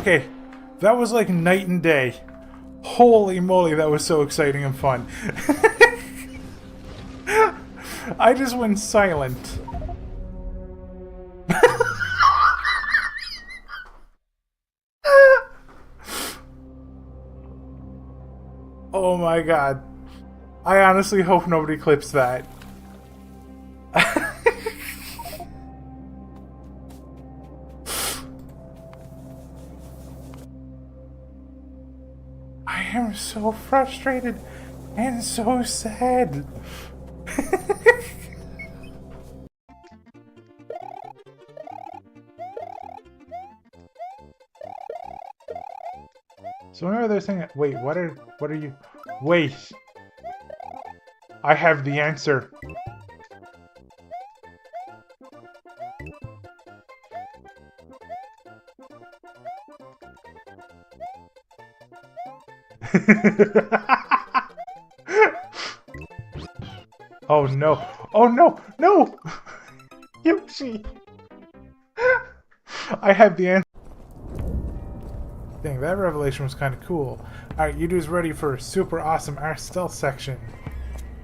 Okay, that was like night and day. Holy moly, that was so exciting and fun. I just went silent. Oh my god. I honestly hope nobody clips that. I am so frustrated and so sad. So whenever they're saying, wait, what are you? Wait, I have the answer. Oh no! Oh no! No! Yoshi! I have the answer. Dang, that revelation was kind of cool. Alright, you dudes ready for super awesome art stealth section.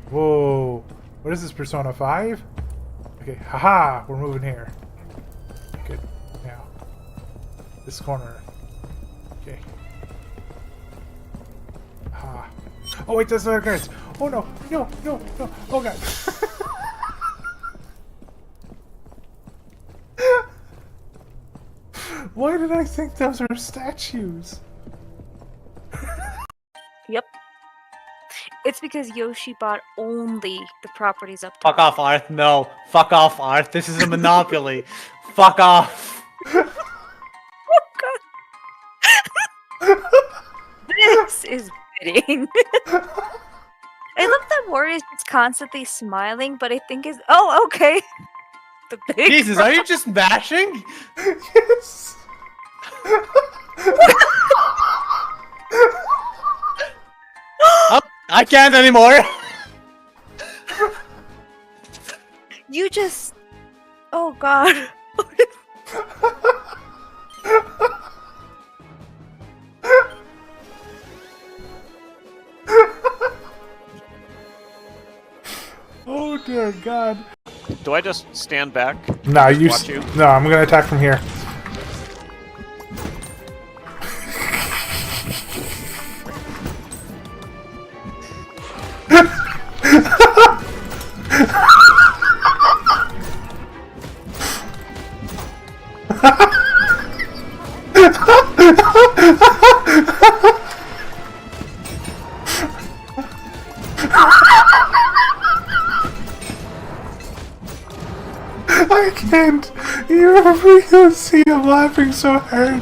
Whoa. What is this, Persona 5? Okay, haha, we're moving here. Good. Now, this corner. Okay. Ha. Oh wait, that's other guards. Oh no, no, no, no. Oh god. Why did I think those were statues? Yep. It's because Yoshi bought only the properties up Fuck top. off, Arth. No. Fuck off, Arth. This is a monopoly. Fuck off. Oh god. This is fitting. I love that Warrior is just constantly smiling, but I think is oh okay. The big Jesus, are you just mashing? Yes. Oh, I can't anymore. You just oh god. Oh dear god. Do I just stand back? Nah, you. Watch you? No, I'm gonna attack from here. I can't. You're freaking see I'm laughing so hard.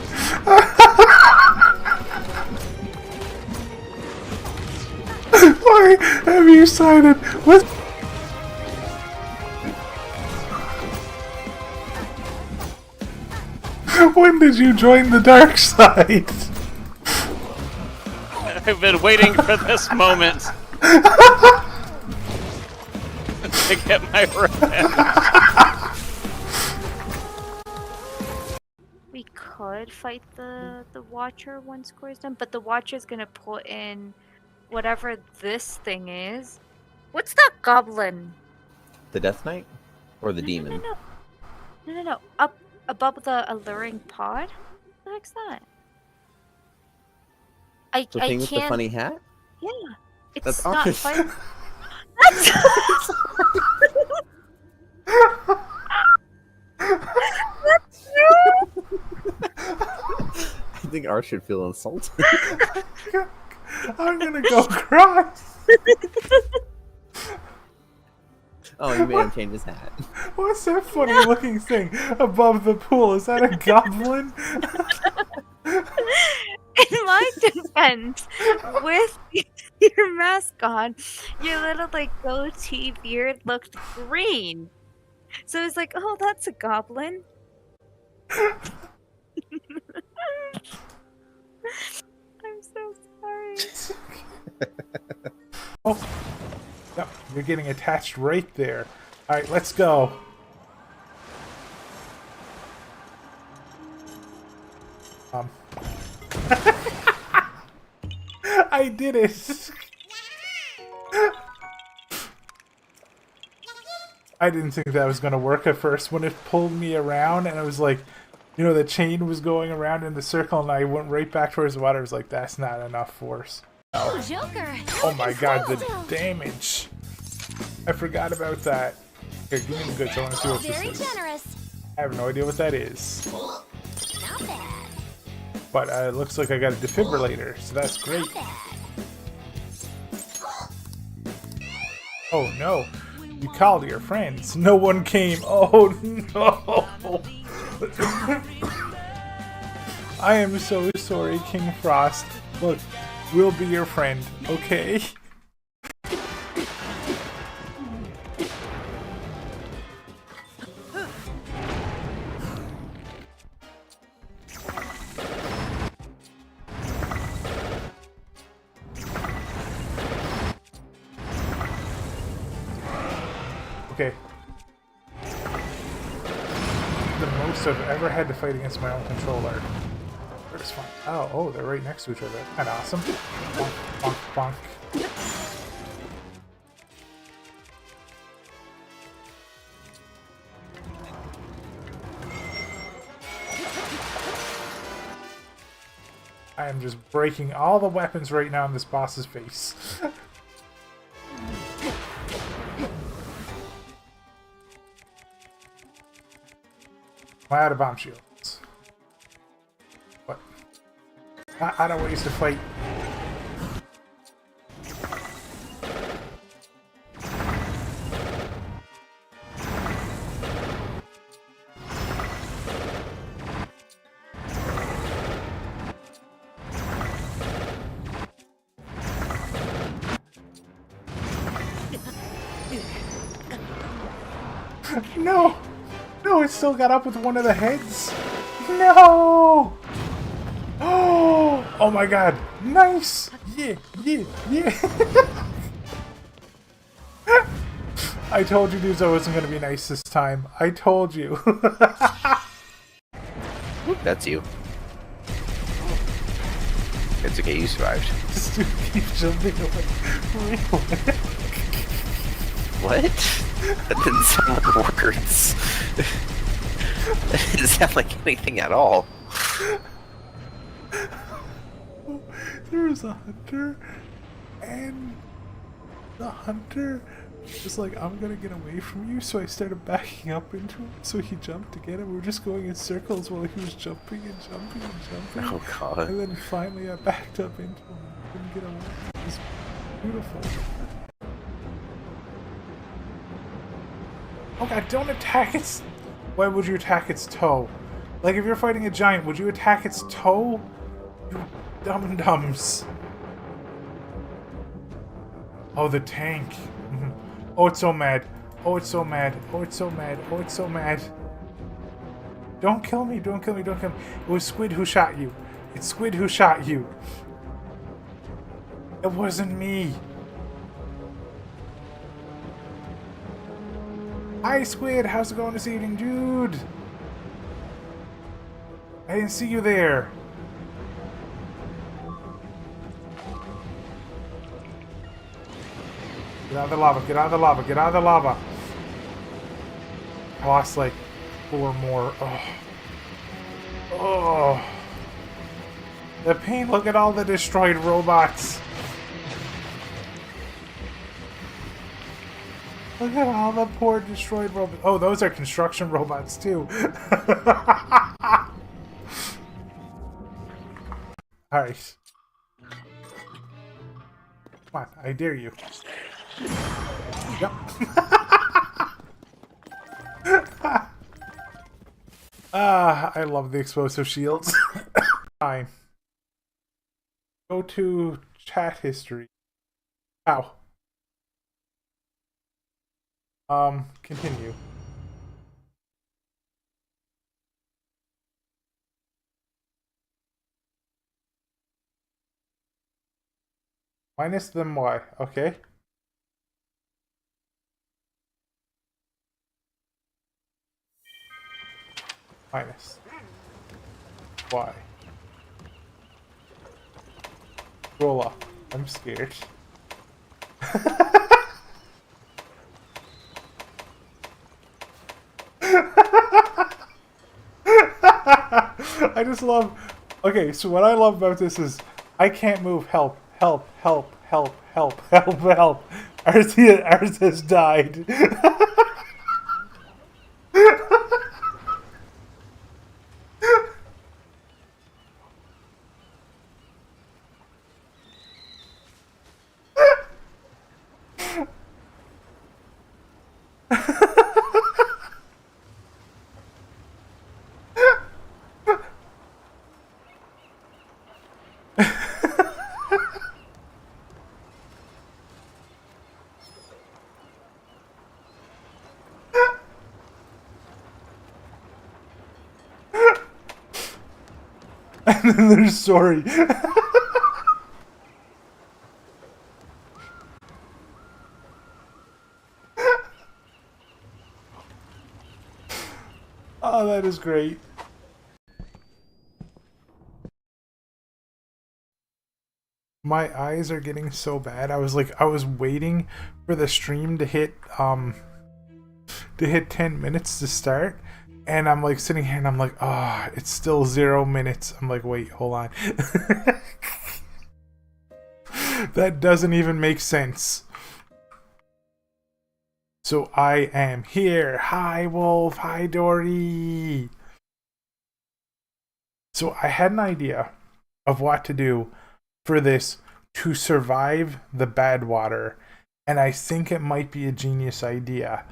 Why have you sided with? When did you join the dark side? I've been waiting for this moment to get my revenge. We could fight the Watcher once Core's done, but the Watcher's gonna put in whatever this thing is. What's that goblin? The Death Knight? Or the demon? No. Up above the alluring pod? What the heck's that? I The I thing can't. with the funny hat? Yeah. It's That's not ours. fun. That's That's you! I think Art should feel insulted. I'm gonna go cry. Oh, you made him change his hat. What's that funny looking thing above the pool? Is that a goblin? In my defense, with your mask on, your little like goatee beard looked green. So it's like, oh, that's a goblin. I'm so sorry. Oh, no, you're getting attached right there. All right, let's go. I did it! I didn't think that was gonna work at first when it pulled me around and I was like, you know, the chain was going around in the circle and I went right back towards the water. I was like, that's not enough force. Oh, Joker! Oh my god, the damage! I forgot about that. Here, give me the goods. I want to see what Very this is. generous. I have no idea what that is. Not bad. But it looks like I got a defibrillator, so that's great. Not bad. Oh no! You called your friends. No one came. Oh no! I am so sorry, King Frost. Look, we'll be your friend, okay? Okay. The most I've ever had to fight against my own controller. It's fine. Oh, they're right next to each other. Kind of awesome. Bonk, bonk, bonk. I am just breaking all the weapons right now in this boss's face. Am I out of bomb shields? What? Out of ways to fight. No! No, it still got up with one of the heads. No! Oh my god. Nice! Yeah, yeah, yeah. I told you dudes I wasn't going to be nice this time. I told you. That's you. It's okay, you survived. This dude keeps jumping away. What? That didn't sound like words. That didn't sound like anything at all. There was a hunter, and the hunter was like, I'm gonna get away from you, so I started backing up into him, so he jumped to get him. We were just going in circles while he was jumping and jumping and jumping. Oh god. And then finally I backed up into him and couldn't get away. It was beautiful. Oh god, don't attack its... Why would you attack its toe? Like, if you're fighting a giant, would you attack its toe? You dum-dums. Oh, the tank. Oh, it's so mad. Oh, it's so mad. Oh, it's so mad. Oh, it's so mad. Don't kill me. Don't kill me. Don't kill me. It was Squid who shot you. It's Squid who shot you. It wasn't me. Hi, Squid. How's it going this evening, dude? I didn't see you there. Get out of the lava. Get out of the lava. Get out of the lava. I lost like 4 more. Oh. Oh. The pain. Look at all the destroyed robots. Look at all the poor destroyed robots. Oh, those are construction robots too. Alright. Come on, I dare you. Yep. I love the explosive shields. Fine. Go to chat history. Ow. Continue. Minus them Y, okay. Minus Y. Roll up. I'm scared. I just love... Okay, so what I love about this is I can't move. Help, help, help, help, help, help, help. Ours has died. And then there's sorry. Oh, that is great. My eyes are getting so bad. I was waiting for the stream to hit 10 minutes to start, and I'm like sitting here and I'm like, oh, it's still 0 minutes. I'm like, wait, hold on. That doesn't even make sense. So I am here. Hi, Wolf. Hi, Dory. So I had an idea of what to do for this to survive the bad water, and I think it might be a genius idea.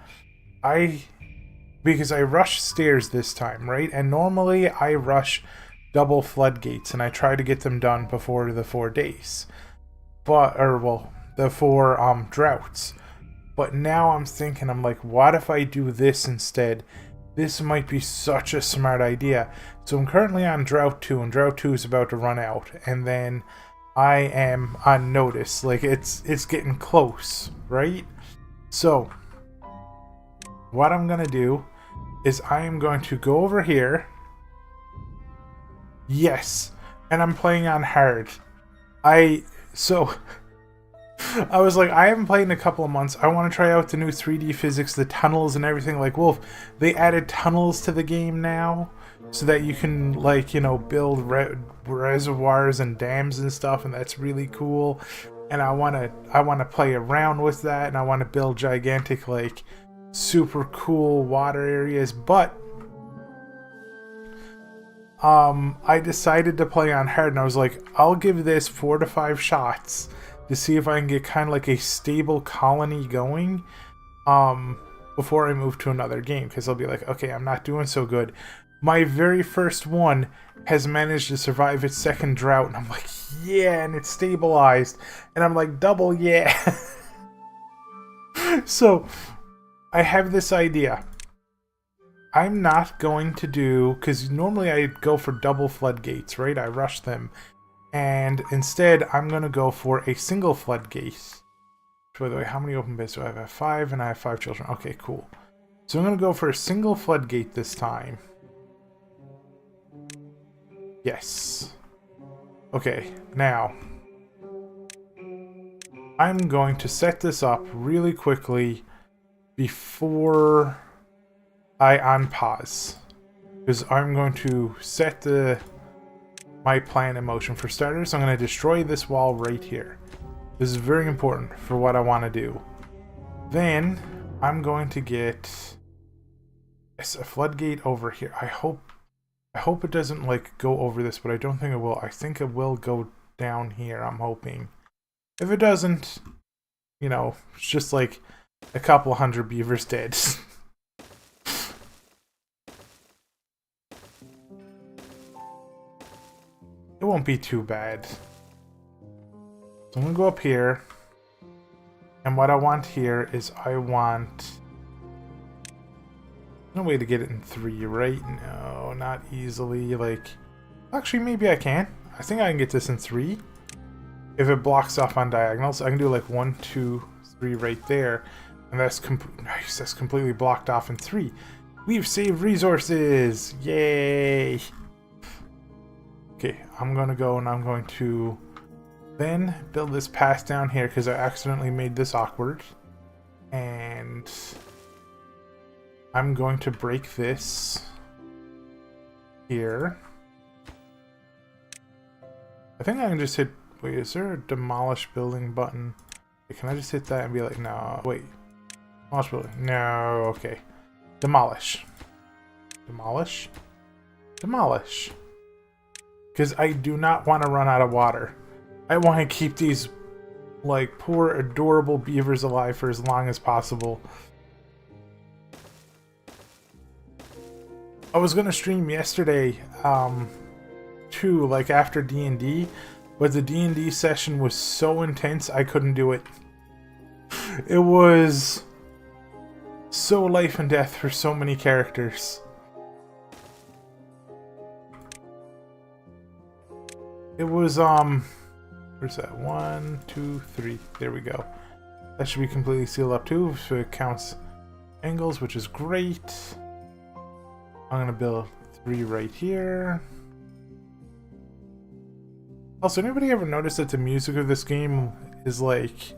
Because I rushed stairs this time, right? And normally I rush double floodgates and I try to get them done before the 4 days. The 4 droughts. But now I'm thinking, I'm like, what if I do this instead? This might be such a smart idea. So I'm currently on Drought 2, and Drought 2 is about to run out. And then I am on Notice. Like, it's getting close, right? So, what I'm going to do is I am going to go over here. Yes. And I'm playing on hard. I was like, I haven't played in a couple of months. I want to try out the new 3D physics, the tunnels and everything. Like, Wolf, they added tunnels to the game now so that you can, like, you know, build reservoirs and dams and stuff, and that's really cool. And I want to play around with that, and I want to build gigantic, like, super cool water areas. But I decided to play on hard, and I was like, I'll give this 4 to 5 shots to see if I can get kind of like a stable colony going before I move to another game, because I'll be like, okay, I'm not doing so good. My very first one has managed to survive its second drought, and I'm like, yeah, and it's stabilized, and I'm like, double yeah. So I have this idea. I'm not going to do, because normally I go for double floodgates, right? I rush them. And instead, I'm going to go for a single floodgate. By the way, how many open beds do I have? I have 5, and I have 5 children. Okay, cool. So I'm going to go for a single floodgate this time. Yes. Okay, now I'm going to set this up really quickly before I unpause, because I'm going to set my plan in motion. For starters, I'm going to destroy this wall right here. This is very important for what I want to do. Then I'm going to get a floodgate over here. I hope it doesn't like go over this, but I don't think it will. I think it will go down here, I'm hoping. If it doesn't, you know, it's just like a couple hundred beavers dead. It won't be too bad. So I'm gonna go up here, and what I want here is I want no way to get it in 3, right? No, not easily. Like, actually, maybe I can. I think I can get this in 3 if it blocks off on diagonals. I can do like 1, 2, 3 right there, and that's nice. That's completely blocked off in 3. We've saved resources! Yay! Okay, I'm gonna go and I'm going to Then build this path down here because I accidentally made this awkward. And I'm going to break this here. I think I can just hit... Wait, is there a demolish building button? Wait, can I just hit that and be like, no, wait. Demolish building. No, okay. Demolish. Demolish? Demolish. Because I do not want to run out of water. I want to keep these, like, poor, adorable beavers alive for as long as possible. I was going to stream yesterday, too, like, after D&D, but the D&D session was so intense I couldn't do it. It was so life and death for so many characters. It was, where's that? 1, 2, 3. There we go. That should be completely sealed up too, so it counts angles, which is great. I'm gonna build 3 right here. Also, anybody ever notice that the music of this game is like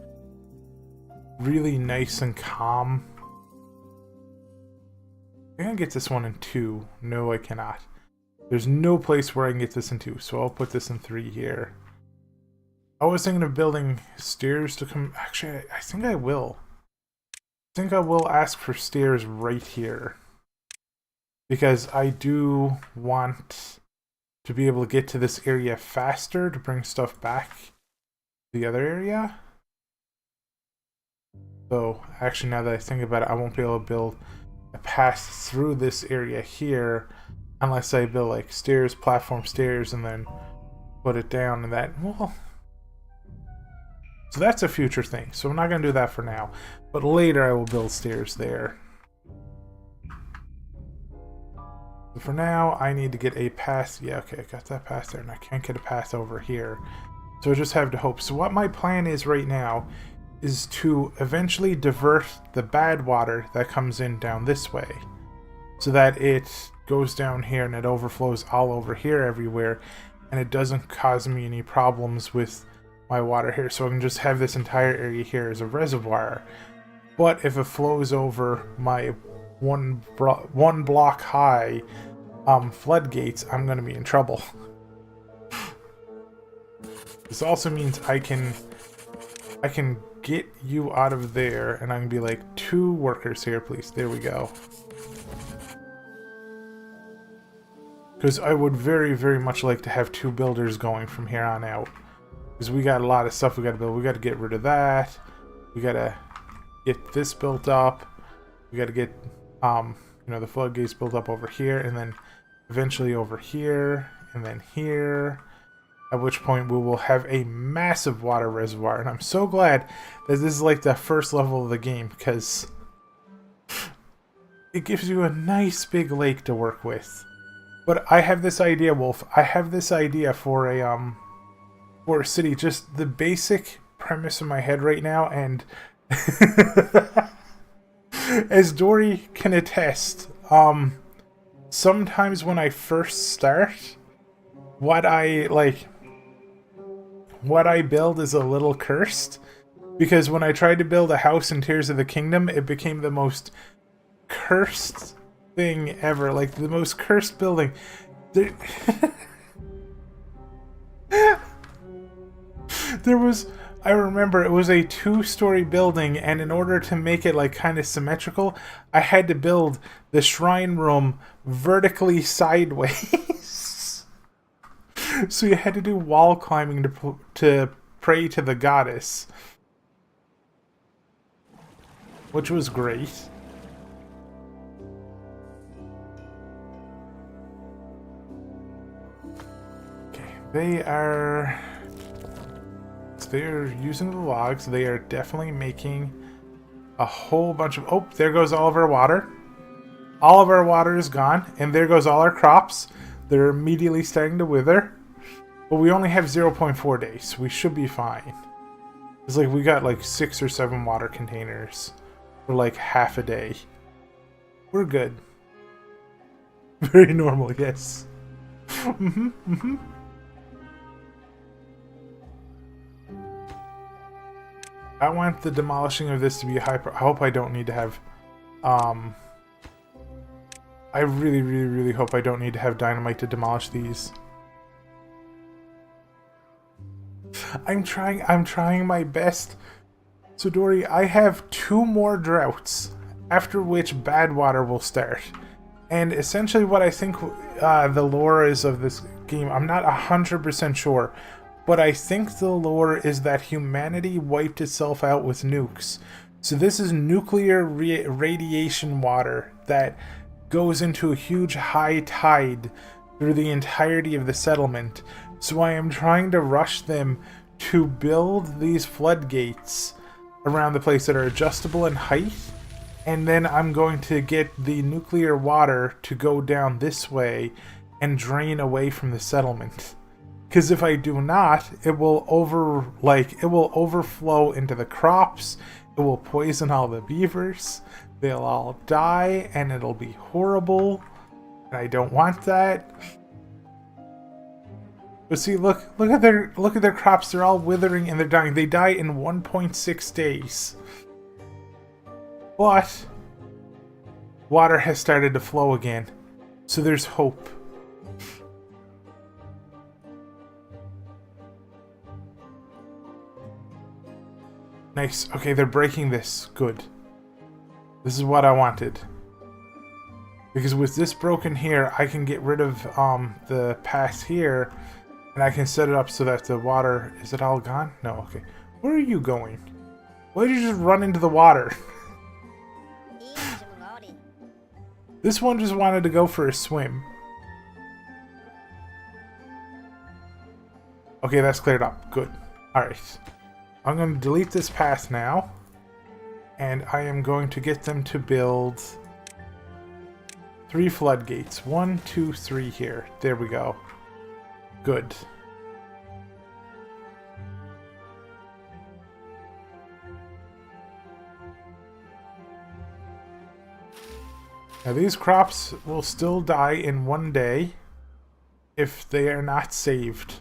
really nice and calm? I can get this one in 2. No, I cannot. There's no place where I can get this in 2, so I'll put this in 3 here. I was thinking of building stairs to come... Actually, I think I will. I think I will ask for stairs right here. Because I do want to be able to get to this area faster to bring stuff back to the other area. So, actually, now that I think about it, I won't be able to build a path through this area here unless I build, like, stairs, platform stairs, and then put it down and that... Well... So that's a future thing. So I'm not going to do that for now. But later I will build stairs there. But for now, I need to get a path. Yeah, okay, I got that path there. And I can't get a path over here. So I just have to hope. So what my plan is right now is to eventually divert the bad water that comes in down this way. So that it goes down here and it overflows all over here everywhere. And it doesn't cause me any problems with my water here, so I can just have this entire area here as a reservoir. But if it flows over my one block high floodgates, I'm going to be in trouble. This also means I can get you out of there, and I can be like, 2 workers here, please. There we go. Because I would very, very much like to have 2 builders going from here on out. Because we got a lot of stuff we got to build. We got to get rid of that. We got to get this built up. We got to get, you know, the floodgates built up over here, and then eventually over here, and then here. At which point we will have a massive water reservoir. And I'm so glad that this is like the first level of the game, because it gives you a nice big lake to work with. But I have this idea, Wolf. I have this idea for a city. Just the basic premise in my head right now, and as Dory can attest, sometimes when I first start, what I build is a little cursed, because when I tried to build a house in Tears of the Kingdom, it became the most cursed thing ever, like the most cursed building. There was, I remember it was a 2-story building, and in order to make it like kind of symmetrical, I had to build the shrine room vertically sideways. So you had to do wall climbing to pray to the goddess, which was great. Okay, they're using the logs. They are definitely making a whole bunch of... Oh, there goes all of our water. All of our water is gone. And there goes all our crops. They're immediately starting to wither. But we only have 0.4 days, so we should be fine. It's like we got like 6 or 7 water containers for like half a day. We're good. Very normal, yes. I want the demolishing of this to be high. I hope I don't need to have. I really, really, really hope I don't need to have dynamite to demolish these. I'm trying my best. So Dory, I have 2 more droughts, after which bad water will start. And essentially what I think the lore is of this game, I'm not 100% sure, but I think the lore is that humanity wiped itself out with nukes. So this is nuclear radiation water that goes into a huge high tide through the entirety of the settlement. So I am trying to rush them to build these floodgates around the place that are adjustable in height, and then I'm going to get the nuclear water to go down this way and drain away from the settlement. Because if I do not, it will overflow into the crops, it will poison all the beavers, they'll all die, and it'll be horrible, and I don't want that. But see, look at their crops. They're all withering and they're dying. They die in 1.6 days. But water has started to flow again, so there's hope. Nice. Okay, they're breaking this. Good. This is what I wanted. Because with this broken here, I can get rid of the path here. And I can set it up so that the water... Is it all gone? No, okay. Where are you going? Why did you just run into the water? This one just wanted to go for a swim. Okay, that's cleared up. Good. Alright. I'm going to delete this path now. And I am going to get them to build 3 floodgates. 1, 2, 3 here. There we go. Good. Now these crops will still die in 1 day if they are not saved.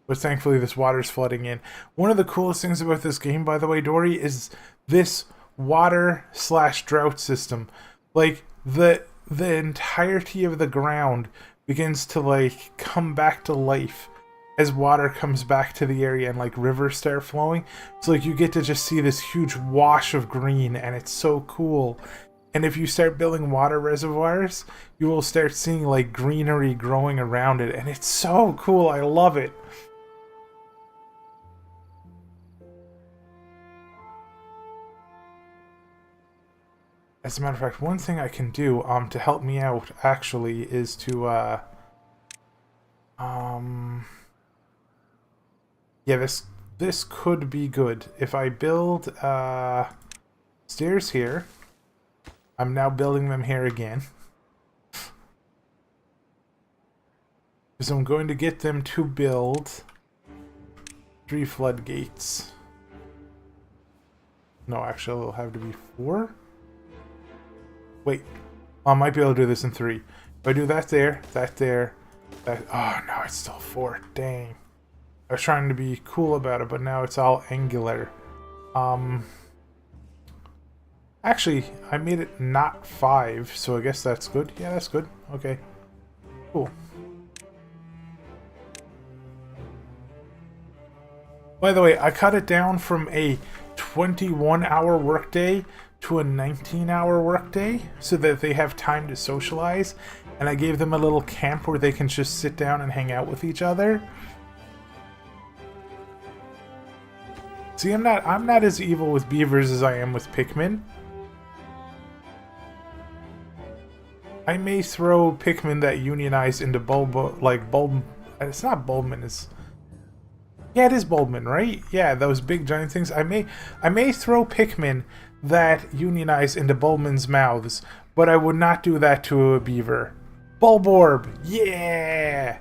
But thankfully this water's flooding in. One of the coolest things about this game, by the way, Dory, is this water/drought system. Like, the entirety of the ground begins to like come back to life as water comes back to the area and like rivers start flowing. So like you get to just see this huge wash of green, and it's so cool. And if you start building water reservoirs, you will start seeing like greenery growing around it, and it's so cool. I love it. As a matter of fact, one thing I can do to help me out actually is to yeah, this could be good. If I build stairs here, I'm now building them here again. So I'm going to get them to build 3 floodgates. No, actually it'll have to be 4. Wait, I might be able to do this in 3. If I do that there, that there, that... Oh, no, it's still 4. Dang. I was trying to be cool about it, but now it's all angular. Actually, I made it not 5, so I guess that's good. Yeah, that's good. Okay. Cool. By the way, I cut it down from a 21-hour workday to a 19-hour workday so that they have time to socialize, and I gave them a little camp where they can just sit down and hang out with each other. See, I'm not as evil with beavers as I am with Pikmin. I may throw Pikmin that unionize into it's not Bulbmin, it's... Yeah, it is Bulbmin, right? Yeah, those big giant things. I may throw Pikmin that unionize into Bulbmin's mouths, but I would not do that to a beaver. Bulborb! Yeah!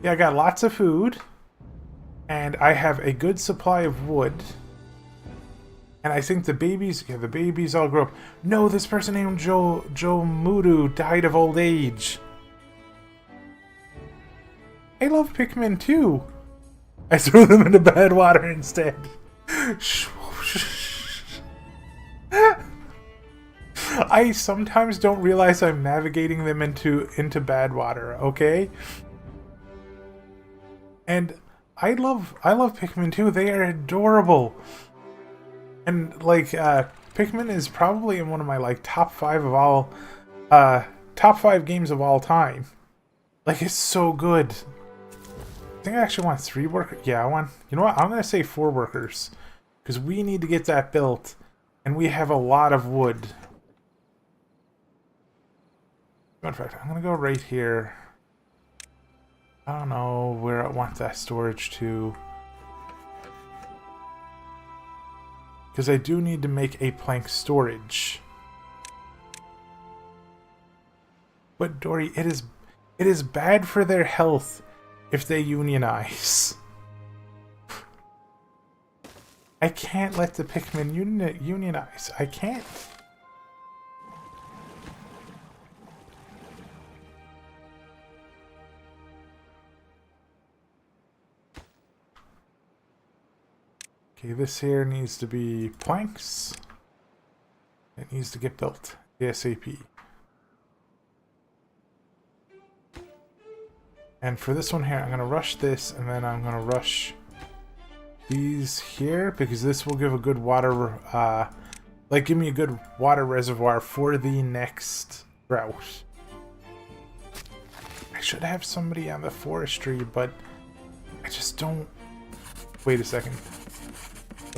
Yeah, I got lots of food, and I have a good supply of wood. And I think the babies all grow up. No, this person named Joe Mudu died of old age. I love Pikmin too. I threw them into bad water instead. I sometimes don't realize I'm navigating them into bad water, okay? And I love Pikmin too. They are adorable. And like Pikmin is probably in one of my like top 5 of all top 5 games of all time. Like, it's so good. I think I actually want 3 workers. Yeah, I want... You know what? I'm going to say 4 workers. Because we need to get that built. And we have a lot of wood. In fact, I'm going to go right here. I don't know where I want that storage to. Because I do need to make a plank storage. But Dory, it is bad for their health if they unionize. I can't let the Pikmin unionize. I can't. Okay, this here needs to be planks. It needs to get built ASAP. And for this one here, I'm going to rush this, and then I'm going to rush these here, because this will give a good water, give me a good water reservoir for the next drought. I should have somebody on the forestry, but I just don't... Wait a second.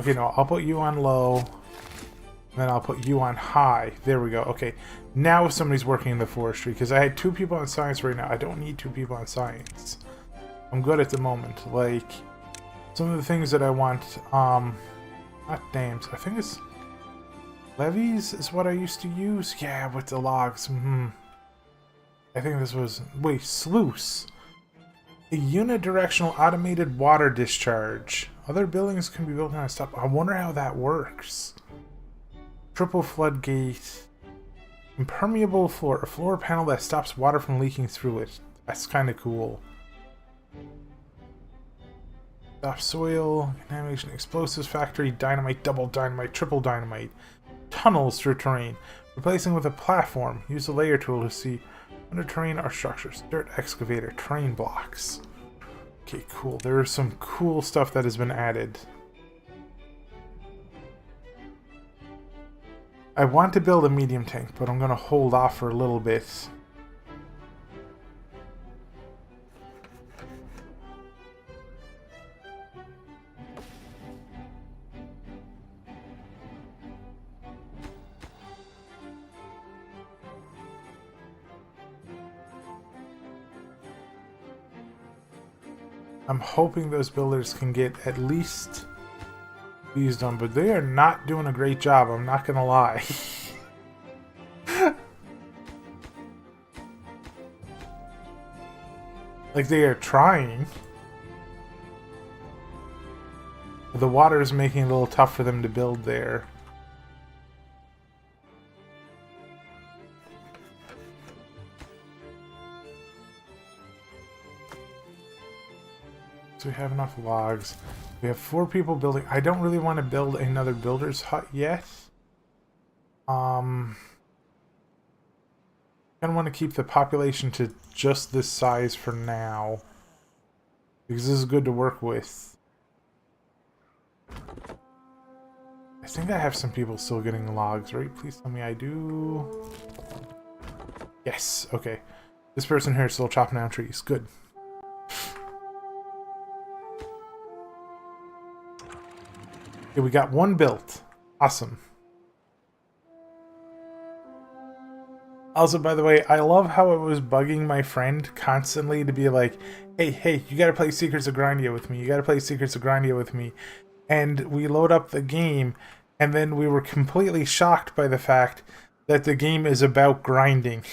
Okay, no, I'll put you on low, and then I'll put you on high. There we go. Okay, now somebody's working in the forestry, because I had 2 people on science right now. I don't need 2 people on science. I'm good at the moment. Like, some of the things that I want, not dams. I think it's levees is what I used to use. Yeah, with the logs. I think this was... Wait, sluice. A unidirectional automated water discharge. Other buildings can be built on a stop. I wonder how that works. Triple floodgate. Impermeable floor. A floor panel that stops water from leaking through it. That's kind of cool. Soft soil. Contamination. Explosives factory. Dynamite. Double dynamite. Triple dynamite. Tunnels through terrain. Replacing with a platform. Use the layer tool to see under terrain or structures. Dirt excavator. Terrain blocks. Okay, cool. There is some cool stuff that has been added. I want to build a medium tank, but I'm going to hold off for a little bit. I'm hoping those builders can get at least these done, but they are not doing a great job, I'm not gonna lie. Like, they are trying. The water is making it a little tough for them to build there. So we have enough logs. We have 4 people building. I don't really want to build another builder's hut yet. I kind of want to keep the population to just this size for now, because this is good to work with. I think I have some people still getting logs, right? Please tell me I do. Yes, okay. This person here is still chopping down trees. Good. Okay, we got 1 built. Awesome. Also, by the way, I love how it was bugging my friend constantly to be like, hey, you gotta play Secrets of Grindia with me. You gotta play Secrets of Grindia with me. And we load up the game, and then we were completely shocked by the fact that the game is about grinding.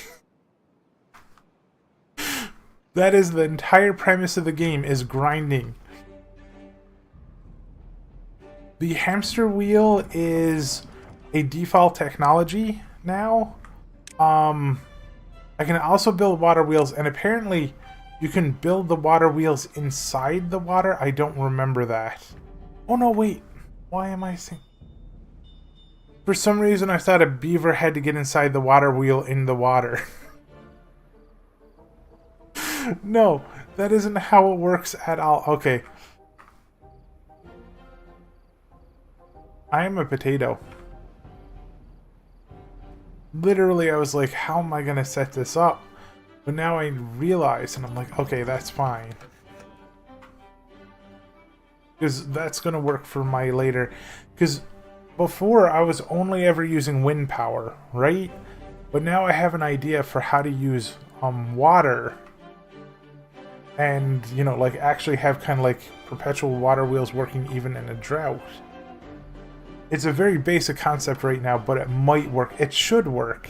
That is the entire premise of the game, is grinding. The hamster wheel is a default technology now. I can also build water wheels, and apparently you can build the water wheels inside the water. I don't remember that. Oh no, wait. Why am I saying... For some reason I thought a beaver had to get inside the water wheel in the water. No, that isn't how it works at all. Okay. I am a potato. Literally, I was like, how am I going to set this up? But now I realize, and I'm like, okay, that's fine. Because that's going to work for my later. Because before, I was only ever using wind power, right? But now I have an idea for how to use water. And, you know, like, actually have kind of like perpetual water wheels working even in a drought. It's a very basic concept right now, but it might work. It should work.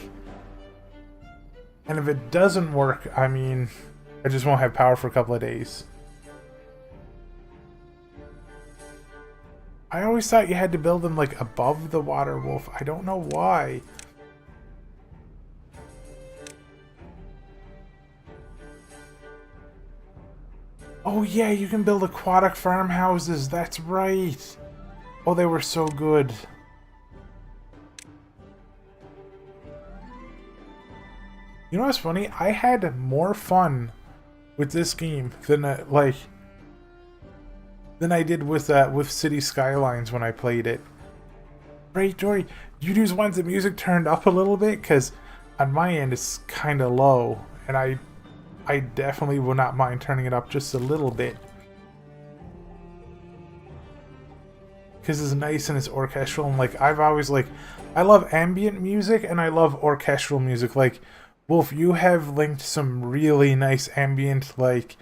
And if it doesn't work, I mean, I just won't have power for a couple of days. I always thought you had to build them, like, above the water wolf. I don't know why. Oh yeah, you can build aquatic farmhouses. That's right. Oh, they were so good. You know what's funny? I had more fun with this game than I did with City Skylines when I played it. Right, Dory? You just want the music turned up a little bit? Because on my end it's kind of low, and I definitely will not mind turning it up just a little bit. Because it's nice and it's orchestral, and like I've always like, I love ambient music and I love orchestral music. Like, Wolf, you have linked some really nice ambient like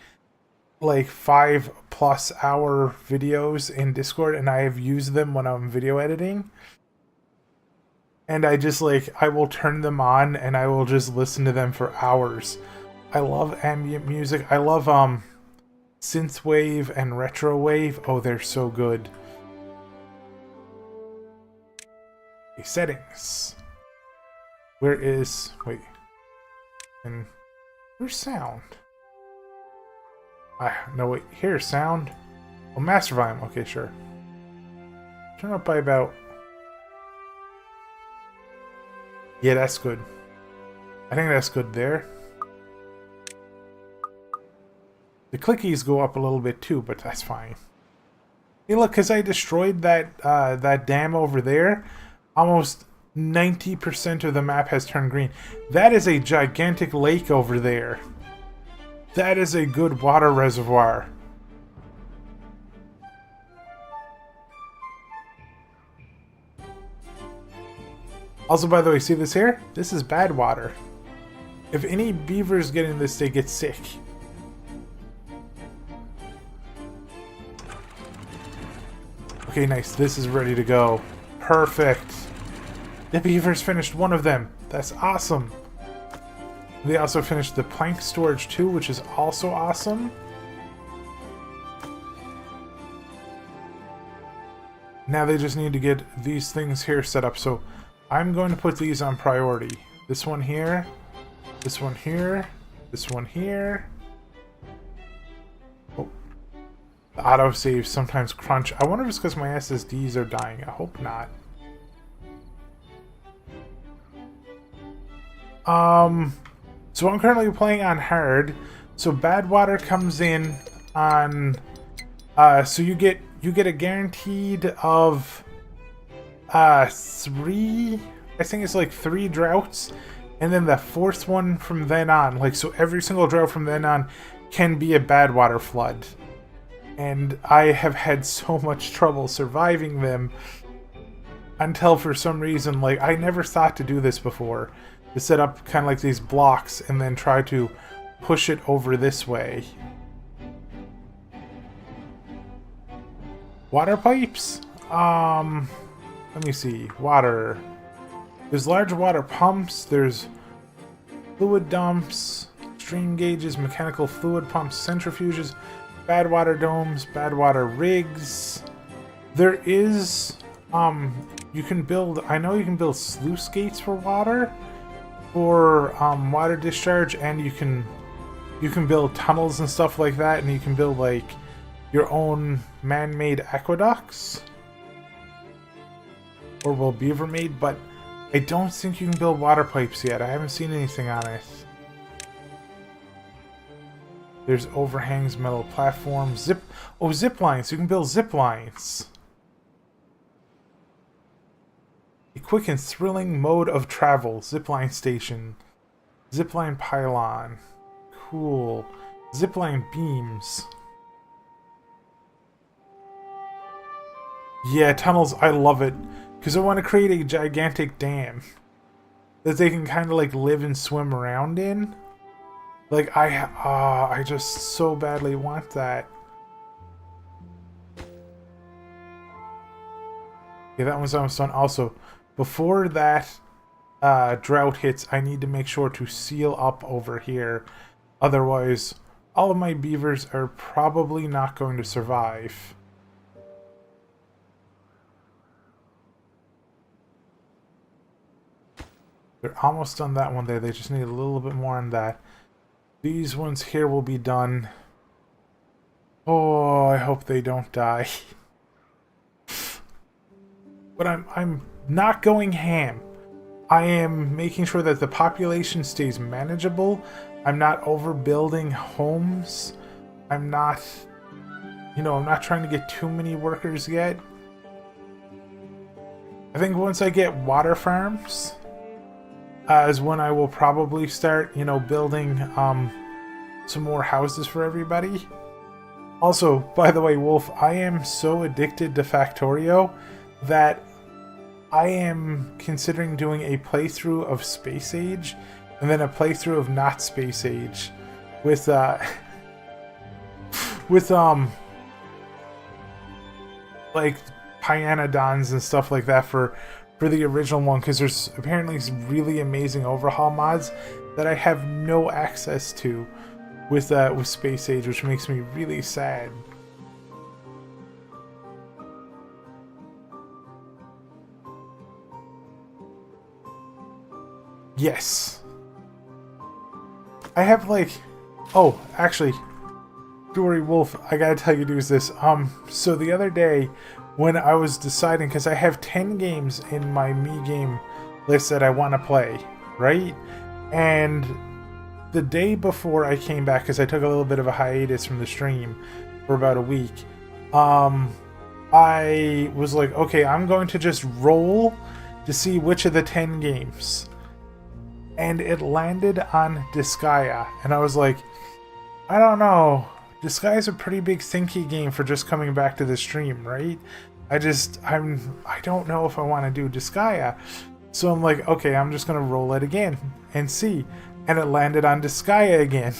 5+ hour videos in Discord, and I have used them when I'm video editing. And I just like, I will turn them on and I will just listen to them for hours. I love ambient music. I love synthwave and retrowave. Oh, they're so good. Okay, settings. Where is... Wait. And where's sound? No, wait. Here's sound. Oh, master volume. Okay, sure. Turn up by about... Yeah, that's good. I think that's good there. The clickies go up a little bit too, but that's fine. Hey, look, because I destroyed that dam over there, almost 90% of the map has turned green. That is a gigantic lake over there. That is a good water reservoir. Also, by the way, see this here? This is bad water. If any beavers get in this, they get sick. Okay, nice. This is ready to go. Perfect. The beavers finished one of them. That's awesome. They also finished the plank storage too, which is also awesome. Now they just need to get these things here set up. So I'm going to put these on priority. This one here, this one here, this one here. Oh. The autosave sometimes crunch. I wonder if it's because my SSDs are dying. I hope not. So I'm currently playing on hard. So bad water comes in on so you get a guaranteed of 3, I think it's like 3 droughts, and then the 4th one from then on. Like, so every single drought from then on can be a bad water flood. And I have had so much trouble surviving them until for some reason, like, I never thought to do this before. To set up kind of like these blocks and then try to push it over this way. Water pipes? Let me see. Water. There's large water pumps. There's fluid dumps, stream gauges, mechanical fluid pumps, centrifuges, bad water domes, bad water rigs. There is, you can build, I know you can build sluice gates for water, for water discharge, and you can you can build tunnels and stuff like that, and you can build like your own man-made aqueducts, or well, beaver-made. But I don't think you can build water pipes yet. I haven't seen anything on it. There's overhangs, metal platforms, zip lines. You can build zip lines. A quick and thrilling mode of travel. Zipline station. Zipline pylon. Cool. Zipline beams. Yeah, tunnels, I love it. Because I want to create a gigantic dam that they can kind of like live and swim around in. Like, I just so badly want that. Yeah, that one's almost done. Also, before that drought hits, I need to make sure to seal up over here. Otherwise, all of my beavers are probably not going to survive. They're almost done that one there. They just need a little bit more on that. These ones here will be done. Oh, I hope they don't die. But I'm not going ham. I am making sure that the population stays manageable. I'm not overbuilding homes. I'm not, I'm not trying to get too many workers yet. I think once I get water farms, is when I will probably start, building some more houses for everybody. Also, by the way, Wolf, I am so addicted to Factorio that I am considering doing a playthrough of Space Age and then a playthrough of not Space Age with like Pyanodons and stuff like that for the original one, because there's apparently some really amazing overhaul mods that I have no access to with Space Age, which makes me really sad. Yes. I have like... Oh, actually, Dory Wolf, I gotta tell you dudes this. So the other day, when I was deciding, because I have 10 games in my Me Game list that I want to play, right? And the day before I came back, because I took a little bit of a hiatus from the stream for about a week, I was like, okay, I'm going to just roll to see which of the 10 games. And it landed on Disgaea, and I was like, I don't know. Disgaea's a pretty big thinky game for just coming back to the stream, right? I don't know if I want to do Disgaea. So I'm like, okay, I'm just going to roll it again and see. And it landed on Disgaea again.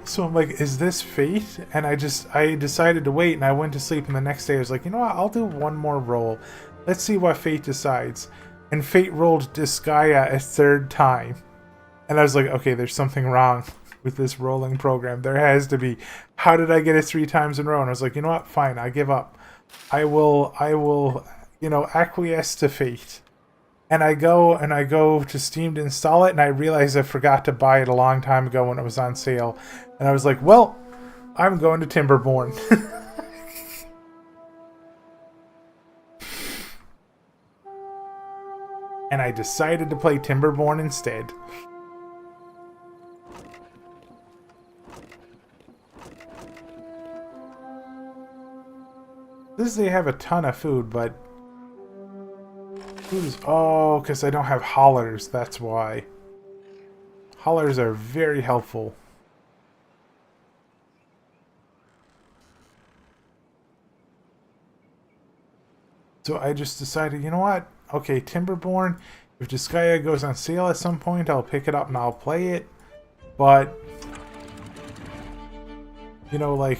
So I'm like, is this fate? And I decided to wait, and I went to sleep, and the next day I was like, you know what, I'll do one more roll. Let's see what fate decides. And fate rolled Disgaea a third time. And I was like, okay, there's something wrong with this rolling program. There has to be. How did I get it 3 times in a row? And I was like, you know what? Fine, I give up. I will, acquiesce to fate. And I go to Steam to install it, and I realize I forgot to buy it a long time ago when it was on sale. And I was like, well, I'm going to Timberborn. And I decided to play Timberborn instead. They have a ton of food, but food is... Oh, because I don't have haulers, that's why. Haulers are very helpful. So I just decided, you know what? Okay, Timberborn, if Disgaea goes on sale at some point, I'll pick it up and I'll play it. But, like...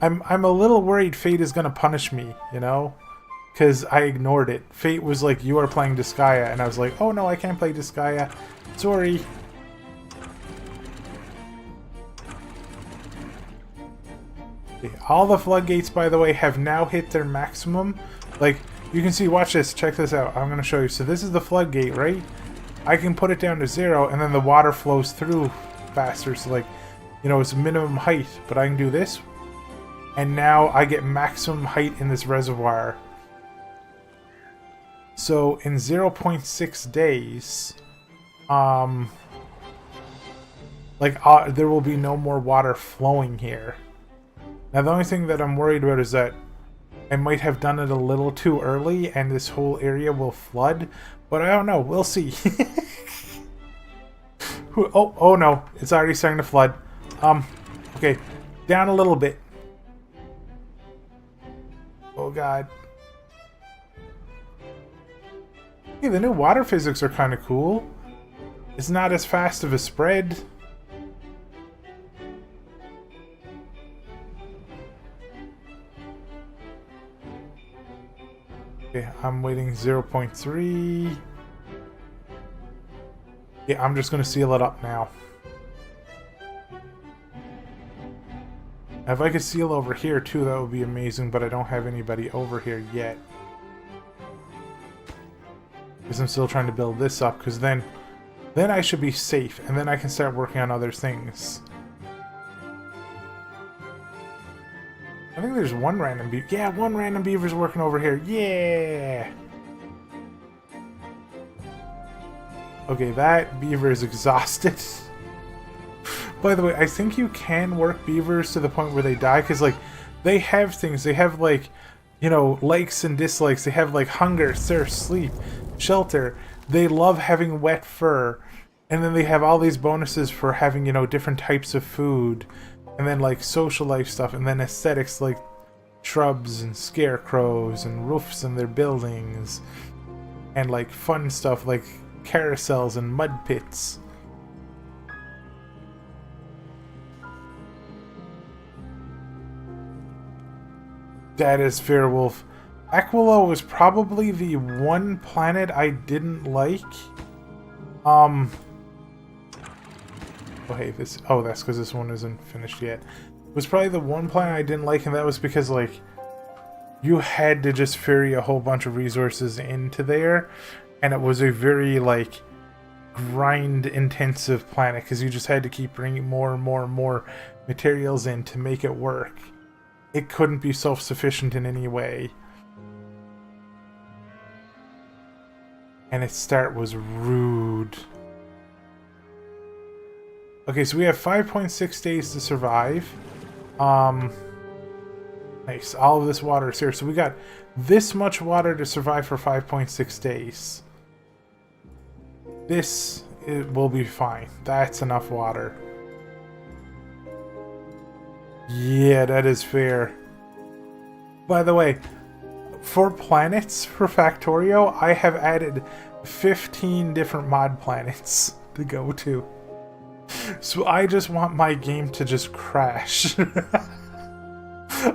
I'm a little worried Fate is gonna punish me, because I ignored it. Fate was like, you are playing Disgaea, and I was like, oh no, I can't play Disgaea. Sorry. Okay, all the floodgates, by the way, have now hit their maximum. Like, you can see, watch this, check this out. I'm gonna show you. So this is the floodgate, right? I can put it down to 0, and then the water flows through faster. So, like, you know, it's minimum height. But I can do this, and now I get maximum height in this reservoir. So in 0.6 days, there will be no more water flowing here. Now the only thing that I'm worried about is that I might have done it a little too early and this whole area will flood, but I don't know. We'll see. Oh no, it's already starting to flood. Okay, down a little bit. Oh god. Hey, the new water physics are kind of cool. It's not as fast of a spread. Okay, I'm waiting 0.3. Yeah, I'm just going to seal it up now. If I could seal over here too, that would be amazing, but I don't have anybody over here yet. Because I'm still trying to build this up, because then I should be safe, and then I can start working on other things. I think there's one random beaver. Yeah, one random beaver's working over here. Yeah! Okay, that beaver is exhausted. By the way, I think you can work beavers to the point where they die, because, like, they have things. They have, like, you know, likes and dislikes. They have, like, hunger, thirst, sleep, shelter. They love having wet fur. And then they have all these bonuses for having, you know, different types of food. And then, like, social life stuff. And then aesthetics like shrubs and scarecrows and roofs in their buildings. And, like, fun stuff like carousels and mud pits. That is fair, Wolf. Aquila was probably the one planet I didn't like. Oh, hey, this... Oh, that's because this one isn't finished yet. It was probably the one planet I didn't like, and that was because, like, you had to just ferry a whole bunch of resources into there, and it was a very, like, grind-intensive planet, because you just had to keep bringing more and more and more materials in to make it work. It couldn't be self-sufficient in any way. And its start was rude. Okay, so we have 5.6 days to survive. Nice. All of this water is here. So we got this much water to survive for 5.6 days. This will be fine. That's enough water. Yeah, that is fair. By the way, for planets for Factorio, I have added 15 different mod planets to go to. So I just want my game to just crash.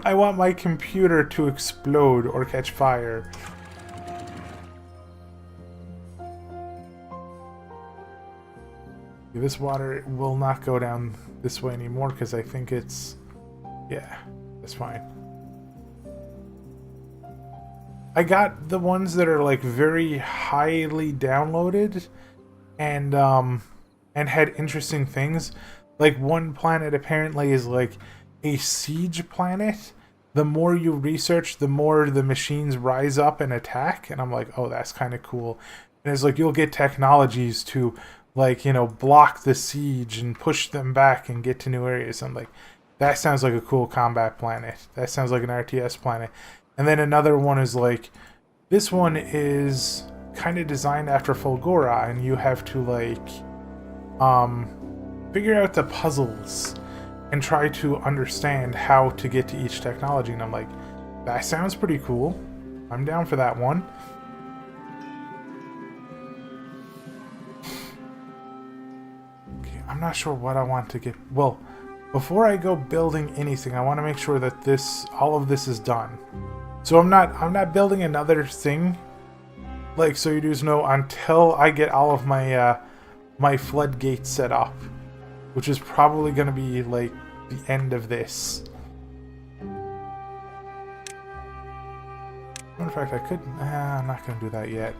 I want my computer to explode or catch fire. This water will not go down this way anymore because I think it's... Yeah, that's fine. I got the ones that are like very highly downloaded and had interesting things. Like one planet apparently is like a siege planet. The more you research, the more the machines rise up and attack. And I'm like, oh, that's kind of cool. And it's like you'll get technologies to, like, you know, block the siege and push them back and get to new areas. I'm like, that sounds like a cool combat planet. That sounds like an RTS planet. And then another one is like, this one is kind of designed after Fulgora, and you have to like figure out the puzzles and try to understand how to get to each technology. And I'm like, that sounds pretty cool. I'm down for that one. Okay, I'm not sure what I want to get. Well, before I go building anything, I want to make sure that all of this is done. So I'm not building another thing, like, so you do know, until I get all of my my floodgates set up, which is probably going to be like the end of this. In fact, I could. I'm not going to do that yet.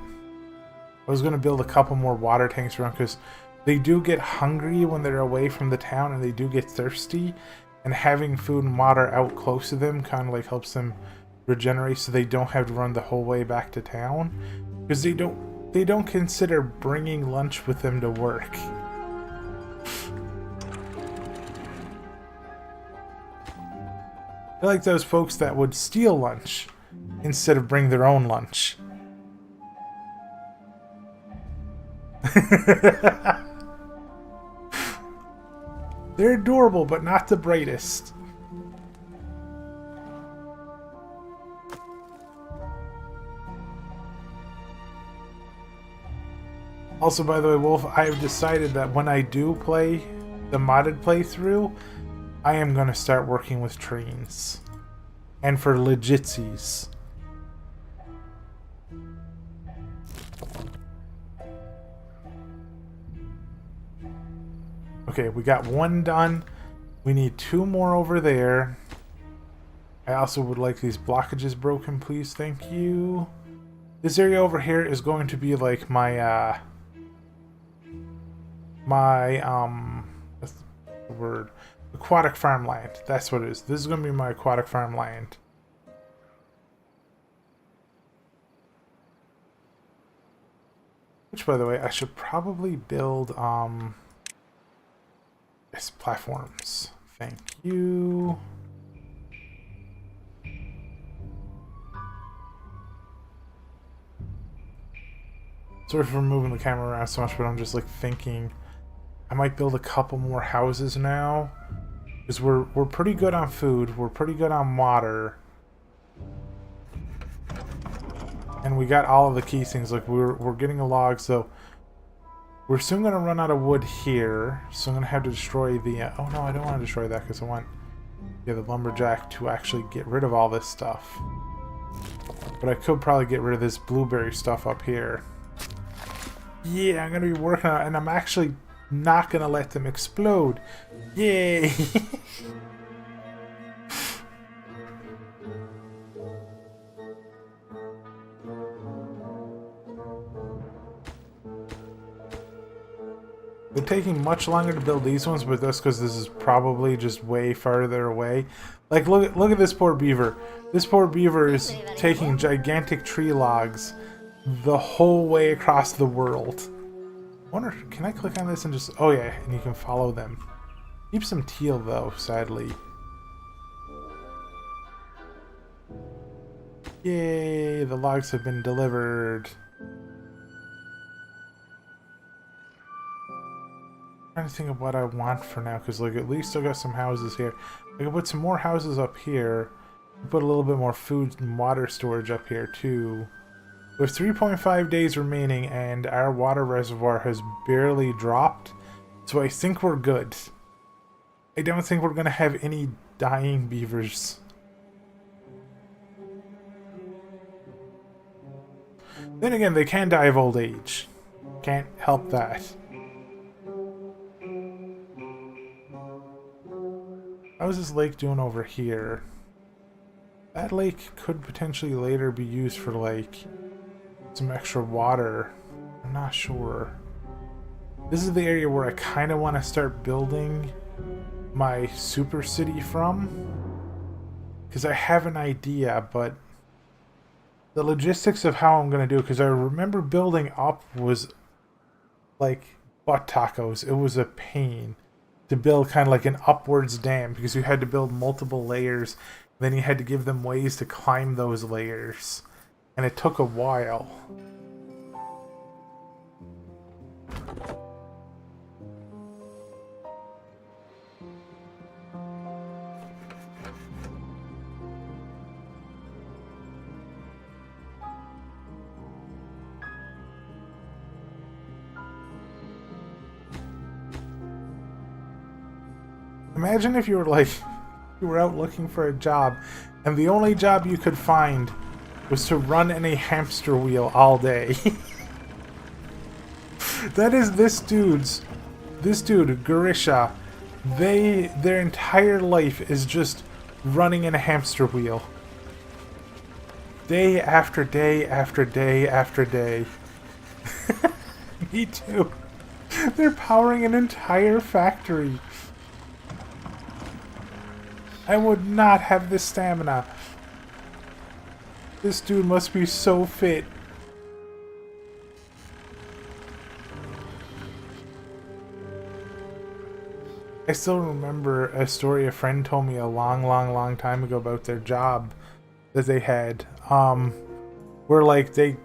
I was going to build a couple more water tanks around because they do get hungry when they're away from the town and they do get thirsty. And having food and water out close to them kind of like helps them regenerate so they don't have to run the whole way back to town. Because they don't consider bringing lunch with them to work. They're like those folks that would steal lunch instead of bring their own lunch. They're adorable, but not the brightest. Also, by the way, Wolf, I have decided that when I do play the modded playthrough, I am going to start working with trains. And for legitsies. Okay, we got one done. We need 2 more over there. I also would like these blockages broken, please. Thank you. This area over here is going to be like my, what's the word? Aquatic farmland. That's what it is. This is going to be my aquatic farmland. Which, by the way, I should probably build, yes, platforms. Thank you. Sorry for moving the camera around so much, but I'm just like thinking I might build a couple more houses now. Because we're pretty good on food, we're pretty good on water. And we got all of the key things, like we're getting a log, so we're soon gonna run out of wood here. So I'm gonna have to destroy the oh no, I don't want to destroy that because I want the lumberjack to actually get rid of all this stuff. But I could probably get rid of this blueberry stuff up here. Yeah, I'm gonna be working on it, and I'm actually not gonna let them explode. Yay! They're taking much longer to build these ones, but that's because this is probably just way farther away. Like, look at this poor beaver. This poor beaver is taking gigantic tree logs the whole way across the world. I wonder, can I click on this and just... Oh yeah, and you can follow them. Keep some teal though, sadly. Yay, the logs have been delivered. I'm trying to think of what I want for now, because like at least I got some houses here. I can put some more houses up here. Put a little bit more food and water storage up here too. We have 3.5 days remaining, and our water reservoir has barely dropped, so I think we're good. I don't think we're going to have any dying beavers. Then again, they can die of old age. Can't help that. How's this lake doing over here? That lake could potentially later be used for, like, some extra water. I'm not sure. This is the area where I kind of want to start building my super city from. Because I have an idea, but the logistics of how I'm going to do it, because I remember building up was like butt tacos. It was a pain to build kind of like an upwards dam, because you had to build multiple layers. Then you had to give them ways to climb those layers. And it took a while. Imagine if you were like, you were out looking for a job, and the only job you could find was to run in a hamster wheel all day. That is this dude, Garisha. Their entire life is just running in a hamster wheel. Day after day after day after day. Me too. They're powering an entire factory. I would not have the stamina. This dude must be so fit. I still remember a story a friend told me a long time ago about their job that they had. Where like they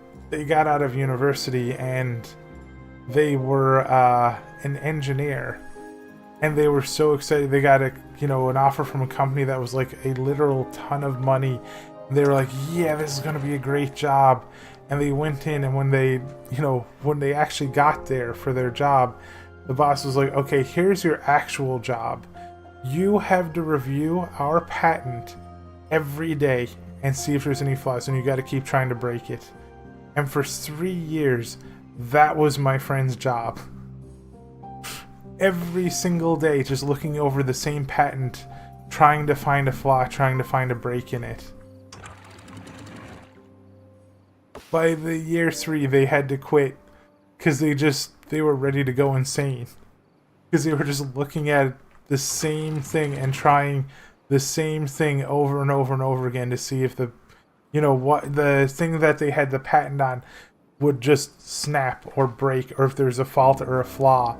got out of university and they were an engineer, and they were so excited. They got an offer from a company that was like a literal ton of money. And they were like, yeah, this is gonna be a great job. And they went in, and when they actually got there for their job, the boss was like, okay, here's your actual job. You have to review our patent every day and see if there's any flaws, and you got to keep trying to break it. And for 3 years, that was my friend's job. Every single day, just looking over the same patent, trying to find a flaw, trying to find a break in it. By the year 3, they had to quit because they were ready to go insane. Because they were just looking at the same thing and trying the same thing over and over and over again to see if the thing that they had the patent on would just snap or break, or if there's a fault or a flaw.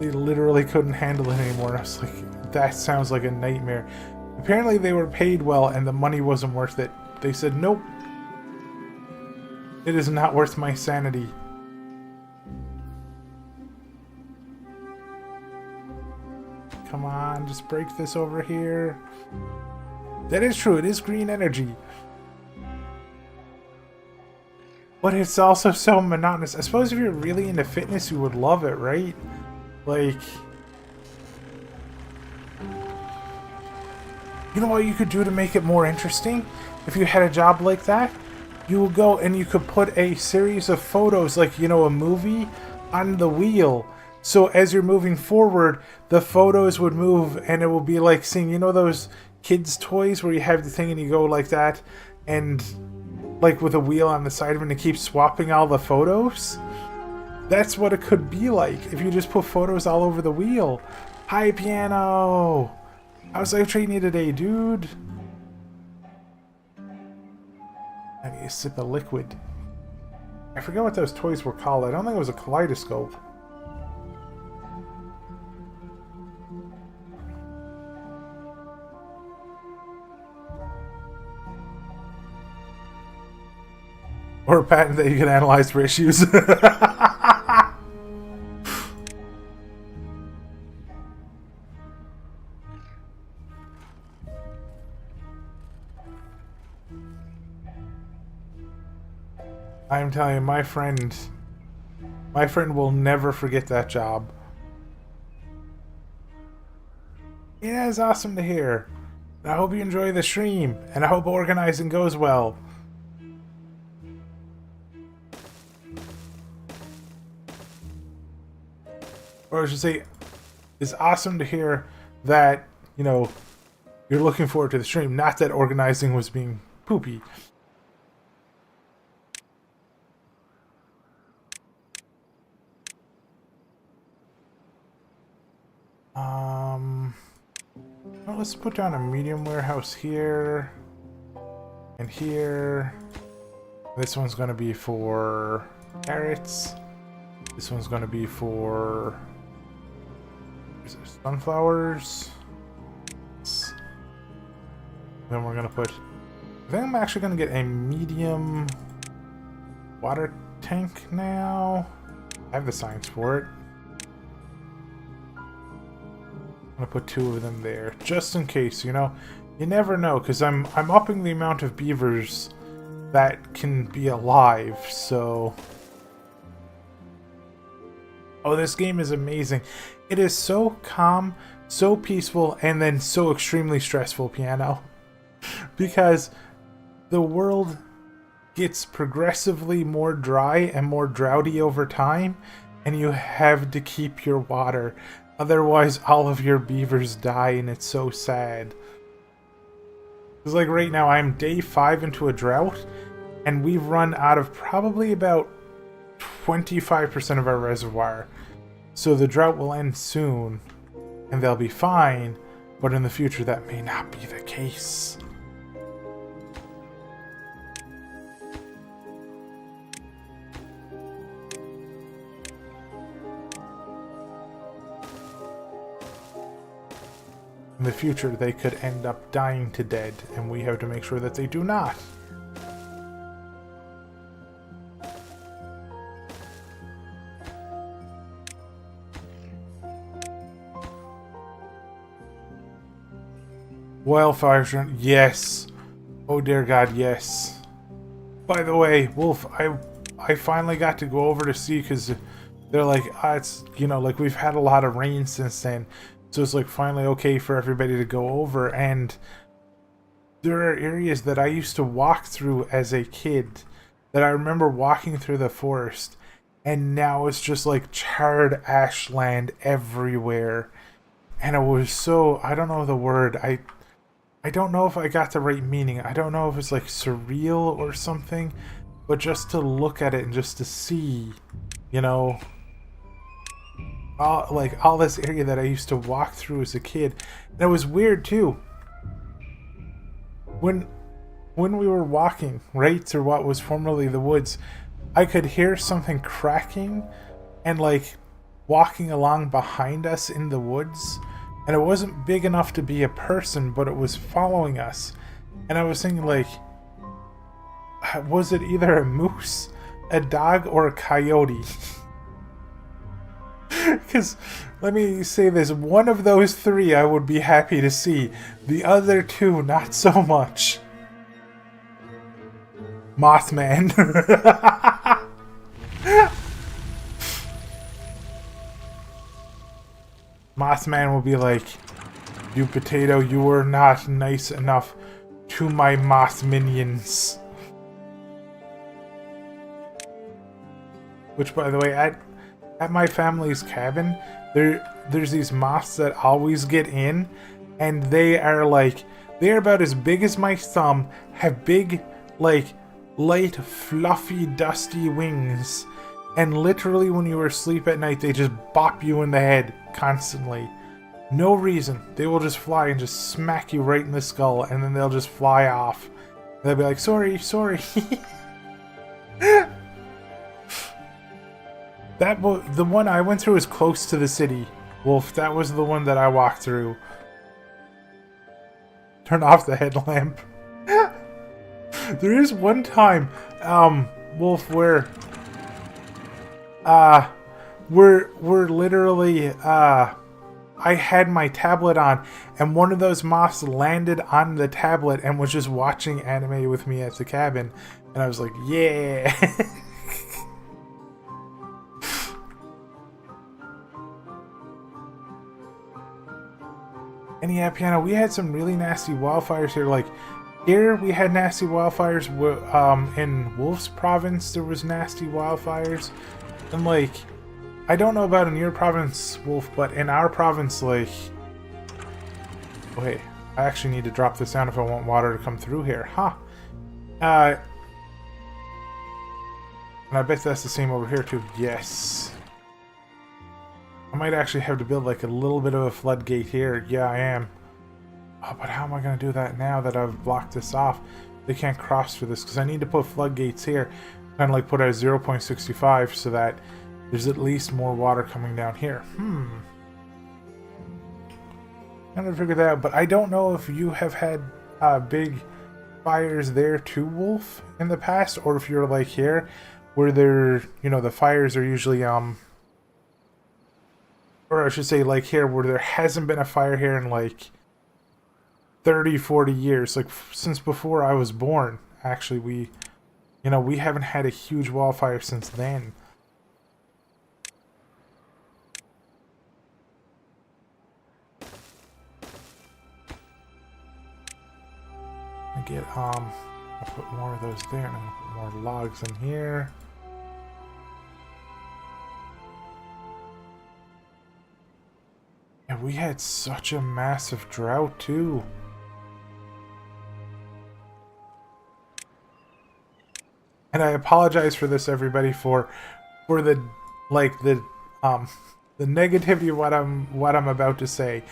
They literally couldn't handle it anymore. I was like, that sounds like a nightmare. Apparently they were paid well and the money wasn't worth it. They said, nope. It is not worth my sanity. Come on, just break this over here. That is true, it is green energy. But it's also so monotonous. I suppose if you're really into fitness, you would love it, right? Like... You know what you could do to make it more interesting? If you had a job like that, you would go and you could put a series of photos, like, a movie, on the wheel. So as you're moving forward, the photos would move, and it will be like seeing, those kids' toys where you have the thing and you go like that, and like with a wheel on the side of it, and it keeps swapping all the photos? That's what it could be like if you just put photos all over the wheel. Hi, Piano! How's life treating you today, dude? I need a sip of liquid. I forget what those toys were called. I don't think it was a kaleidoscope. Or a patent that you can analyze for issues. I'm telling you, my friend will never forget that job. Yeah, it's awesome to hear. I hope you enjoy the stream, and I hope organizing goes well. Or I should say, it's awesome to hear that, you're looking forward to the stream, not that organizing was being poopy. Well, let's put down a medium warehouse here and here. This one's going to be for carrots. This one's going to be for sunflowers. Then we're going to put... I think I'm actually going to get a medium water tank now. I have the science for it. I'm gonna put 2 of them there, just in case, you never know, because I'm upping the amount of beavers that can be alive, so... Oh, this game is amazing. It is so calm, so peaceful, and then so extremely stressful, Piano. Because the world gets progressively more dry and more droughty over time, and you have to keep your water. Otherwise, all of your beavers die, and it's so sad. Because like right now, I'm day 5 into a drought, and we've run out of probably about 25% of our reservoir. So the drought will end soon, and they'll be fine, but in the future that may not be the case. In the future, they could end up dying to dead, and we have to make sure that they do not. Wildfires, yes. Oh dear God, yes. By the way, Wolf, I finally got to go over to see, because they're like, it's, you know, like we've had a lot of rain since then. So it's like finally okay for everybody to go over, and there are areas that I used to walk through as a kid that I remember walking through the forest, and now it's just like charred ashland everywhere. And it was so, I don't know the word, I don't know if I got the right meaning. I don't know if it's like surreal or something, but just to look at it and just to see, you know, all this area that I used to walk through as a kid. And it was weird too. When we were walking right through what was formerly the woods, I could hear something cracking and like walking along behind us in the woods. And it wasn't big enough to be a person, but it was following us. And I was thinking like, was it either a moose, a dog, or a coyote? Because, let me say this, one of those 3 I would be happy to see. The other 2, not so much. Mothman. Mothman will be like, you potato, you were not nice enough to my moth minions. Which, by the way, at my family's cabin, there's these moths that always get in, and they are about as big as my thumb, have big, like, light, fluffy, dusty wings, and literally when you are asleep at night, they just bop you in the head constantly. No reason. They will just fly and just smack you right in the skull, and then they'll just fly off. They'll be like, sorry. The one I went through is close to the city, Wolf. That was the one that I walked through. Turn off the headlamp. There is one time, Wolf, where we're literally I had my tablet on, and one of those moths landed on the tablet and was just watching anime with me at the cabin, and I was like, yeah. And yeah, Piano, we had some really nasty wildfires here. Like, here we had nasty wildfires. In Wolf's province, there was nasty wildfires. And, like, I don't know about in your province, Wolf, but in our province, like... Wait, I actually need to drop this down if I want water to come through here. Huh. And I bet that's the same over here, too. Yes. I might actually have to build like a little bit of a floodgate here. Yeah, I am. Oh, but how am I going to do that now that I've blocked this off? They can't cross through this because I need to put floodgates here. Kind of like put a 0.65 so that there's at least more water coming down here. I'm going to figure that out. But I don't know if you have had big fires there too, Wolf, in the past. Or if you're like here where they're, you know, the fires are usually... Or I should say, like here, where there hasn't been a fire here in like 30, 40 years. Like, since before I was born, actually, we haven't had a huge wildfire since then. I get, I'll put more of those there, and I'm gonna put more logs in here. Yeah, we had such a massive drought, too. And I apologize for this, everybody, for the the negativity of what I'm about to say,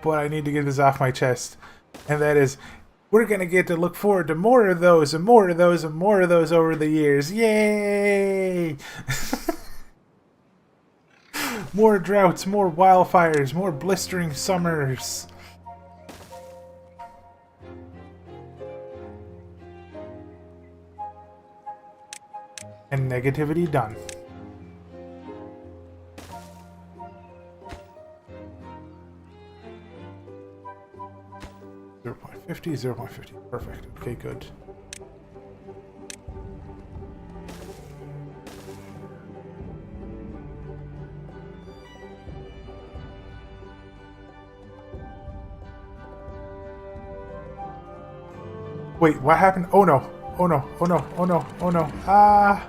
but I need to get this off my chest, and that is, we're gonna get to look forward to more of those and more of those and more of those over the years. Yay! More droughts, more wildfires, more blistering summers. And negativity done. 0.50, 0.50. Perfect. Okay, good. Wait, what happened? Oh no. Oh no. Oh no. Oh no. Oh no. Ah.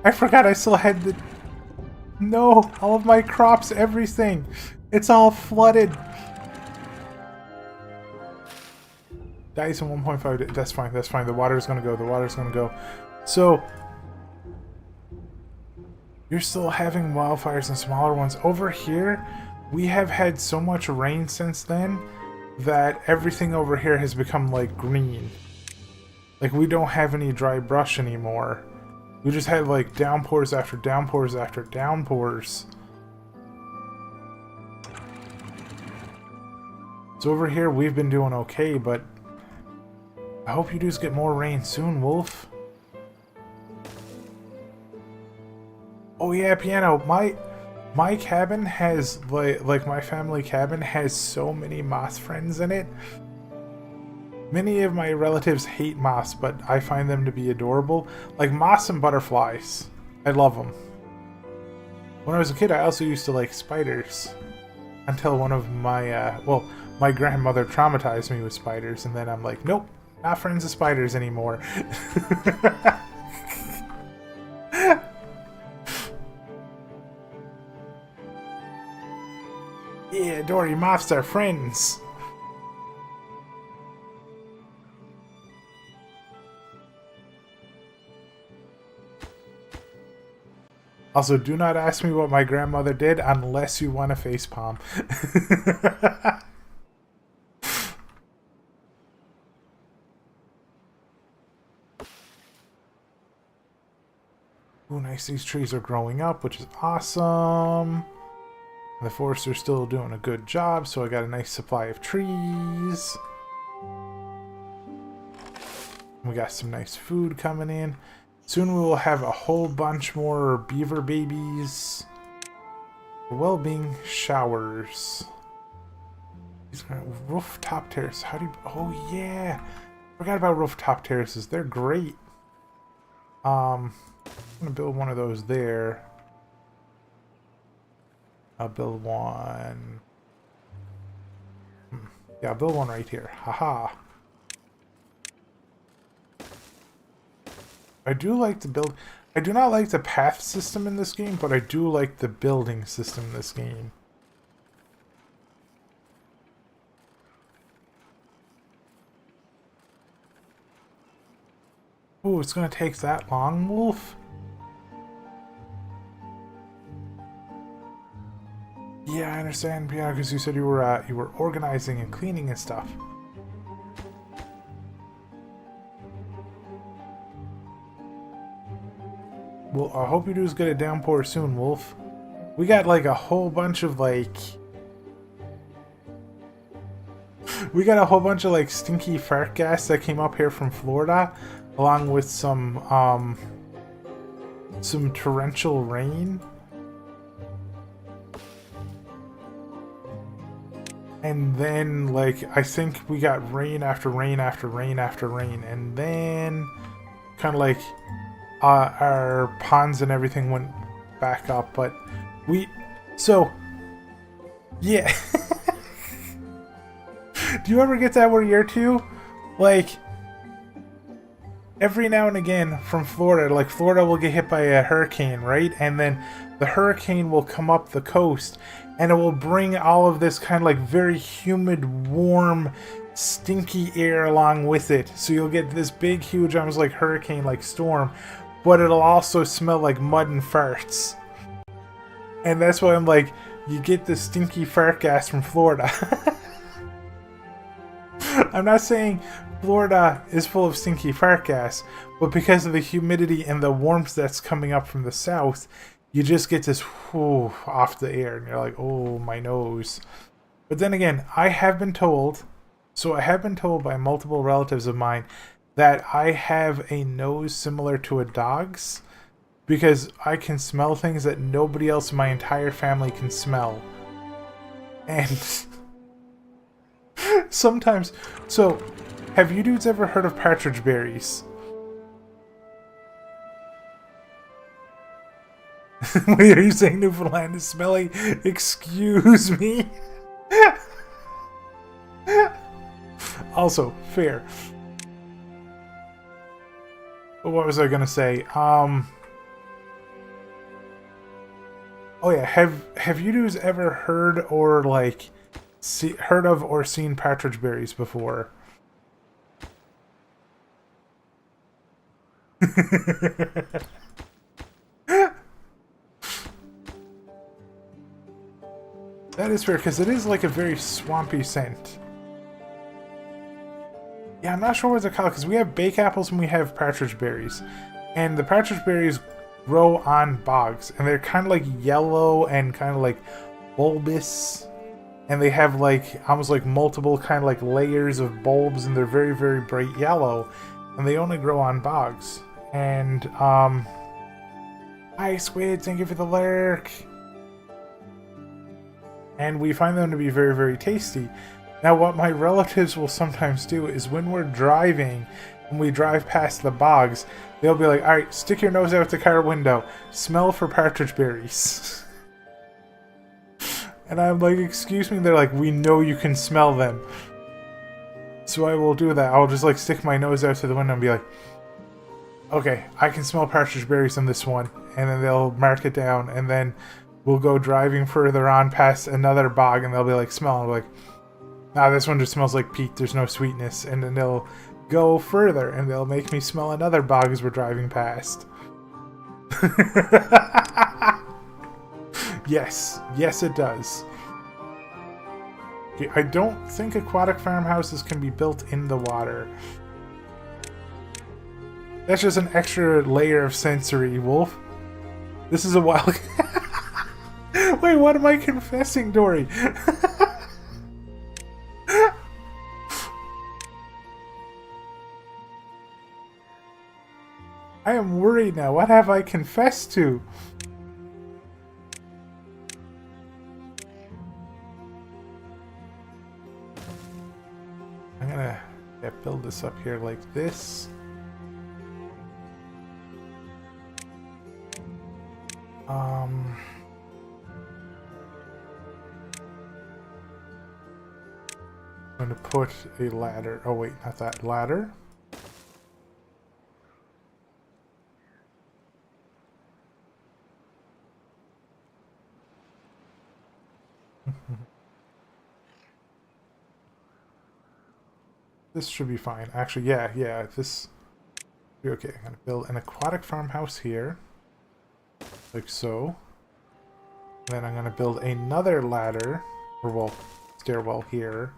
I forgot I still had the... No! All of my crops, everything! It's all flooded! Dies in 1.5... That's fine, that's fine. The water's gonna go, the water's gonna go. So... You're still having wildfires and smaller ones. Over here, we have had so much rain since then that everything over here has become, like, green. Like, we don't have any dry brush anymore. We just had, like, downpours after downpours after downpours. So over here, we've been doing okay, but I hope you dudes get more rain soon, Wolf. Oh yeah, Piano, my cabin has, like my family cabin has so many moss friends in it. Many of my relatives hate moss, but I find them to be adorable. Like moss and butterflies. I love them. When I was a kid, I also used to like spiders. Until one of my, well, my grandmother traumatized me with spiders, and then I'm like, nope, not friends with spiders anymore. Yeah, Dory, moths are friends. Also, do not ask me what my grandmother did unless you want a facepalm. Ooh, nice. These trees are growing up, which is awesome. The forester's still doing a good job, so I got a nice supply of trees. We got some nice food coming in. Soon we will have a whole bunch more beaver babies. Well-being showers. These are rooftop terraces. How do you... Oh, yeah. Forgot about rooftop terraces. They're great. I'm going to build one of those there. I'll build one... Yeah, I'll build one right here. Haha. I do like the build... I do not like the path system in this game, but I do like the building system in this game. Ooh, it's gonna take that long, Wolf? Yeah, I understand, Piano, because you said you were organizing and cleaning and stuff. Well, I hope you do get a downpour soon, Wolf. We got like a whole bunch of like... We got a whole bunch of like stinky fart gas that came up here from Florida, along with some torrential rain. And then, like, I think we got rain after rain after rain after rain, and then kind of like our ponds and everything went back up, but yeah. Do you ever get that where you're too? Like, every now and again from Florida, like Florida will get hit by a hurricane, right? And then the hurricane will come up the coast and it will bring all of this kind of like very humid, warm, stinky air along with it. So you'll get this big, huge, almost like hurricane-like storm, but it'll also smell like mud and farts. And that's why I'm like, you get the stinky fart gas from Florida. I'm not saying Florida is full of stinky fart gas, but because of the humidity and the warmth that's coming up from the south, you just get this whoo off the air, and you're like, oh, my nose. But then again, I have been told by multiple relatives of mine that I have a nose similar to a dog's because I can smell things that nobody else in my entire family can smell. And sometimes, so have you dudes ever heard of partridge berries? Wait, are you saying Newfoundland is smelly? Excuse me. Also, fair. But what was I gonna say? Oh yeah, have you dudes ever heard or like heard of or seen partridge berries before? That is fair, because it is like a very swampy scent. Yeah, I'm not sure what they're called, because we have bake apples and we have partridge berries. And the partridge berries grow on bogs, and they're kind of like yellow and kind of like bulbous. And they have like, almost like multiple kind of like layers of bulbs, and they're very, very bright yellow. And they only grow on bogs. And, hi Squid, thank you for the lurk. And we find them to be very, very tasty. Now, what my relatives will sometimes do is when we're driving, when we drive past the bogs, they'll be like, alright, stick your nose out the car window, smell for partridge berries. And I'm like, excuse me? They're like, we know you can smell them. So I will do that. I'll just like stick my nose out to the window and be like, okay, I can smell partridge berries on this one. And then they'll mark it down, and then we'll go driving further on past another bog, and they'll be like, smell. And I'm like, nah, this one just smells like peat. There's no sweetness. And then they'll go further, and they'll make me smell another bog as we're driving past. Yes. Yes, it does. Okay, I don't think aquatic farmhouses can be built in the water. That's just an extra layer of sensory, Wolf. This is a wild... Wait, what am I confessing, Dory? I am worried now. What have I confessed to? I'm gonna build this up here like this. I'm going to put a ladder. Oh wait, not that ladder. This should be fine. Actually, yeah, this should be okay. I'm going to build an aquatic farmhouse here. Like so. Then I'm going to build another ladder, or well, stairwell here.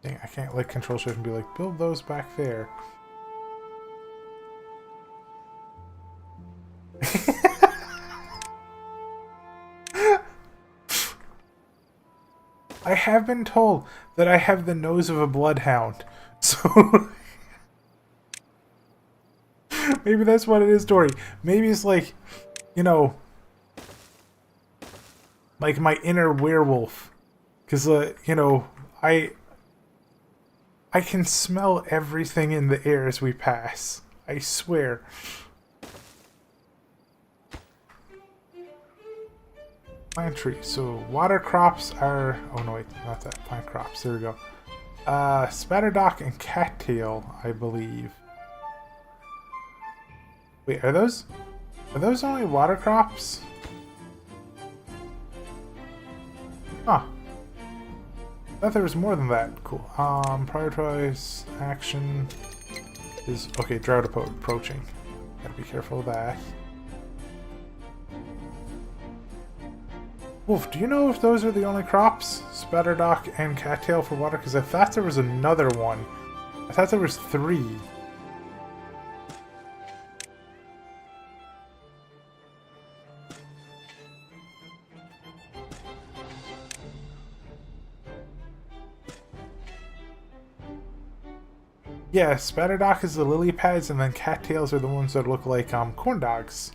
Dang, I can't like control shift and be like, build those back there. I have been told that I have the nose of a bloodhound, so maybe that's what it is, Dory. Maybe it's like, you know, like my inner werewolf, because you know, I can smell everything in the air as we pass. I swear. Plant tree. So water crops are... Oh no, wait, not that. Plant crops. There we go. Spatterdock and cattail, I believe. Wait, are those only water crops? Huh. I thought there was more than that. Cool. Prioritize action is... Okay, drought approaching. Gotta be careful of that. Wolf, do you know if those are the only crops? Spatterdock and cattail for water? Because I thought there was another one. I thought there was 3. Yeah, Spatterdock is the lily pads, and then cattails are the ones that look like corn dogs.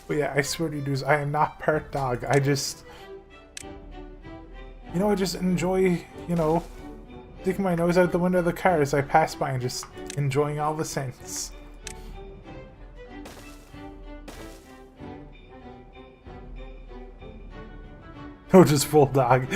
But yeah, I swear to you dudes, I am not part dog. I just... You know, I just enjoy, you know, sticking my nose out the window of the car as I pass by and just enjoying all the scents. No, just full dog.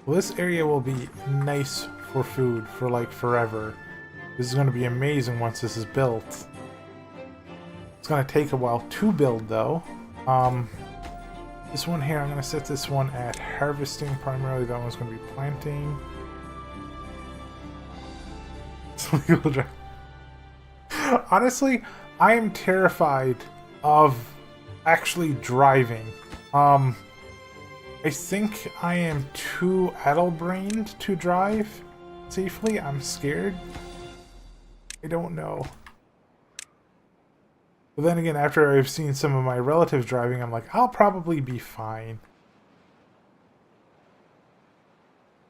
Well, this area will be nice for food for like forever. This is going to be amazing once this is built. It's going to take a while to build though. This one here, I'm going to set this one at harvesting primarily. That one's going to be planting. Honestly, I am terrified of actually driving. I think I am too addle-brained to drive safely. I'm scared. I don't know. But then again, after I've seen some of my relatives driving, I'm like, I'll probably be fine.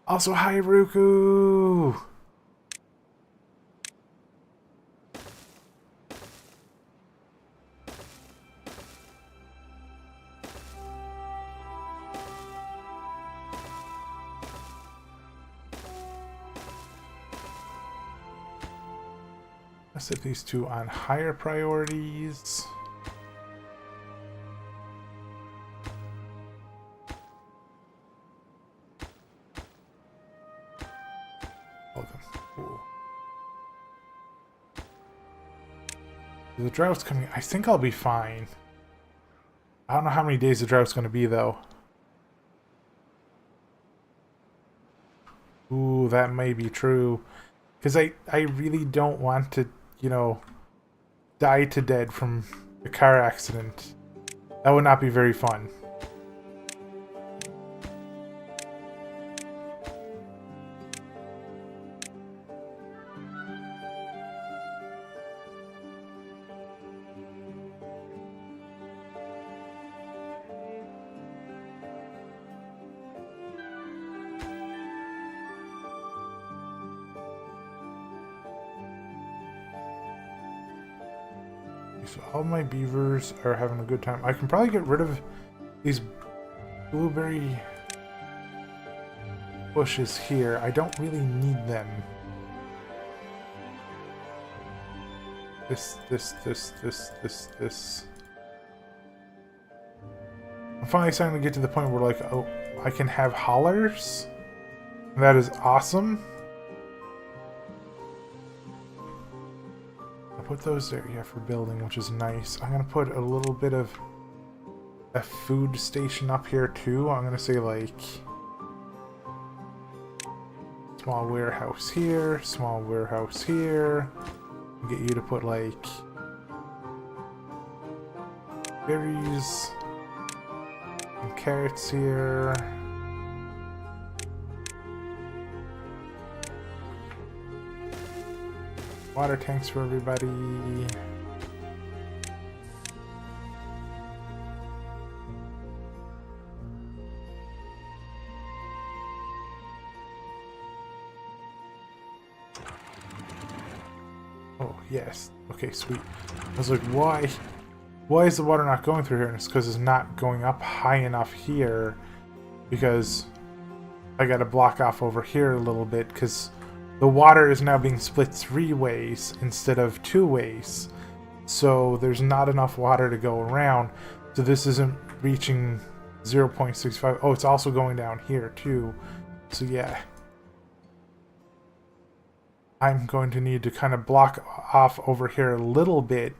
Also, hi, Ruku! I'll set these two on higher priorities. Cool. The drought's coming. I think I'll be fine. I don't know how many days the drought's going to be, though. Ooh, that may be true. Because I really don't want to, you know, die to dead from a car accident. That would not be very fun. So all my beavers are having a good time. I can probably get rid of these blueberry bushes here. I don't really need them. This. I'm finally starting to get to the point where, like, oh, I can have hollers. That is awesome. Put those there, yeah, for building, which is nice. I'm gonna put a little bit of a food station up here too. I'm gonna say like small warehouse here, small warehouse here. Get you to put like berries and carrots here. Water tanks for everybody. Oh, yes. Okay, sweet. I was like, why? Why is the water not going through here? And it's because it's not going up high enough here. Because I got to block off over here a little bit. Because the water is now being split 3 ways instead of 2 ways. So there's not enough water to go around. So this isn't reaching 0.65. Oh, it's also going down here too. So yeah. I'm going to need to kind of block off over here a little bit.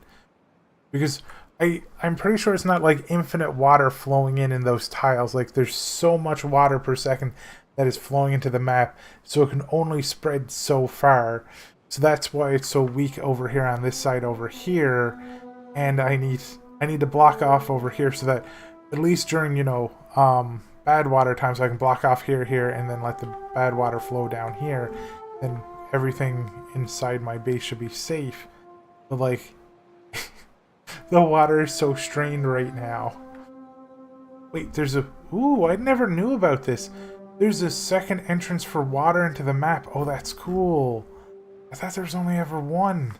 Because I'm pretty sure it's not like infinite water flowing in those tiles. Like there's so much water per second that is flowing into the map. So it can only spread so far. So that's why it's so weak over here on this side over here. And I need to block off over here so that at least during, you know, bad water times I can block off here, and then let the bad water flow down here. And everything inside my base should be safe. But like, the water is so strained right now. Wait, there's a... Ooh, I never knew about this. There's a second entrance for water into the map. Oh, that's cool. I thought there was only ever one.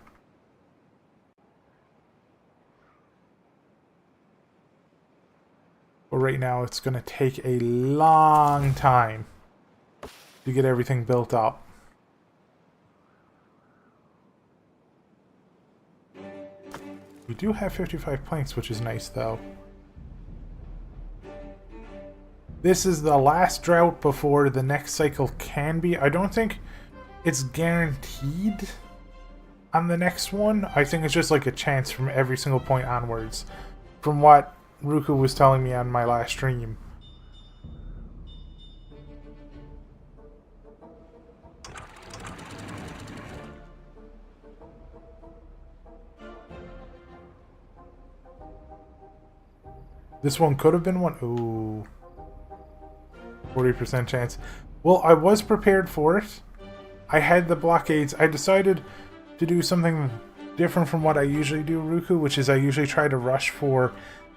But right now it's going to take a long time to get everything built up. We do have 55 planks, which is nice though. This is the last drought before the next cycle can be. I don't think it's guaranteed on the next one. I think it's just like a chance from every single point onwards. From what Ruku was telling me on my last stream. This one could have been one. Ooh. 40% chance. Well, I was prepared for it. I had the blockades. I decided to do something different from what I usually do, Ruku, which is I usually try to rush for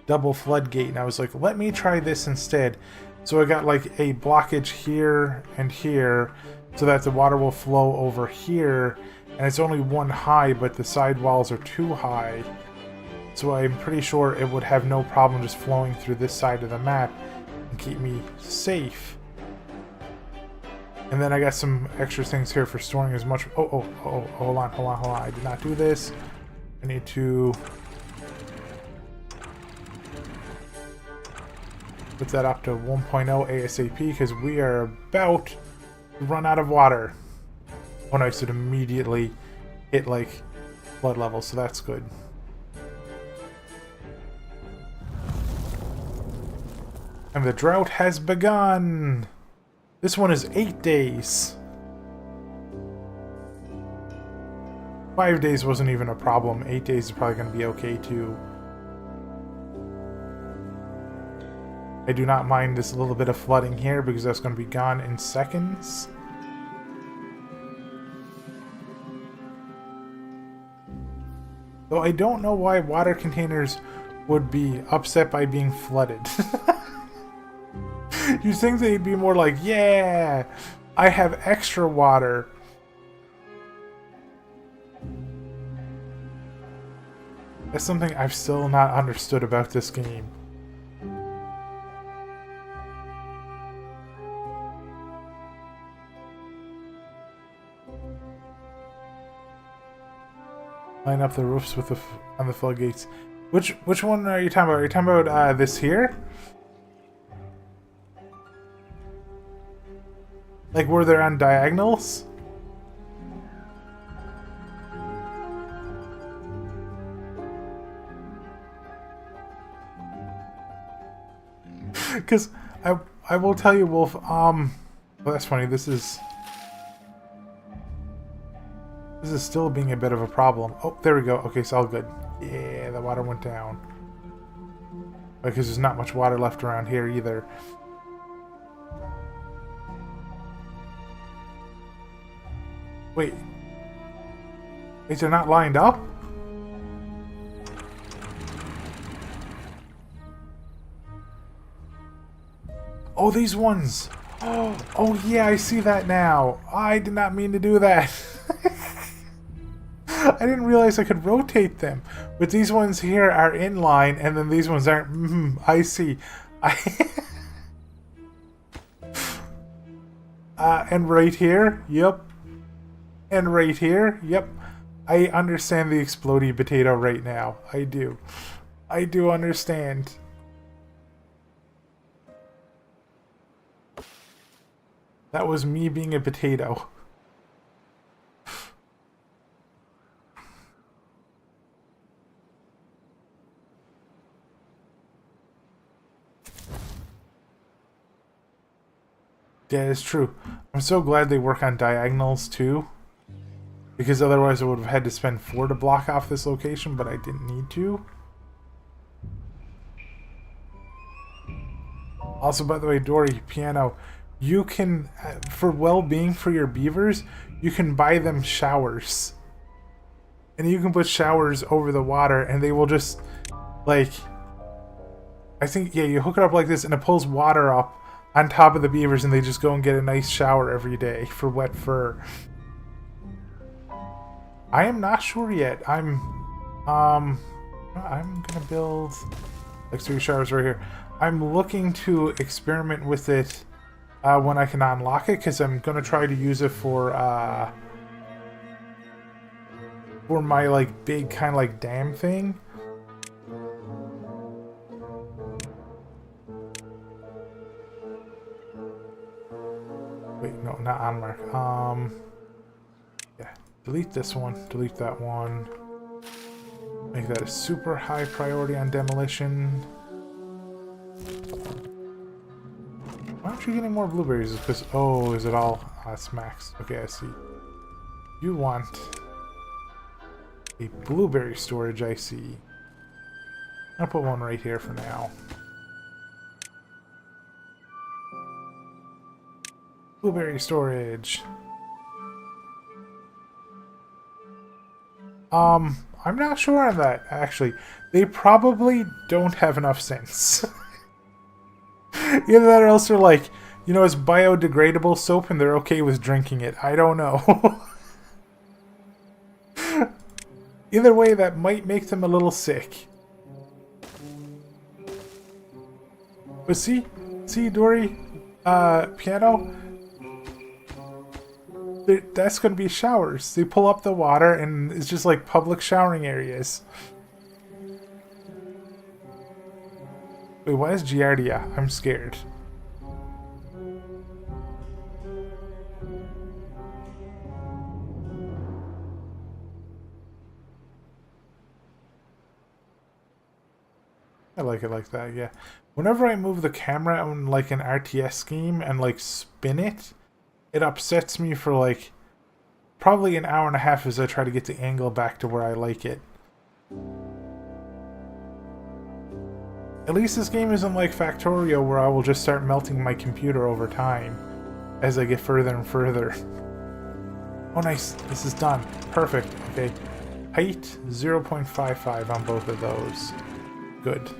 double floodgate. And I was like, let me try this instead. So I got like a blockage here and here so that the water will flow over here. And it's only one high, but the side walls are too high. So I'm pretty sure it would have no problem just flowing through this side of the map and keep me safe. And then I got some extra things here for storing as much... Oh, hold on. I did not do this. I need to... put that up to 1.0 ASAP because we are about to run out of water. Oh, nice. It immediately hit, like, flood level, so that's good. And the drought has begun! This one is 8 days. 5 days wasn't even a problem. 8 days is probably going to be okay too. I do not mind this little bit of flooding here because that's going to be gone in seconds. Though I don't know why water containers would be upset by being flooded. You'd think they'd be more like, yeah, I have extra water. That's something I've still not understood about this game. Line up the roofs with on the floodgates. Which one are you talking about? Are you talking about this here? Like where they're on diagonals? Because I will tell you, Wolf. Well, that's funny. This is still being a bit of a problem. Oh, there we go. Okay, it's all good. Yeah, the water went down. Because there's not much water left around here either. Wait, they're not lined up? Oh, these ones! Oh yeah, I see that now. I did not mean to do that. I didn't realize I could rotate them. But these ones here are in line, and then these ones aren't. I see. And right here, yep. And right here, yep. I understand the explodey potato right now. I do. I do understand. That was me being a potato. Yeah, it's true. I'm so glad they work on diagonals too. Because otherwise I would have had to spend 4 to block off this location, but I didn't need to. Also, by the way, Dory, piano, you can, for well-being for your beavers, you can buy them showers. And you can put showers over the water and they will just, like, I think, yeah, you hook it up like this and it pulls water up on top of the beavers and they just go and get a nice shower every day for wet fur. I am not sure yet. I'm gonna build like 3 showers right here. I'm looking to experiment with it when I can unlock it, because I'm gonna try to use it for my like big kind of like dam thing. Wait, no, not unmark. Yeah, delete this one, delete that one. Make that a super high priority on demolition. Why aren't you getting more blueberries? Because, oh, is it all? It's max. Okay, I see. You want a blueberry storage, I see. I'll put one right here for now. Blueberry storage. I'm not sure on that, actually. They probably don't have enough sense. Either that or else they're like, you know, it's biodegradable soap and they're okay with drinking it. I don't know. Either way, that might make them a little sick. But see, Dory, piano, that's going to be showers. They pull up the water and it's just like public showering areas. Wait, what is Giardia? I'm scared. I like it like that, yeah. Whenever I move the camera on like an RTS scheme and like spin it, it upsets me for like probably an hour and a half as I try to get the angle back to where I like it. At least this game isn't like Factorio where I will just start melting my computer over time as I get further and further. Oh nice, this is done. Perfect, okay. Height 0.55 on both of those. Good.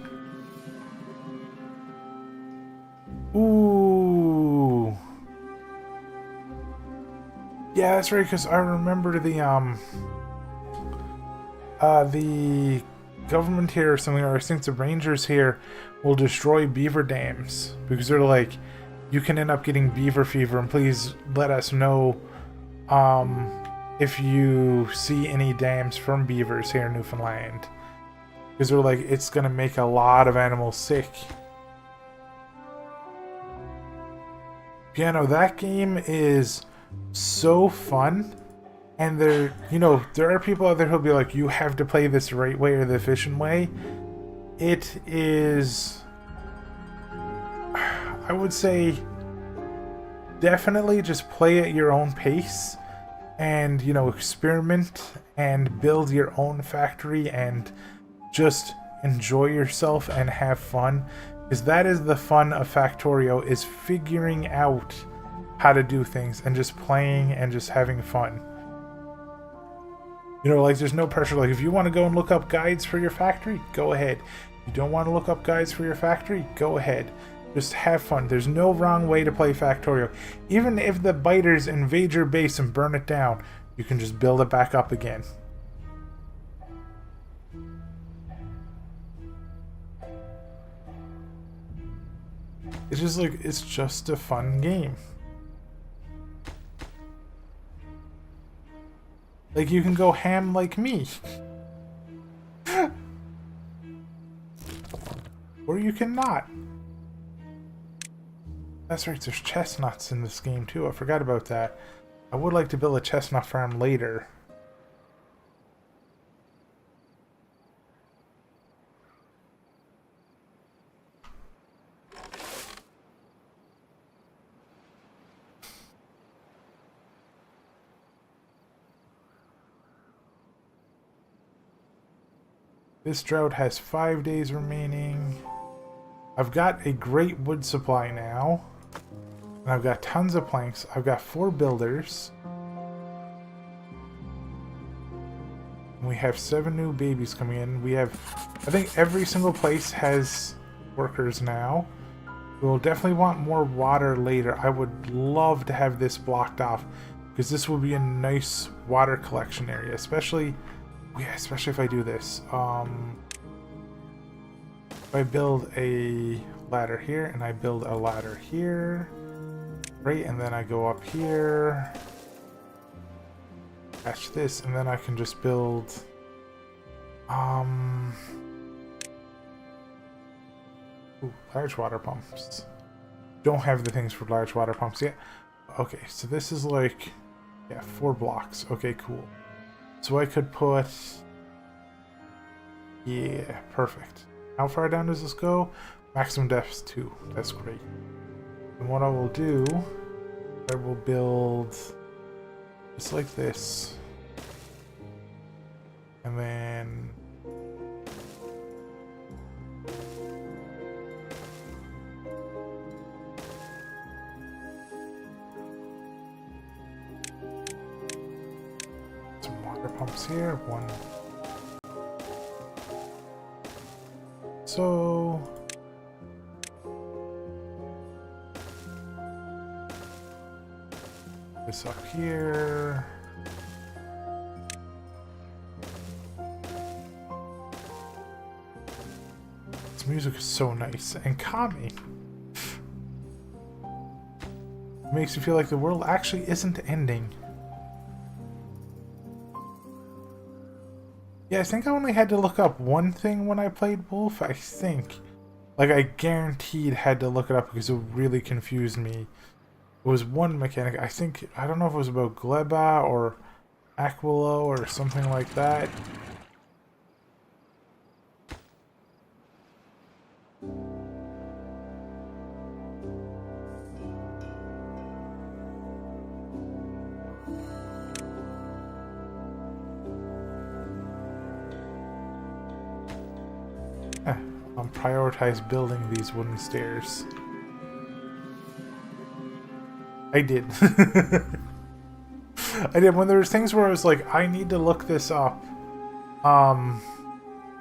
Ooh. Yeah, that's right, because I remember the government here or something, or I think the rangers here will destroy beaver dams because they're like, you can end up getting beaver fever, and please let us know if you see any dams from beavers here in Newfoundland, because they're like, it's gonna make a lot of animals sick. Piano, that game is so fun. And there, you know, there are people out there who'll be like, you have to play this the right way or the efficient way. It is, I would say, definitely just play at your own pace and, you know, experiment and build your own factory and just enjoy yourself and have fun. Because that is the fun of Factorio, is figuring out how to do things and just playing and just having fun. You know, like, there's no pressure. Like, if you want to go and look up guides for your factory, go ahead. If you don't want to look up guides for your factory, go ahead. Just have fun. There's no wrong way to play Factorio. Even if the biters invade your base and burn it down, you can just build it back up again. It's just like, it's just a fun game. Like, you can go ham like me. Or you cannot. That's right, there's chestnuts in this game too. I forgot about that. I would like to build a chestnut farm later. This drought has 5 days remaining. I've got a great wood supply now. And I've got tons of planks. I've got 4 builders. And we have 7 new babies coming in. We have, I think every single place has workers now. We'll definitely want more water later. I would love to have this blocked off, because this will be a nice water collection area, especially if I do this. If I build a ladder here and I build a ladder here, right, and then I go up here, catch this, and then I can just build large water pumps. Don't have the things for large water pumps yet. Okay, so this is like, yeah, 4 blocks. Okay, cool. So I could put, yeah, perfect. How far down does this go? Maximum depth is 2. That's great. And what I will do, I will build just like this. And then some water pumps here. 1. So this up here. This music is so nice and calming. It makes you feel like the world actually isn't ending. Yeah, I think I only had to look up one thing when I played Wolf, I think. Like, I guaranteed had to look it up because it really confused me. It was one mechanic, I don't know if it was about Gleba or Aquilo or something like that. Prioritize building these wooden stairs. I did. I did. When there was things where I was like, I need to look this up,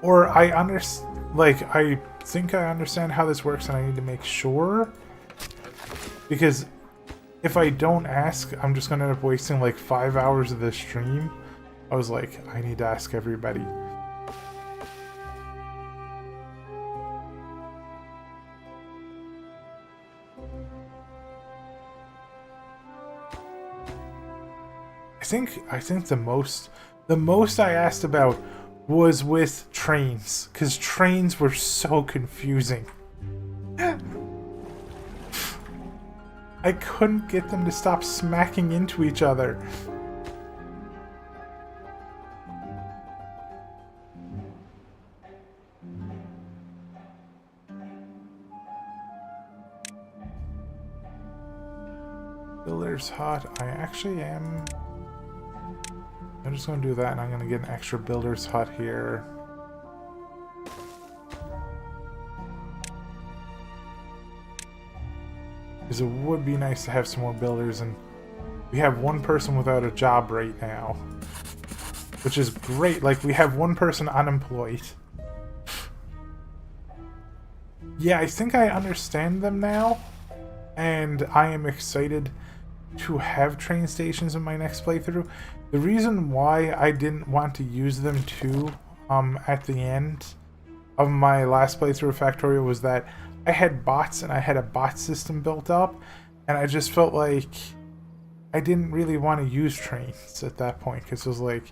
or I think I understand how this works and I need to make sure, because if I don't ask, I'm just gonna end up wasting like 5 hours of the stream. I was like, I need to ask everybody. I think the most I asked about was with trains, because trains were so confusing. I couldn't get them to stop smacking into each other. Builder's hut. I actually am. I'm just going to do that, and I'm going to get an extra builder's hut here. Because it would be nice to have some more builders, and we have one person without a job right now. Which is great, like we have one person unemployed. Yeah, I think I understand them now, and I am excited to have train stations in my next playthrough. The reason why I didn't want to use them too at the end of my last playthrough of Factorio was that I had bots and I had a bot system built up, and I just felt like I didn't really want to use trains at that point because it was like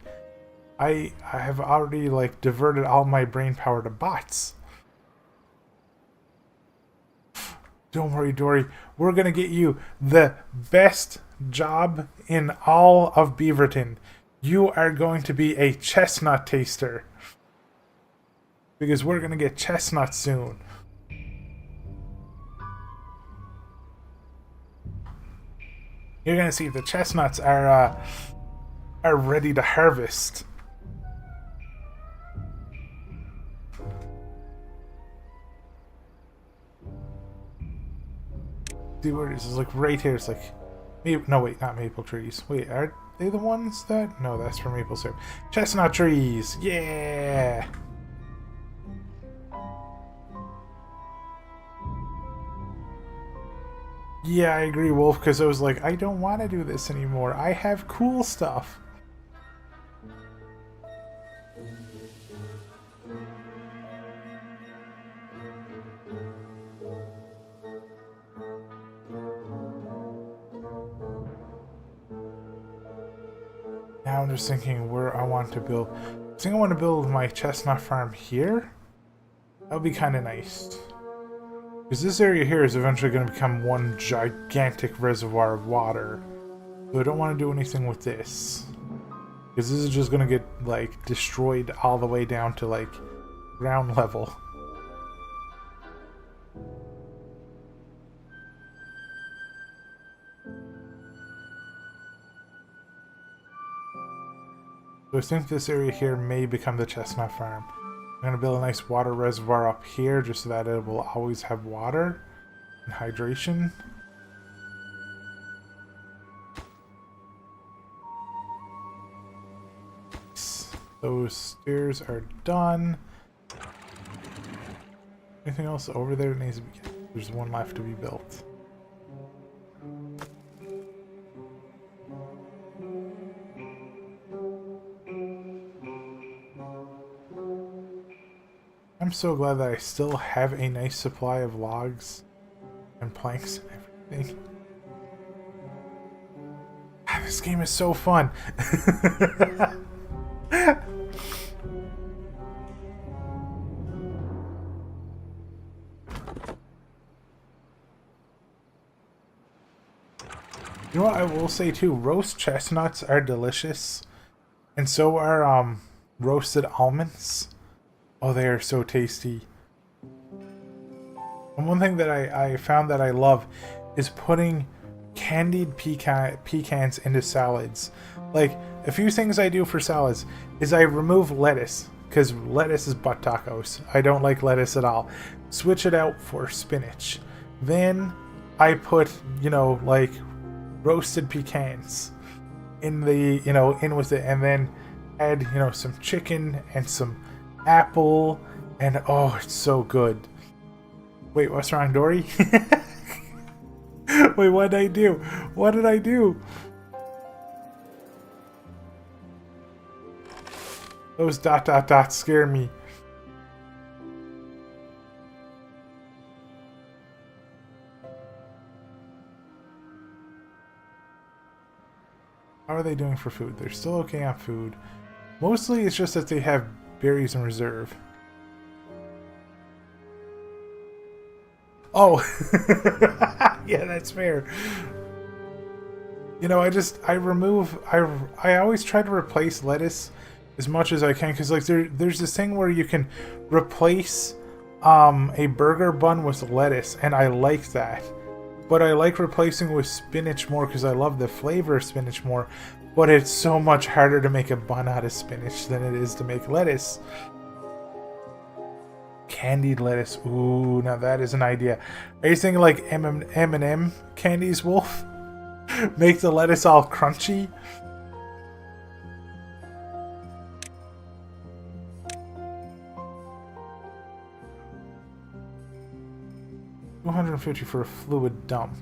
I have already like diverted all my brain power to bots. Don't worry, Dory. We're gonna get you the best job in all of Beaverton. You are going to be a chestnut taster. Because we're gonna get chestnuts soon. You're gonna see the chestnuts are ready to harvest. See where this is like right here. It's like, no wait, not maple trees. Wait, are they the ones that? No, that's for maple syrup. Chestnut trees, yeah. Yeah, I agree, Wolf, because I was like, I don't want to do this anymore. I have cool stuff. Now I'm just thinking where I want to build. I think I want to build my chestnut farm here. That would be kind of nice. Because this area here is eventually going to become one gigantic reservoir of water. So I don't want to do anything with this. Because this is just going to get, like, destroyed all the way down to, like, ground level. So I think this area here may become the chestnut farm. I'm going to build a nice water reservoir up here just so that it will always have water and hydration. Those stairs are done. Anything else over there that needs to be... There's one left to be built. I'm so glad that I still have a nice supply of logs and planks and everything. This game is so fun. You know what I will say too, roast chestnuts are delicious. And so are roasted almonds. Oh, they are so tasty. And one thing that I found that I love is putting candied pecans into salads. Like, a few things I do for salads is I remove lettuce, because lettuce is butt tacos. I don't like lettuce at all. Switch it out for spinach. Then I put, you know, like, roasted pecans in the, you know, in with it, and then add, you know, some chicken and some apple, and oh, it's so good. Wait, what's wrong, Dory? Wait, what did I do? What did I do? Those ... scare me. How are they doing for food? They're still okay on food. Mostly it's just that they have berries in reserve. Oh! Yeah, that's fair. You know, I always try to replace lettuce as much as I can, because like there's this thing where you can replace a burger bun with lettuce, and I like that. But I like replacing with spinach more because I love the flavor of spinach more. But it's so much harder to make a bun out of spinach than it is to make lettuce. Candied lettuce. Ooh, now that is an idea. Are you thinking like M&M candies, Wolf? Make the lettuce all crunchy? $250 for a fluid dump.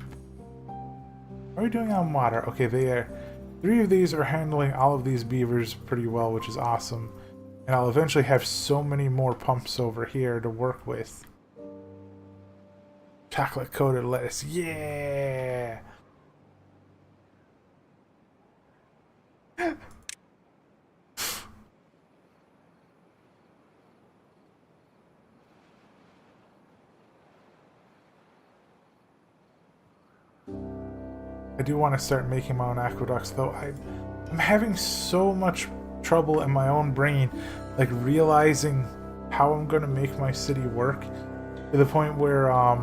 How are we doing on water? Okay, they are. 3 of these are handling all of these beavers pretty well, which is awesome. And I'll eventually have so many more pumps over here to work with. Chocolate coated lettuce. Yeah. I do want to start making my own aqueducts, though. I'm having so much trouble in my own brain, like realizing how I'm gonna make my city work, to the point where I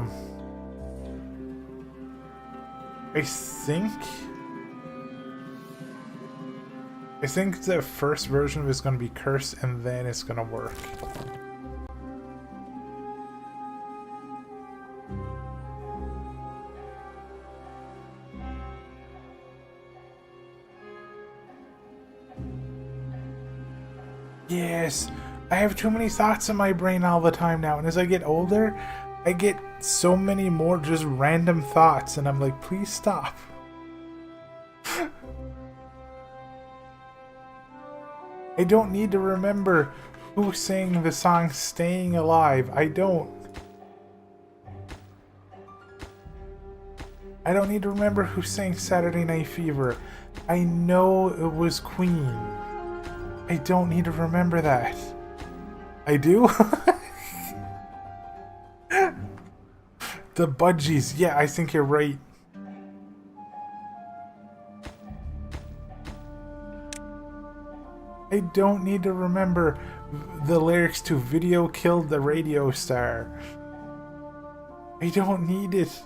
think the first version of it is gonna be cursed, and then it's gonna work. Yes, I have too many thoughts in my brain all the time now, and as I get older, I get so many more just random thoughts, and I'm like, please stop. I don't need to remember who sang the song Staying Alive. I don't need to remember who sang Saturday Night Fever. I know it was Queen. I don't need to remember that. I do? The Budgies. Yeah, I think you're right. I don't need to remember the lyrics to Video Killed the Radio Star. I don't need it.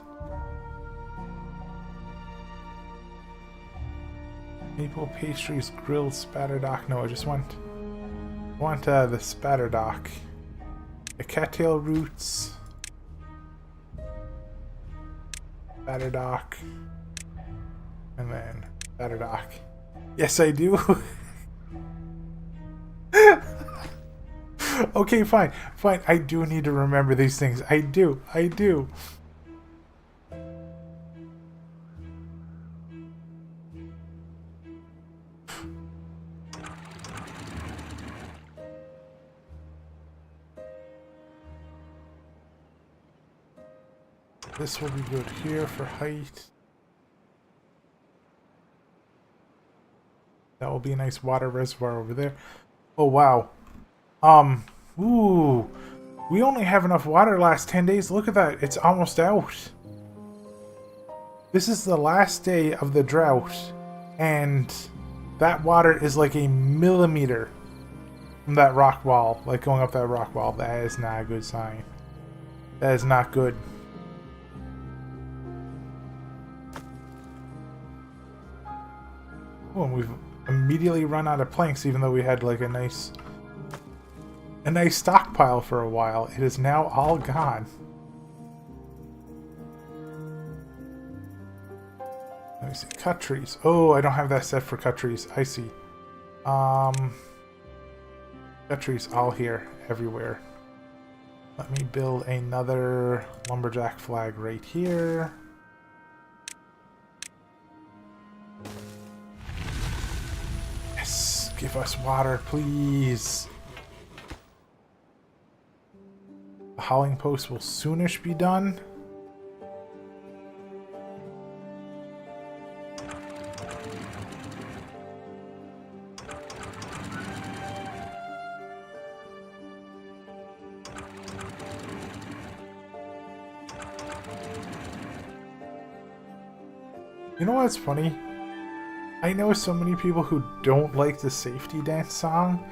Maple pastries, grilled spatterdock. No, I just want the spatterdock. The cattail roots. Spatterdock. And then spatterdock. Yes, I do. Okay, fine. Fine. I do need to remember these things. I do. This will be good here for height. That will be a nice water reservoir over there. Oh, wow. Ooh. We only have enough water to last 10 days. Look at that. It's almost out. This is the last day of the drought. And that water is like a millimeter from that rock wall. Like going up that rock wall. That is not a good sign. That is not good. Oh, and we've immediately run out of planks, even though we had like a nice stockpile for a while. It is now all gone. Let me see. Cut trees. Oh, I don't have that set for cut trees. I see. Cut trees all here, everywhere. Let me build another lumberjack flag right here. Yes, give us water, please. The hauling post will soonish be done. You know what's funny? I know so many people who don't like the safety dance song,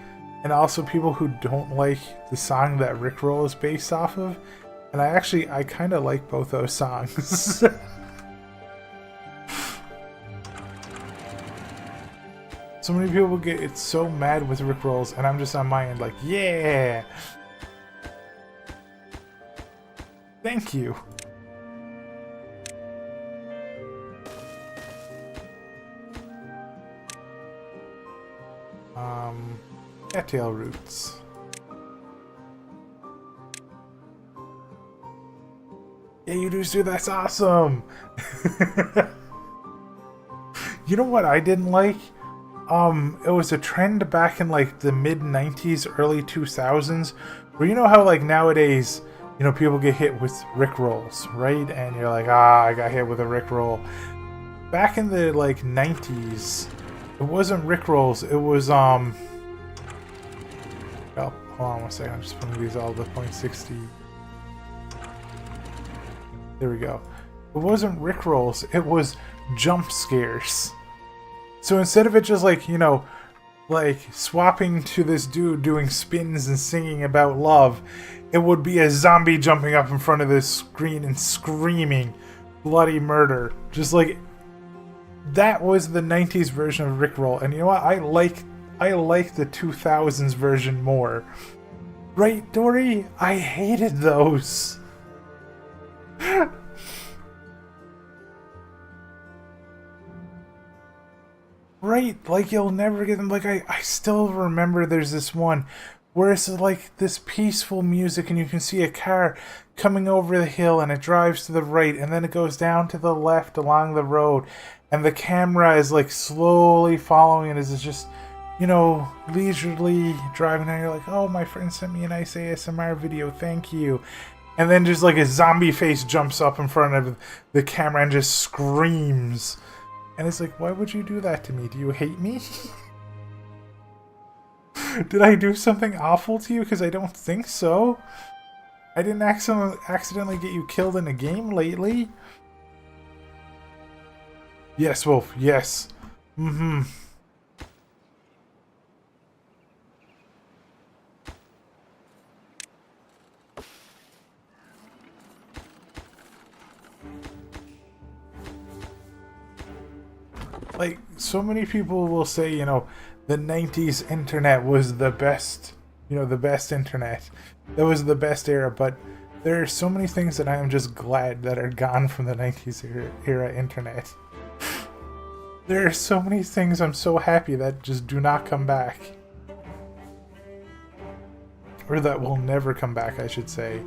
and also people who don't like the song that Rickroll is based off of, and I kind of like both those songs. So many people get so mad with Rickrolls, and I'm just on my end like, yeah! Thank you! Cattail roots. Yeah, you do too, that's awesome! You know what I didn't like? It was a trend back in like the mid-90s, early 2000s, where you know how like nowadays you know, people get hit with Rickrolls, right? And you're like, ah, I got hit with a Rickroll. Back in the like 90s, it wasn't Rickrolls, it was oh, hold on one second, I'm just putting these all to .60. There we go. It wasn't Rickrolls, it was jump scares. So instead of it just like, you know, like swapping to this dude doing spins and singing about love, it would be a zombie jumping up in front of this screen and screaming bloody murder. Just like, that was the 90s version of Rickroll. And you know what? I like the 2000s version more. Right, Dory? I hated those. Right, like you'll never get them. Like I still remember there's this one where it's like this peaceful music and you can see a car coming over the hill and it drives to the right and then it goes down to the left along the road and the camera is like slowly following it as it's just, you know, leisurely driving and you're like, oh, my friend sent me a nice ASMR video, thank you. And then just like a zombie face jumps up in front of the camera and just screams. And it's like, why would you do that to me? Do you hate me? Did I do something awful to you? Because I don't think so. I didn't accidentally get you killed in a game lately. Yes, Wolf, yes. Mm-hmm. Like, so many people will say, you know, the 90s internet was the best, you know, the best internet. That was the best era, but there are so many things that I am just glad that are gone from the 90s era internet. There are so many things I'm so happy that just do not come back. Or that will never come back, I should say.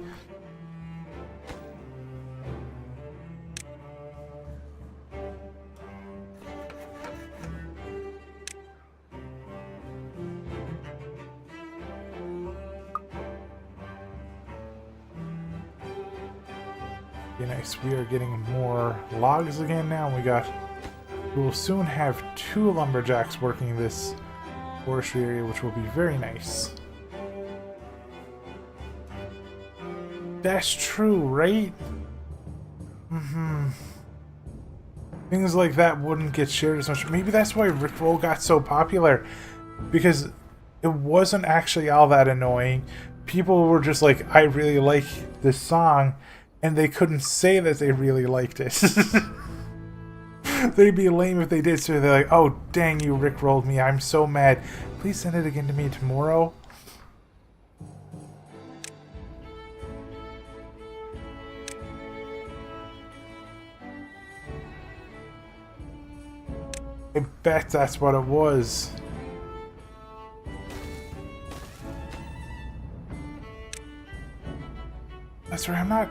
Nice. We are getting more logs again now. We will soon have 2 lumberjacks working this forestry area, which will be very nice. That's true, right? Mm-hmm. Things like that wouldn't get shared as much. Maybe that's why Rickroll got so popular, because it wasn't actually all that annoying. People were just like, I really like this song, and they couldn't say that they really liked it. They'd be lame if they did, so they're like, oh, dang, you Rickrolled me, I'm so mad. Please send it again to me tomorrow. I bet that's what it was. That's right, I'm not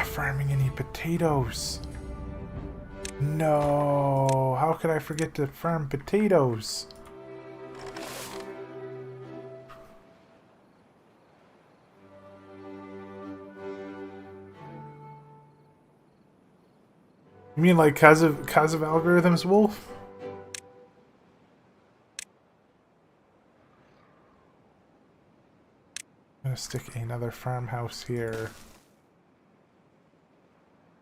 farming any potatoes. No, how could I forget to farm potatoes? You mean like cause of algorithms, Wolf? I'm gonna stick another farmhouse here.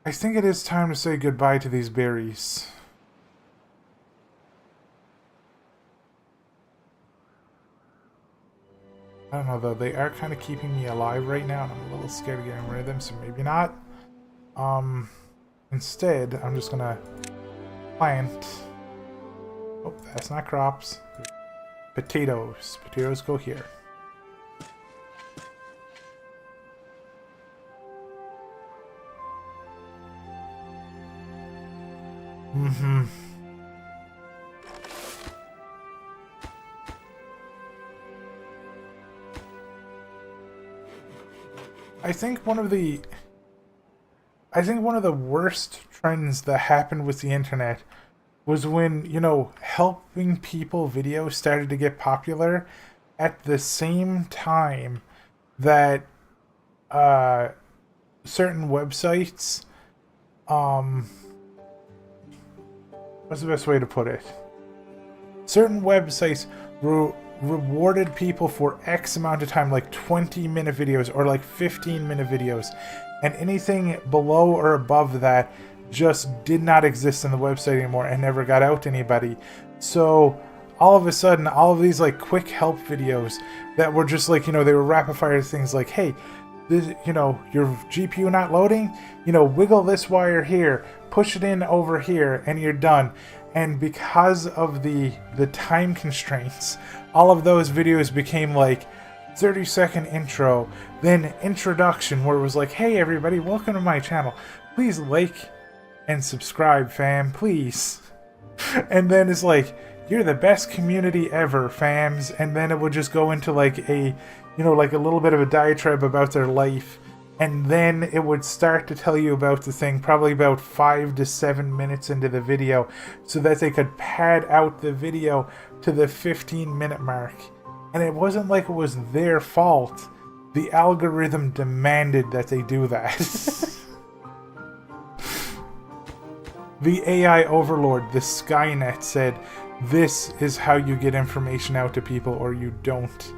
I think it is time to say goodbye to these berries. I don't know though, they are kind of keeping me alive right now and I'm a little scared of getting rid of them, so maybe not. Instead, I'm just gonna plant. Oh, that's not crops. Potatoes. Potatoes go here. Mm-hmm. I think one of the worst trends that happened with the internet was when, you know, helping people videos started to get popular at the same time that certain websites, what's the best way to put it? Certain websites rewarded people for X amount of time, like 20-minute videos or like 15-minute videos, and anything below or above that just did not exist on the website anymore and never got out to anybody. So all of a sudden, all of these like quick help videos that were just like, they were rapid fire things like, hey, this, your GPU not loading, wiggle this wire here, push it in over here, and you're done. And because of the time constraints, all of those videos became like 30-second intro, then introduction, where it was like, hey everybody, welcome to my channel. Please like and subscribe, fam, please. And then it's like, you're the best community ever, fams. And then it would just go into like a, like a little bit of a diatribe about their life. And then it would start to tell you about the thing probably about 5 to 7 minutes into the video so that they could pad out the video to the 15-minute mark. And it wasn't like it was their fault. The algorithm demanded that they do that. The AI overlord, the Skynet, said, this is how you get information out to people, or you don't.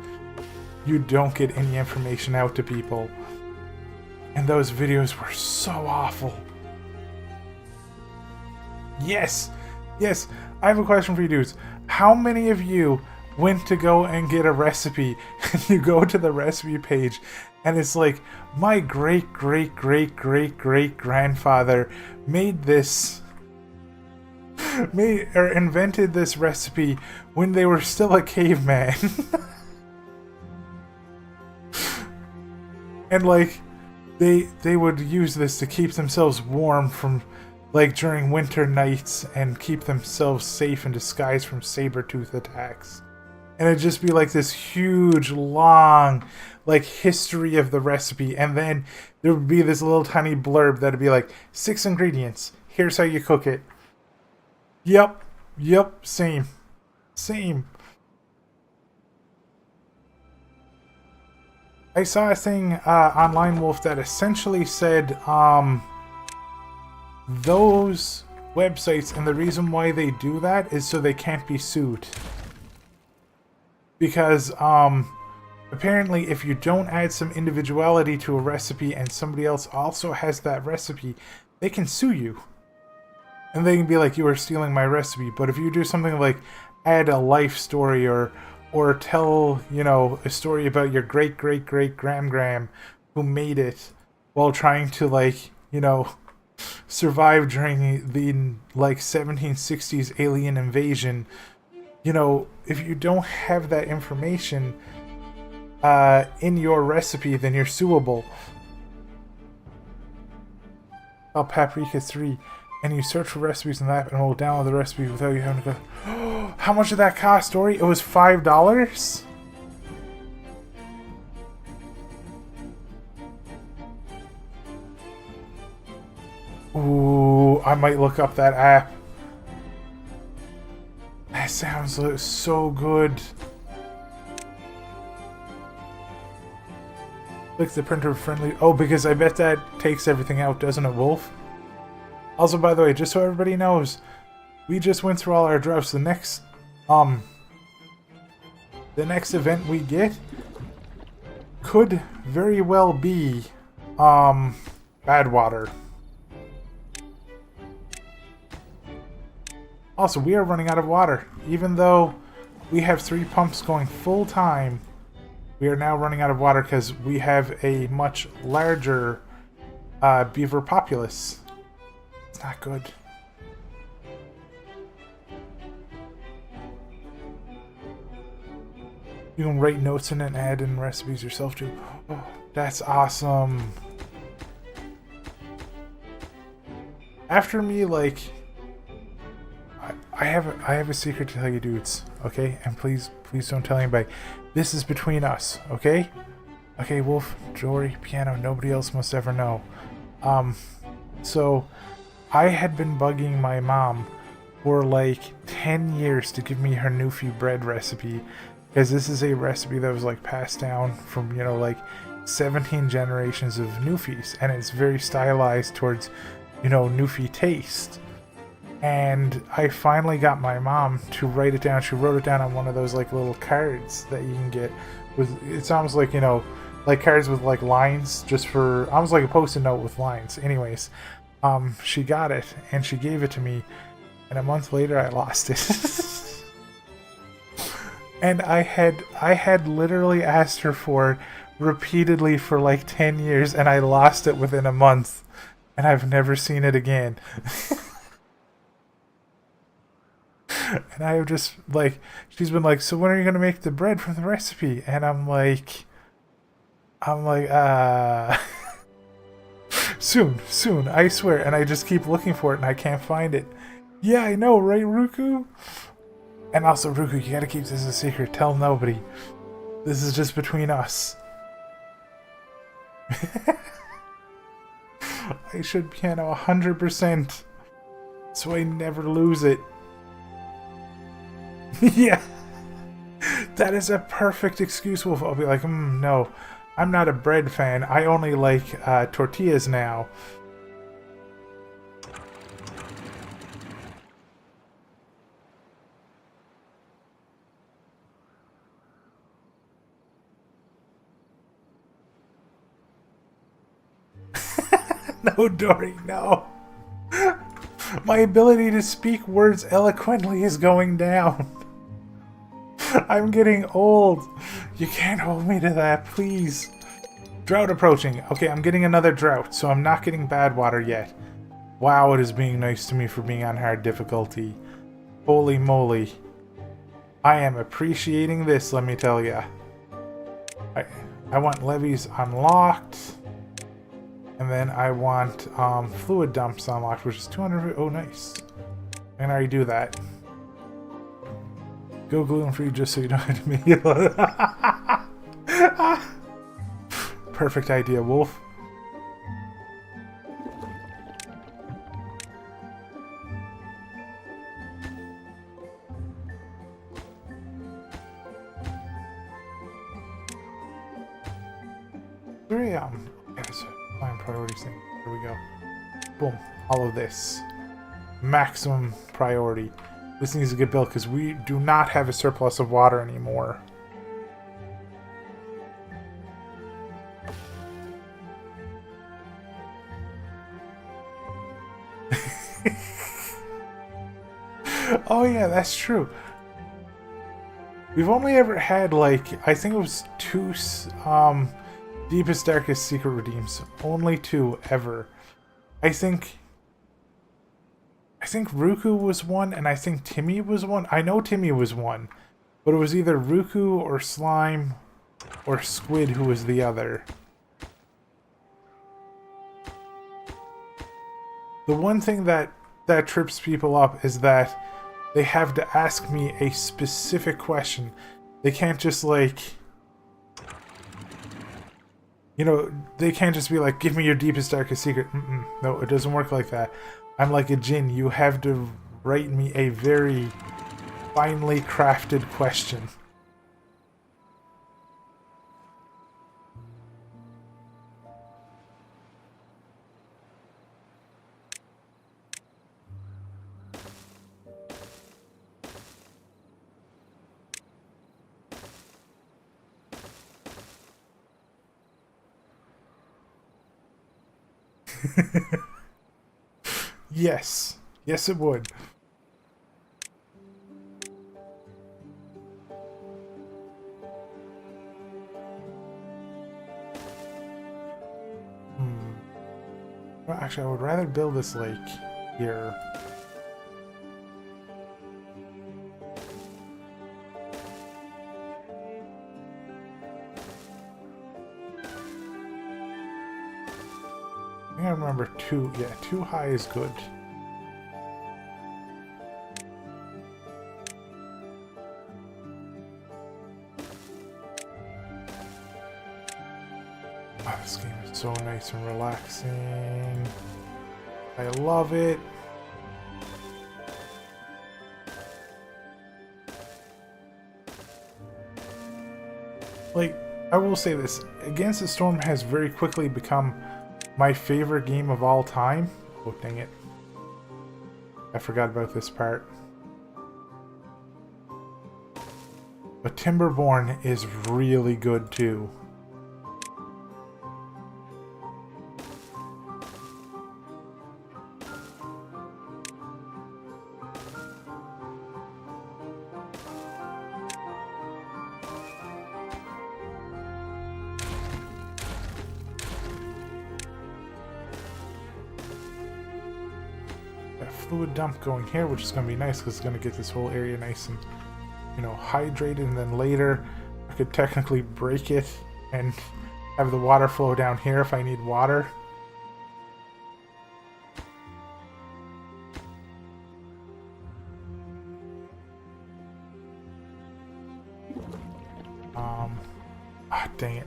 You don't get any information out to people. And those videos were so awful. Yes, I have a question for you dudes. How many of you went to go and get a recipe, and you go to the recipe page, and it's like, my great-great-great-great-great-grandfather invented this recipe when they were still a caveman. And like, they would use this to keep themselves warm from, like, during winter nights, and keep themselves safe in disguise from saber-tooth attacks. And it'd just be like this huge, long, like, history of the recipe, and then there would be this little tiny blurb that'd be like, 6 ingredients, here's how you cook it. Yep, same. I saw a thing online, Wolf, that essentially said those websites, and the reason why they do that is so they can't be sued. Because apparently if you don't add some individuality to a recipe and somebody else also has that recipe, they can sue you. And they can be like, you are stealing my recipe. But if you do something like add a life story or tell, a story about your great-great-great-gram who made it while trying to, like, survive during the like, 1760s alien invasion, if you don't have that information in your recipe, then you're suable. Oh, Paprika 3. And you search for recipes in that, and it will download the recipe without you having to go. How much did that cost, Dory? It was $5? Ooh, I might look up that app. That sounds so good. Click the printer friendly. Oh, because I bet that takes everything out, doesn't it, Wolf? Also, by the way, just so everybody knows, we just went through all our drafts. The next event we get could very well be, bad water. Also, we are running out of water. Even though we have 3 pumps going full time, we are now running out of water because we have a much larger beaver populace. It's not good. You can write notes in it and add in recipes yourself too. Oh, that's awesome. After me, like, I have a secret to tell you dudes, okay? And please don't tell anybody. This is between us, okay? Okay, Wolf, Jory, Piano, nobody else must ever know. So I had been bugging my mom for like 10 years to give me her Newfie bread recipe, because this is a recipe that was like passed down from, like 17 generations of Newfies, and it's very stylized towards, you know, Newfie taste. And I finally got my mom to write it down. She wrote it down on one of those like little cards that you can get with, it's almost like, you know, like cards with like lines, just for almost like a post-it note with lines. Anyways, she got it and she gave it to me, and a month later I lost it. And I had literally asked her for it repeatedly for like 10 years, and I lost it within a month, and I've never seen it again. And I have just, like, she's been like, so when are you going to make the bread from the recipe? And I'm like, soon, I swear. And I just keep looking for it and I can't find it. Yeah, I know, right, Ruku? And also, Ruku, you gotta keep this a secret. Tell nobody. This is just between us. I should piano 100%, so I never lose it. Yeah. That is a perfect excuse, Wolf. I'll be like, no, I'm not a bread fan. I only like tortillas now. No, Dory, no. My ability to speak words eloquently is going down. I'm getting old. You can't hold me to that, please. Drought approaching. Okay, I'm getting another drought, so I'm not getting bad water yet. Wow, it is being nice to me for being on hard difficulty. Holy moly. I am appreciating this, let me tell ya. I want levees unlocked. And then I want fluid dumps unlocked, which is 200. Oh, nice. I can already do that. Go gluten-free just so you don't have to make it. Perfect idea, Wolf. Priorities thing. Here we go. Boom. All of this. Maximum priority. This needs to get built because we do not have a surplus of water anymore. Oh yeah, that's true. We've only ever had, like, I think it was 2 Deepest, Darkest Secret Redeems. Only 2 ever. I think Ruku was one, and I think Timmy was one. I know Timmy was one, but it was either Ruku or Slime or Squid who was the other. The one thing that trips people up is that they have to ask me a specific question. They can't just, like, you know, they can't just be like, give me your deepest, darkest secret. No, it doesn't work like that. I'm like a djinn. You have to write me a very finely crafted question. Yes. Yes, it would. Well, actually, I would rather build this lake here. I think I remember 2. Yeah, 2 high is good. Oh, this game is so nice and relaxing. I love it. Like, I will say this, Against the Storm has very quickly become my favorite game of all time. Oh, dang it. I forgot about this part. But Timberborn is really good too. Fluid dump going here, which is going to be nice because it's going to get this whole area nice and, you know, hydrated, and then later I could technically break it and have the water flow down here if I need water. Dang it.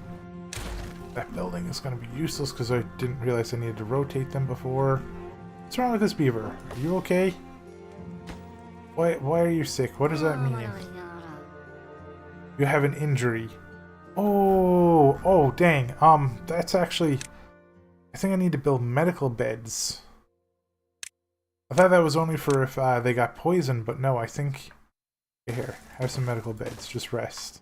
That building is going to be useless because I didn't realize I needed to rotate them before. What's wrong with this beaver? Are you okay? Why are you sick? What does that mean? You have an injury. Oh, dang. That's actually... I think I need to build medical beds. I thought that was only for if they got poisoned, but no, I think... Here, have some medical beds. Just rest.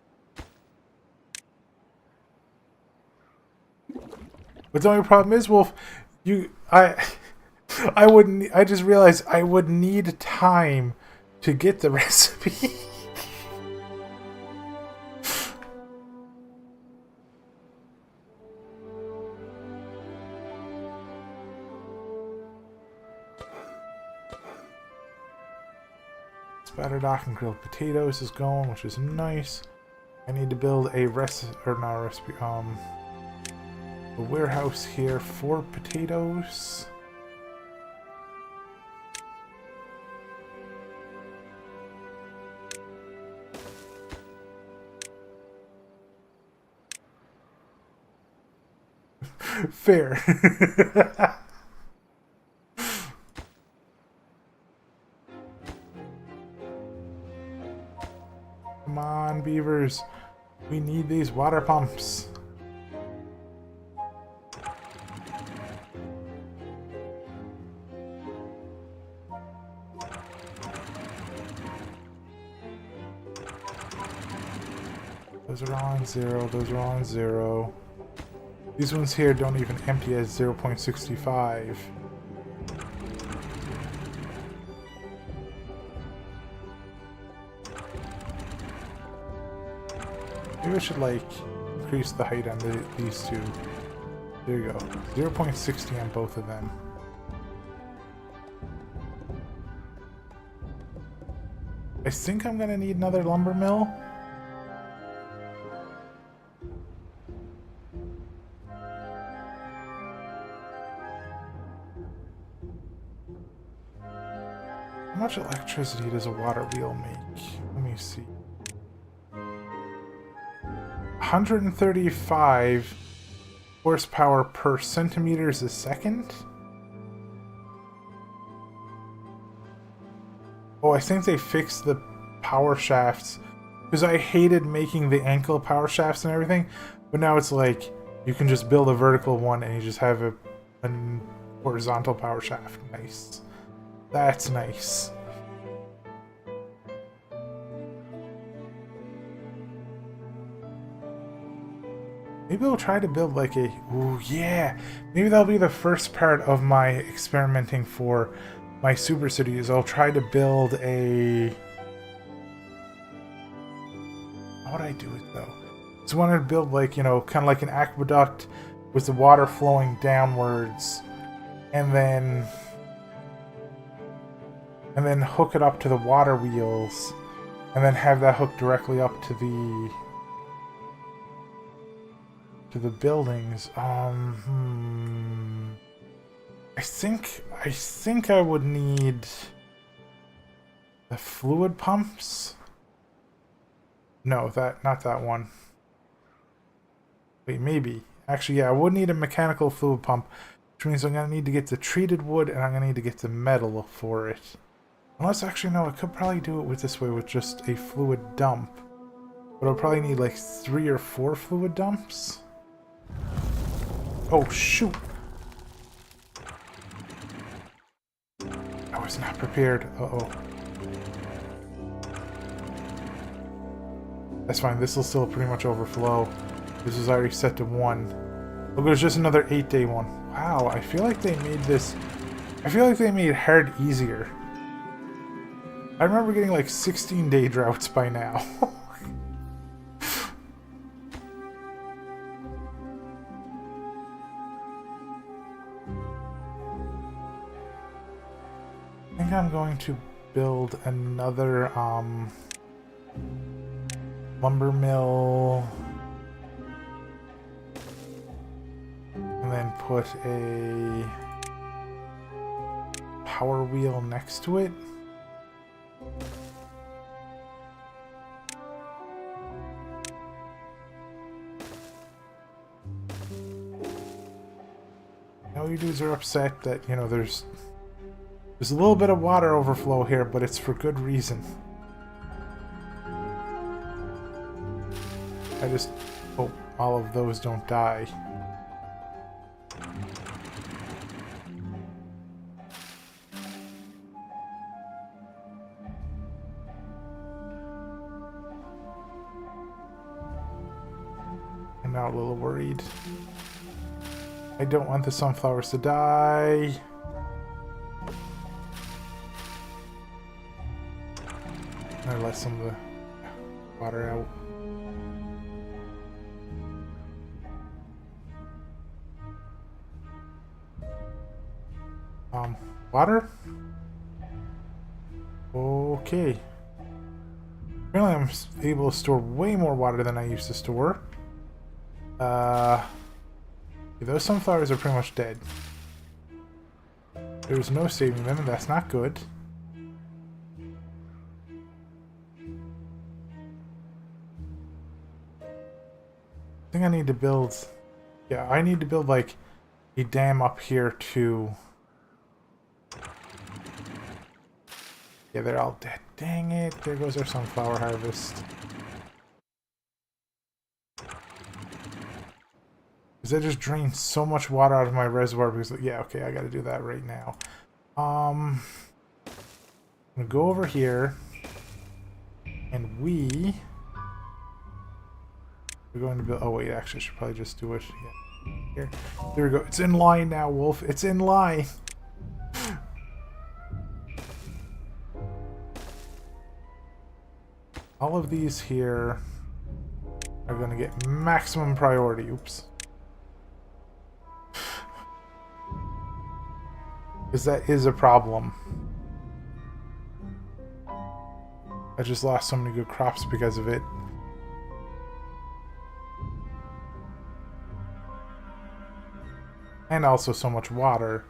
But the only problem is, Wolf, I just realized I would need time to get the recipe. Spatterdock and grilled potatoes is going, which is nice. I need to build a a warehouse here for potatoes. Fair. Come on, beavers. We need these water pumps. Those are all on 0. Those are all on 0. These ones here don't even empty at 0.65. Maybe I should, like, increase the height on these two. There you go. 0.60 on both of them. I think I'm gonna need another lumber mill. How much electricity does a water wheel make? Let me see. 135 horsepower per centimeters a second? Oh, I think they fixed the power shafts. Because I hated making the ankle power shafts and everything. But now it's like, you can just build a vertical one and you just have a horizontal power shaft. Nice. That's nice. Maybe I'll try to build like a... Ooh, yeah! Maybe that'll be the first part of my experimenting for my super cities. I'll try to build a... How would I do it, though? So I wanted to build, like, you know, kind of like an aqueduct with the water flowing downwards. And then hook it up to the water wheels. And then have that hooked directly up to the buildings. I think I would need the fluid pumps. No, not that one. Wait, maybe. Actually, yeah, I would need a mechanical fluid pump, which means I'm gonna need to get the treated wood and I'm gonna need to get the metal for it. Unless, actually, no, I could probably do it with this way with just a fluid dump. But I'll probably need like 3 or 4 fluid dumps. Oh, shoot! I was not prepared. Uh-oh. That's fine. This will still pretty much overflow. This is already set to 1. Look, there's just another 8-day one. Wow, I feel like they made this... I feel like they made hard easier. I remember getting like 16-day droughts by now. I think I'm going to build another lumber mill and then put a power wheel next to it. Now you dudes are upset that, you know, there's a little bit of water overflow here, but it's for good reason. I just hope all of those don't die. I'm now a little worried. I don't want the sunflowers to die. I let some of the water out. Water? Okay. Apparently I'm able to store way more water than I used to store. Those sunflowers are pretty much dead. There's no saving them, and that's not good. I think I need to build... Yeah, I need to build, like, a dam up here to... Yeah, they're all dead. Dang it, there goes our sunflower harvest. Because I just drained so much water out of my reservoir because... Yeah, okay, I gotta do that right now. I'm gonna go over here. And we're going to build... Oh, wait, actually, I should probably just do it here. There we go. It's in line now, Wolf. It's in line. All of these here are going to get maximum priority. Oops. Because that is a problem. I just lost so many good crops because of it. And also so much water.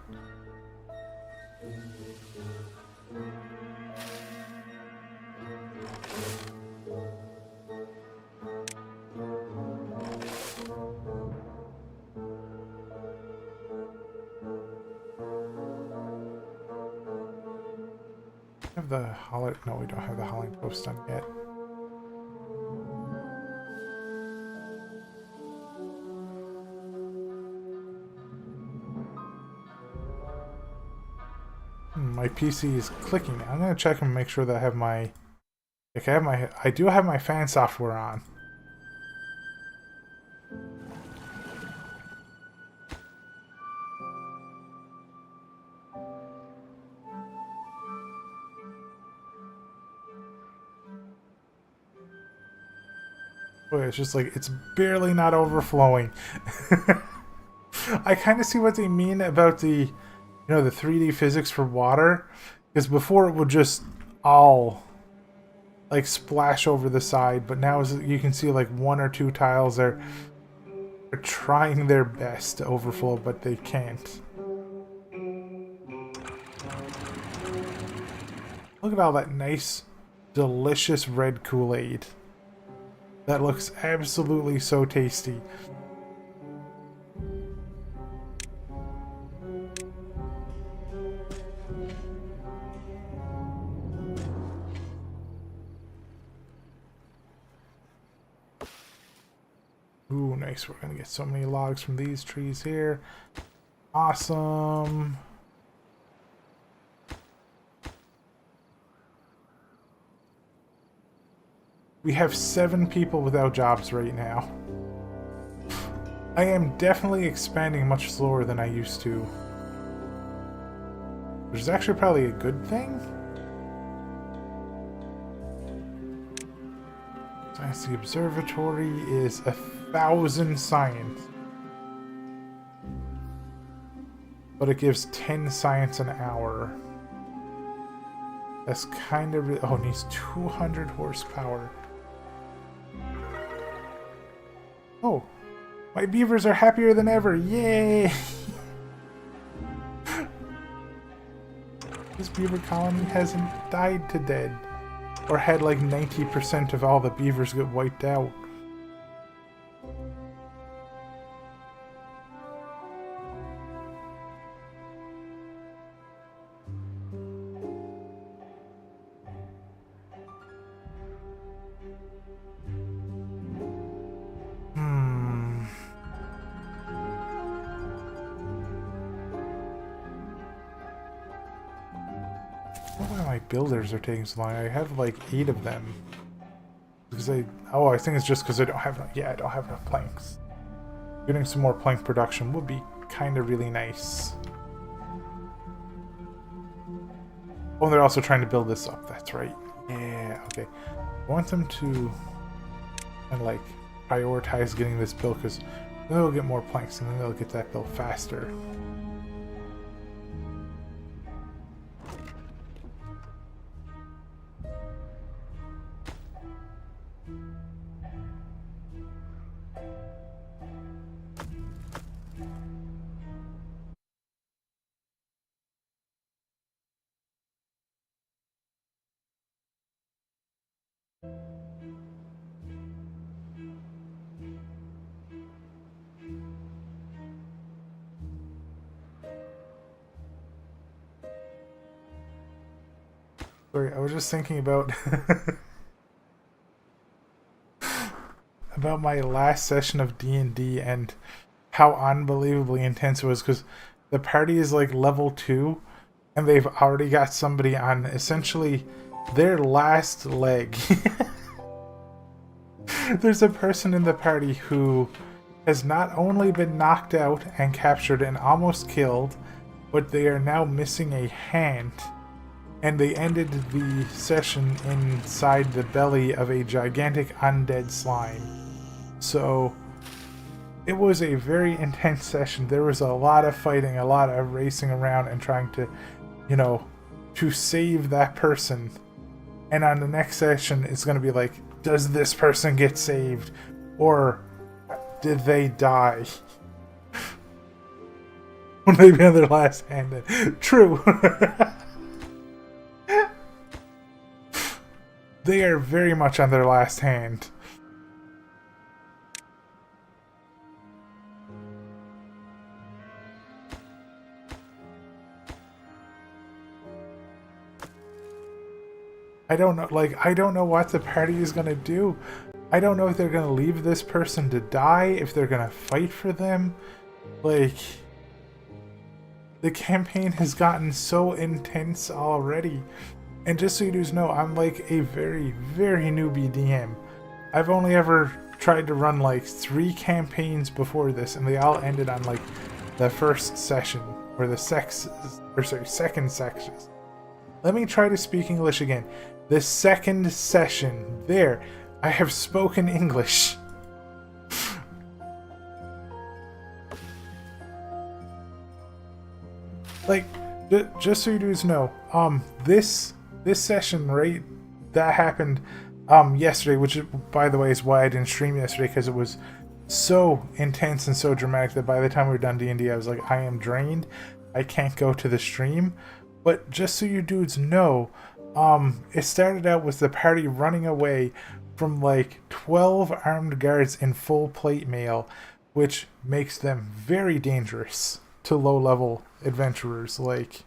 Have the hollow... No, we don't have the hauling post done yet. My PC is clicking now. I'm gonna check and make sure that I have my... Okay, I do have my fan software on. Boy, it's just like, it's barely not overflowing. I kind of see what they mean about the, you know, the 3D physics for water. Because before it would just all, like, splash over the side. But now you can see, like, 1 or 2 tiles are trying their best to overflow, but they can't. Look at all that nice, delicious red Kool-Aid. That looks absolutely so tasty. Ooh, nice. We're gonna get so many logs from these trees here. Awesome. We have 7 people without jobs right now. I am definitely expanding much slower than I used to. Which is actually probably a good thing. Science the Observatory is 1,000 science. But it gives 10 science an hour. That's kind of... Oh, it needs 200 horsepower. Oh, my beavers are happier than ever. Yay! This beaver colony hasn't died to dead. Or had like 90% of all the beavers get wiped out. My builders are taking so long. I have like 8 of them. Because I think it's just because I don't have enough planks. Getting some more plank production would be kind of really nice. Oh, and they're also trying to build this up. That's right. Yeah, okay. I want them to kind of like prioritize getting this built because then they'll get more planks and then they'll get that built faster. Sorry, I was just thinking about about my last session of D&D and how unbelievably intense it was because the party is like level 2 and they've already got somebody on essentially their last leg. There's a person in the party who has not only been knocked out and captured and almost killed, but they are now missing a hand. And they ended the session inside the belly of a gigantic undead slime. So it was a very intense session. There was a lot of fighting, a lot of racing around and trying to, you know, to save that person. And on the next session, it's going to be like, does this person get saved? Or did they die? When they be on their last hand? True. They are very much on their last hand. I don't know, I don't know what the party is gonna do. I don't know if they're gonna leave this person to die, if they're gonna fight for them. Like, the campaign has gotten so intense already. And just so you guys know, I'm like a very, very newbie DM. I've only ever tried to run like 3 campaigns before this, and they all ended on like the first session, or the second section. Let me try to speak English again. The second session. There. I have spoken English. Like, just so you guys know, this session, right, that happened yesterday, which by the way is why I didn't stream yesterday, because it was so intense and so dramatic that by the time we were done D&D, I was like, I am drained. I can't go to the stream. But just so you dudes know, it started out with the party running away from like 12 armed guards in full plate mail, which makes them very dangerous to low-level adventurers. Like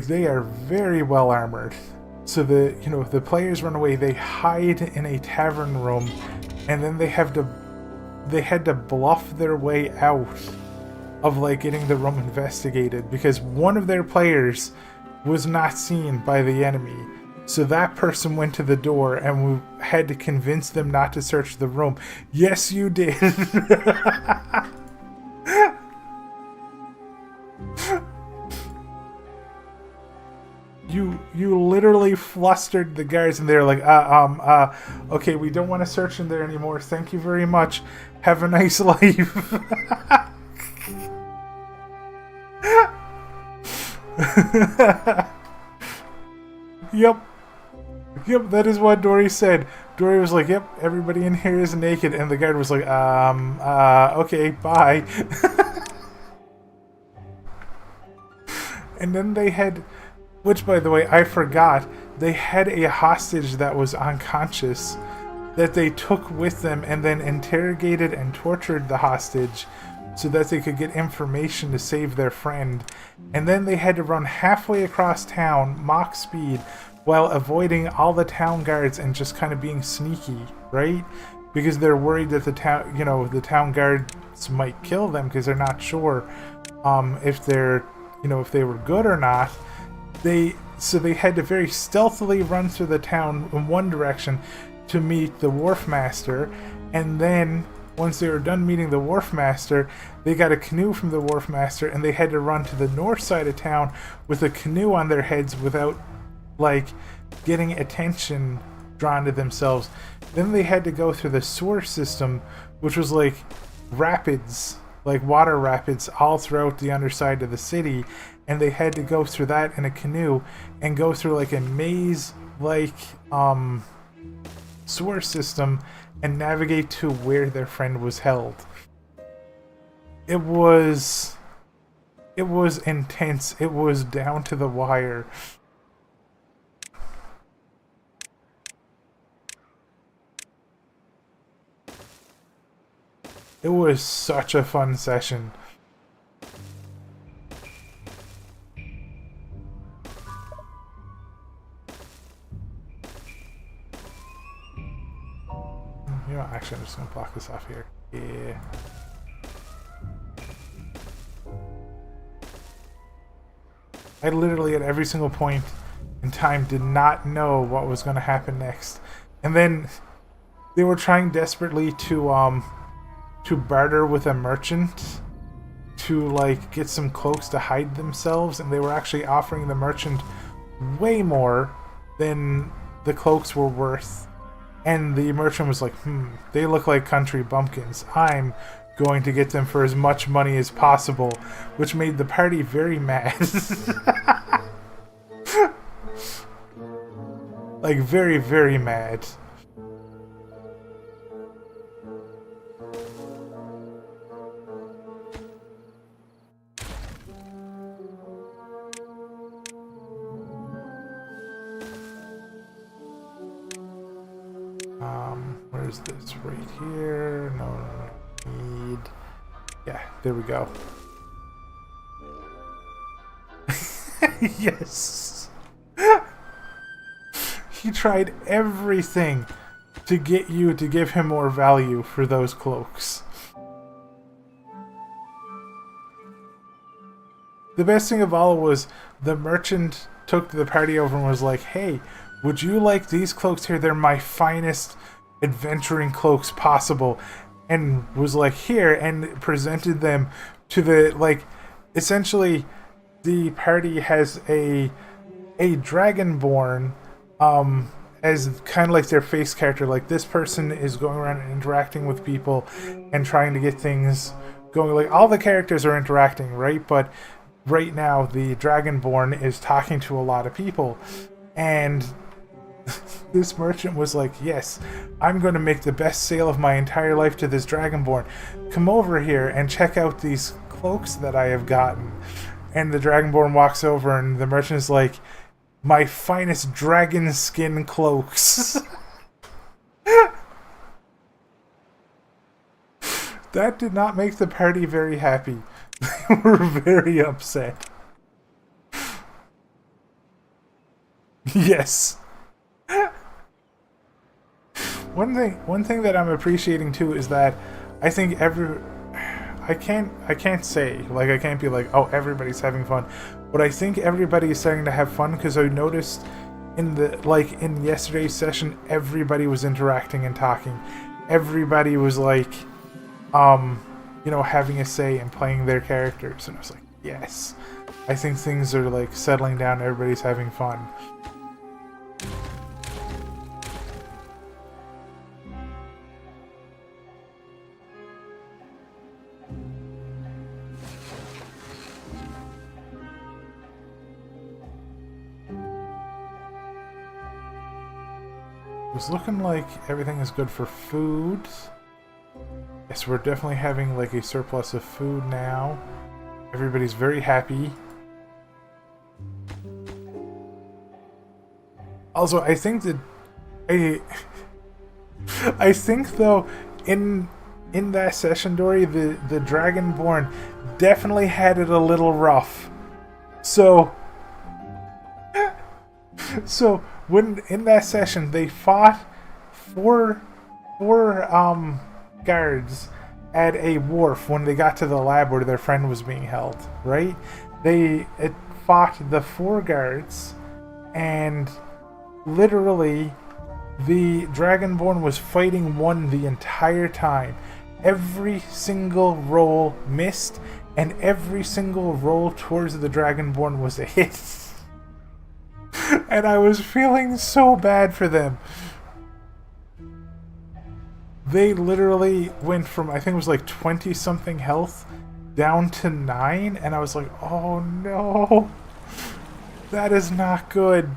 they are very well armored. So the players run away, they hide in a tavern room and then they had to bluff their way out of like getting the room investigated because one of their players was not seen by the enemy. So that person went to the door and we had to convince them not to search the room. Yes, you did. You literally flustered the guards and they're like, okay, we don't want to search in there anymore. Thank you very much. Have a nice life. Yep, that is what Dory said. Dory was like, yep, everybody in here is naked. And the guard was like, okay, bye. And then they had, which by the way, I forgot, they had a hostage that was unconscious that they took with them and then interrogated and tortured the hostage so that they could get information to save their friend. And then they had to run halfway across town, Mach speed, while avoiding all the town guards and just kind of being sneaky, right? Because they're worried that the town guards might kill them because they're not sure if they were good or not. So they had to very stealthily run through the town in one direction to meet the wharf master, and then once they were done meeting the wharf master, they got a canoe from the wharf master and they had to run to the north side of town with a canoe on their heads without like getting attention drawn to themselves. Then they had to go through the sewer system, which was like rapids, like water rapids all throughout the underside of the city, and they had to go through that in a canoe and go through like a maze like sewer system and navigate to where their friend was held. It was intense. It was down to the wire. It was such a fun session. You know, actually, I'm just gonna block this off here. Yeah. I literally, at every single point in time, did not know what was gonna happen next, and then they were trying desperately to barter with a merchant to like get some cloaks to hide themselves, and they were actually offering the merchant way more than the cloaks were worth. And the merchant was like, they look like country bumpkins. I'm going to get them for as much money as possible, which made the party very mad. Like, very, very mad. Where's this? Right here? No. Need... Yeah, there we go. Yes! He tried everything to get you to give him more value for those cloaks. The best thing of all was the merchant took the party over and was like, hey, would you like these cloaks here? They're my finest adventuring cloaks possible. And was like, here, and presented them to the, like, essentially the party has a dragonborn as kind of like their face character. Like, this person is going around and interacting with people and trying to get things going. Like, all the characters are interacting, right? But right now the dragonborn is talking to a lot of people, and this merchant was like, yes, I'm going to make the best sale of my entire life to this dragonborn. Come over here and check out these cloaks that I have gotten. And the dragonborn walks over and the merchant is like, my finest dragon skin cloaks. That did not make the party very happy. They were very upset. One thing that I'm appreciating too is that I think I can't say, like, I can't be like, oh, everybody's having fun, but I think everybody is starting to have fun, because I noticed in yesterday's session, everybody was interacting and talking. Everybody was like, you know, having a say and playing their characters, and I was like, yes, I think things are like settling down. Everybody's having fun. It's looking like everything is good for food. Yes, we're definitely having like a surplus of food now. Everybody's very happy. Also, I think that I think though in that session, Dory, the Dragonborn definitely had it a little rough. So when in that session they fought four guards at a wharf when they got to the lab where their friend was being held, right? It fought the 4 guards, and literally the Dragonborn was fighting one the entire time. Every single roll missed, and every single roll towards the Dragonborn was a hit. And I was feeling so bad for them. They literally went from, I think it was like 20 something health down to 9, and I was like, oh no, that is not good.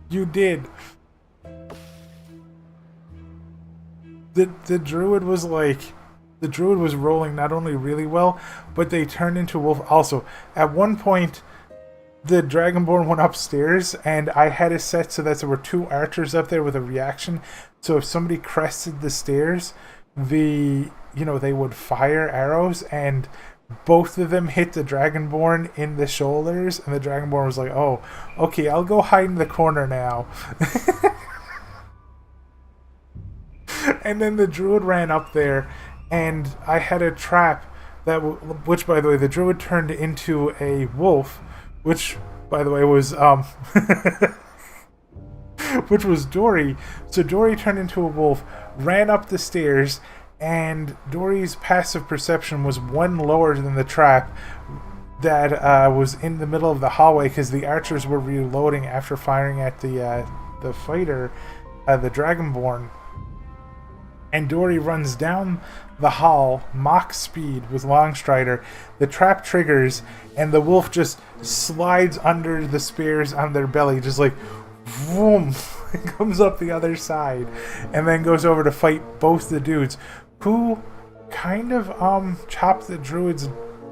You did. The druid was rolling not only really well, but they turned into a wolf. Also, at one point, the Dragonborn went upstairs, and I had it set so that there were 2 archers up there with a reaction. So if somebody crested the stairs, they would fire arrows, and both of them hit the Dragonborn in the shoulders, and the Dragonborn was like, oh, okay, I'll go hide in the corner now. And then the druid ran up there, and I had a trap which, by the way, the druid turned into a wolf, which, by the way, was which was Dory. So Dory turned into a wolf, ran up the stairs, and Dory's passive perception was 1 lower than the trap that was in the middle of the hallway, because the archers were reloading after firing at the fighter, the Dragonborn. And Dory runs down the hall, Mach speed with Longstrider. The trap triggers, and the wolf just slides under the spears on their belly, just like, boom, comes up the other side, and then goes over to fight both the dudes, who kind of chopped the druid's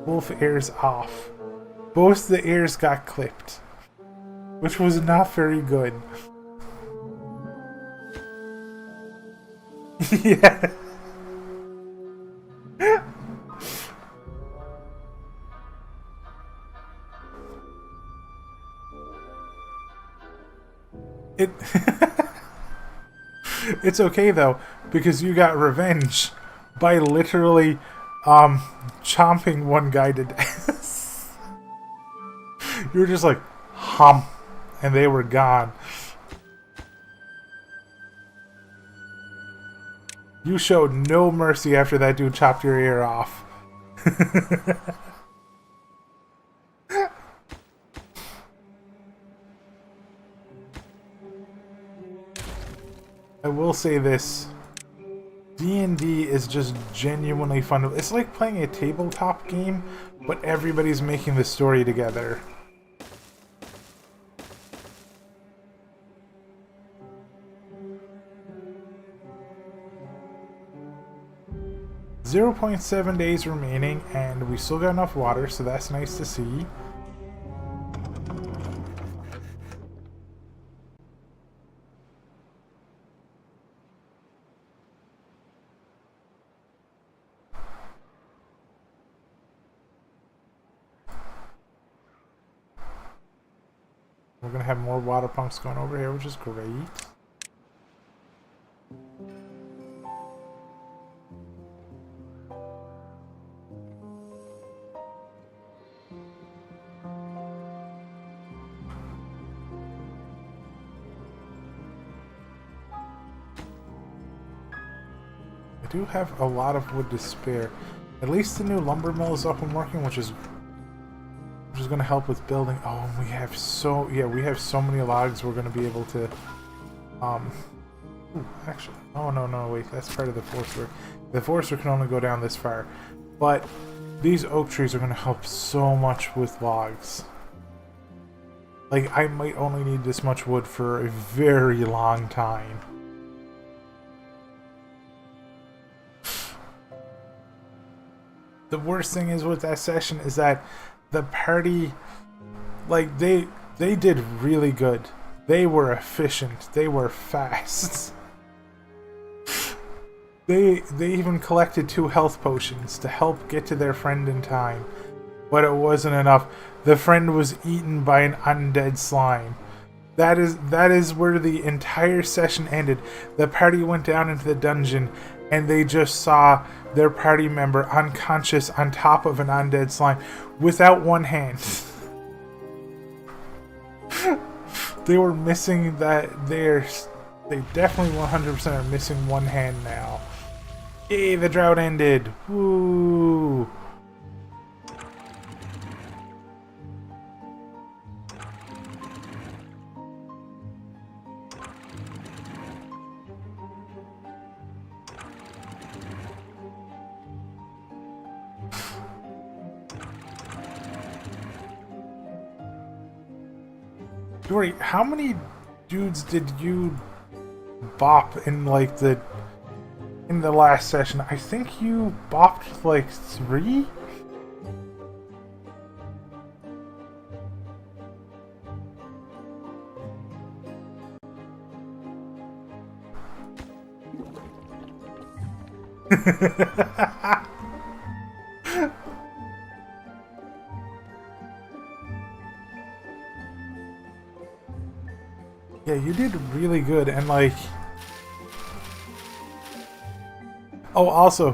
wolf ears off. Both the ears got clipped, which was not very good. Yeah. It's okay though, because you got revenge by literally chomping one guy to death. You were just like, hum, and they were gone. You showed no mercy after that dude chopped your ear off. I will say this. D&D is just genuinely fun. It's like playing a tabletop game, but everybody's making the story together. .7 days remaining, and we still got enough water, so that's nice to see. We're gonna have more water pumps going over here, which is great. I do have a lot of wood to spare. At least the new lumber mill is up and working, which is going to help with building. Oh, and we have so many logs we're going to be able to ooh, actually, oh no, wait, that's part of the forester. The forester can only go down this far, but these oak trees are going to help so much with logs. Like, I might only need this much wood for a very long time. The worst thing is with that session is that the party, like, they did really good. They were efficient. They were fast. They even collected 2 health potions to help get to their friend in time. But it wasn't enough. The friend was eaten by an undead slime. That is where the entire session ended. The party went down into the dungeon and they just saw their party member unconscious on top of an undead slime without one hand. They were missing that. They definitely 100% are missing one hand now. Yay, the drought ended. Woo! Dory, how many dudes did you bop in like the last session? I think you bopped like 3? Yeah, you did really good, and like... Oh, also,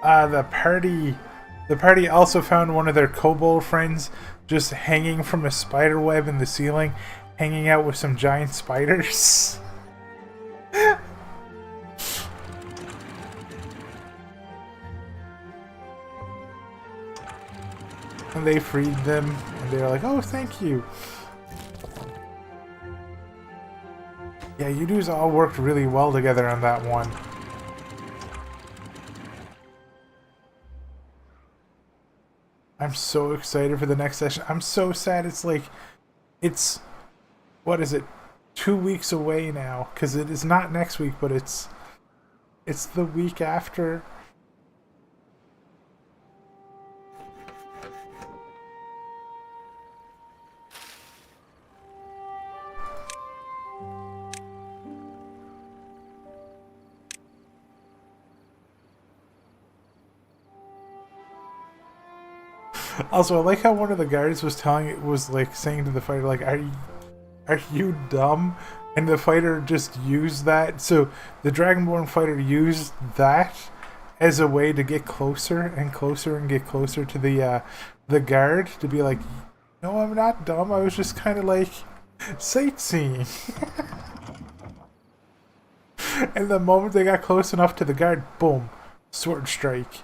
the party also found one of their kobold friends just hanging from a spider web in the ceiling, hanging out with some giant spiders. And they freed them, and they were like, "Oh, thank you." Yeah, you dudes all worked really well together on that one. I'm so excited for the next session. I'm so sad it's what is it? 2 weeks away now, because it is not next week, but it's the week after. Also, I like how one of the guards was saying to the fighter, like, are you dumb? And the fighter just used that. So the Dragonborn fighter used that as a way to get closer and closer and get closer to the guard, to be like, no, I'm not dumb. I was just kind of like sightseeing. And the moment they got close enough to the guard, boom, sword strike.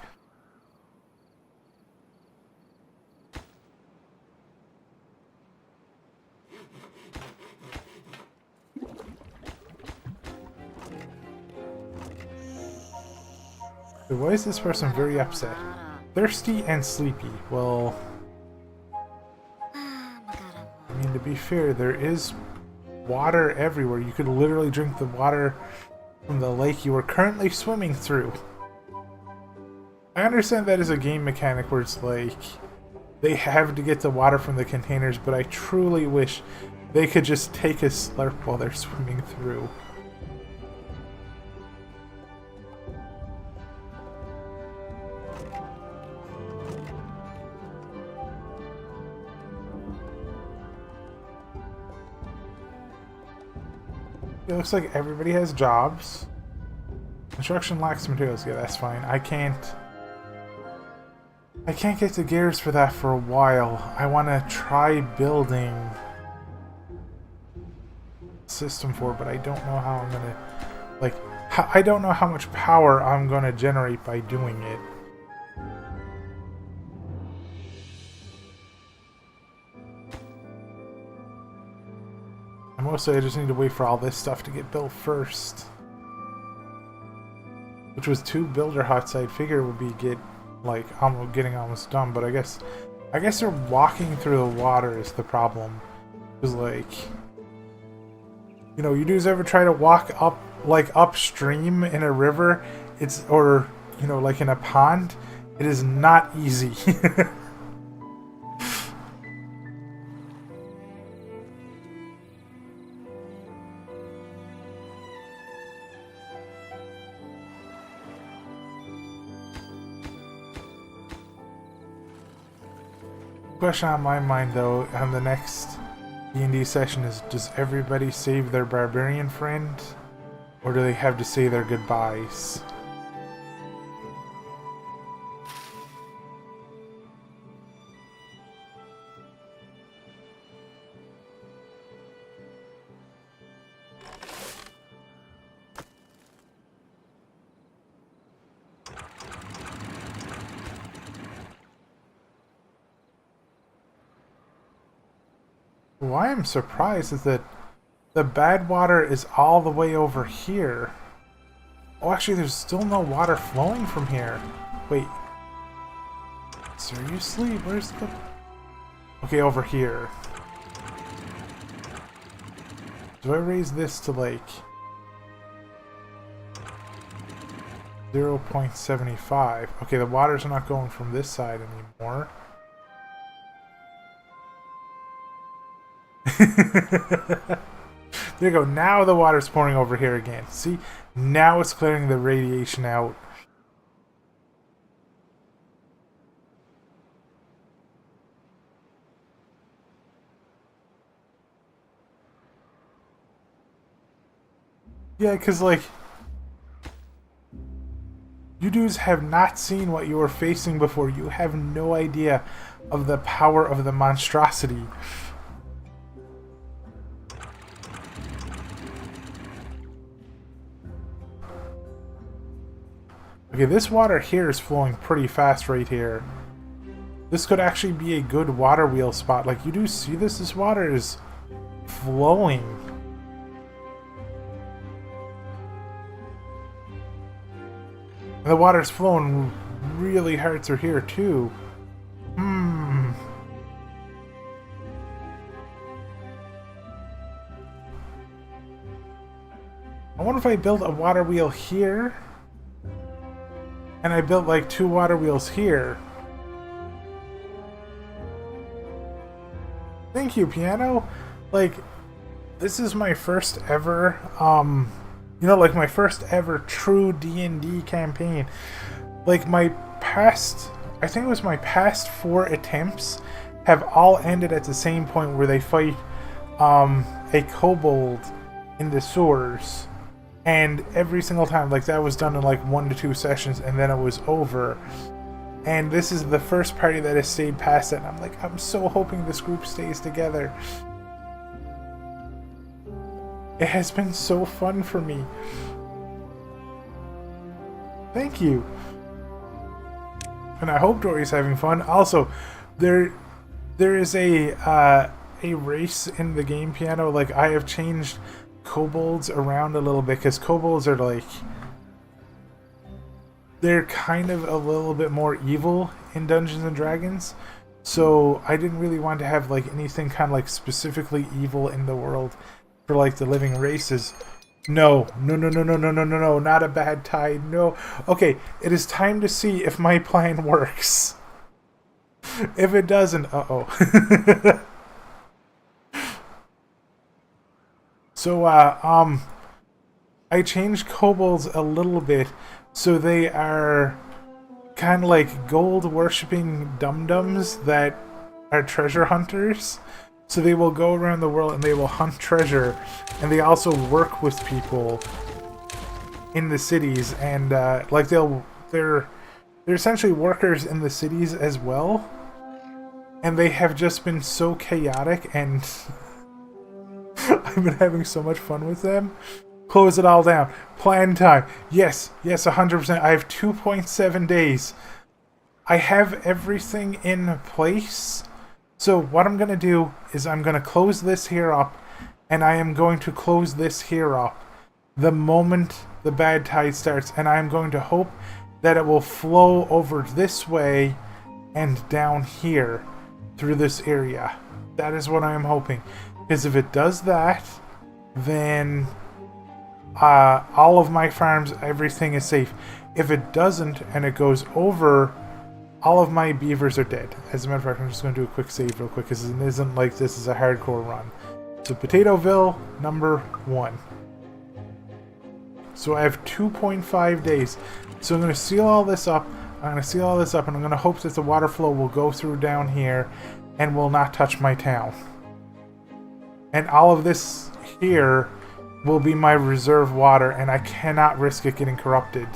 So why is this person very upset? Thirsty and sleepy. Well, I mean, to be fair, there is water everywhere. You could literally drink the water from the lake you are currently swimming through. I understand that is a game mechanic where it's like they have to get the water from the containers, but I truly wish they could just take a slurp while they're swimming through. It looks like everybody has jobs. Construction lacks materials. Yeah, that's fine. I can't get the gears for that for a while. I want to try building a system for it, but I don't know how I'm gonna... Like, I don't know how much power I'm going to generate by doing it. And mostly I just need to wait for all this stuff to get built first. Which was 2 builder huts. I'd figure would be getting almost done, but I guess they're walking through the water is the problem. Because you dudes ever try to walk up upstream in a river? Or in a pond? It is not easy. Question on my mind though on the next D&D session is, does everybody save their barbarian friend, or do they have to say their goodbyes? Why I'm surprised is that the bad water is all the way over here. Oh, actually, there's still no water flowing from here. Wait. Seriously? Where's the... Okay, over here. Do I raise this to, 0.75? Okay, the water's not going from this side anymore. There you go. Now the water's pouring over here again. See? Now it's clearing the radiation out. Yeah, because, you dudes have not seen what you were facing before. You have no idea of the power of the monstrosity. Okay, this water here is flowing pretty fast right here. This could actually be a good water wheel spot. You do see this? This water is flowing. And the water's flowing really hard through here too. I wonder if I build a water wheel here. And I built 2 water wheels here. Thank you, piano. This is my first ever, my first ever true D&D campaign. My past, I think it was my past 4 attempts have all ended at the same point where they fight, a kobold in the sewers. And every single time, that was done in 1 to 2 sessions, and then it was over. And this is the first party that has stayed past it, and I'm so hoping this group stays together. It has been so fun for me. Thank you. And I hope Dory's having fun. Also, there is a race in the game, piano. I have changed kobolds around a little bit, because kobolds are they're kind of a little bit more evil in Dungeons and Dragons, so I didn't really want to have anything kind of specifically evil in the world for the living races. No, not a bad tide. No. Okay, it is time to see if my plan works. If it doesn't, uh-oh. So, I changed kobolds a little bit, so they are kind of gold-worshipping dum-dums that are treasure hunters. So they will go around the world and they will hunt treasure, and they also work with people in the cities, and they're essentially workers in the cities as well, and they have just been so chaotic, and I've been having so much fun with them. Close it all down. Plan time. Yes, 100%. I have 2.7 days. I have everything in place. So what I'm going to do is I'm going to close this here up, and I am going to close this here up the moment the bad tide starts, and I am going to hope that it will flow over this way and down here through this area. That is what I am hoping. Because if it does that, then all of my farms, everything is safe. If it doesn't and it goes over, all of my beavers are dead. As a matter of fact, I'm just going to do a quick save real quick because it isn't like this is a hardcore run. So Potatoville number 1. So I have 2.5 days. So I'm going to seal all this up. I'm going to seal all this up, and I'm going to hope that the water flow will go through down here and will not touch my town. And all of this here will be my reserve water, and I cannot risk it getting corrupted.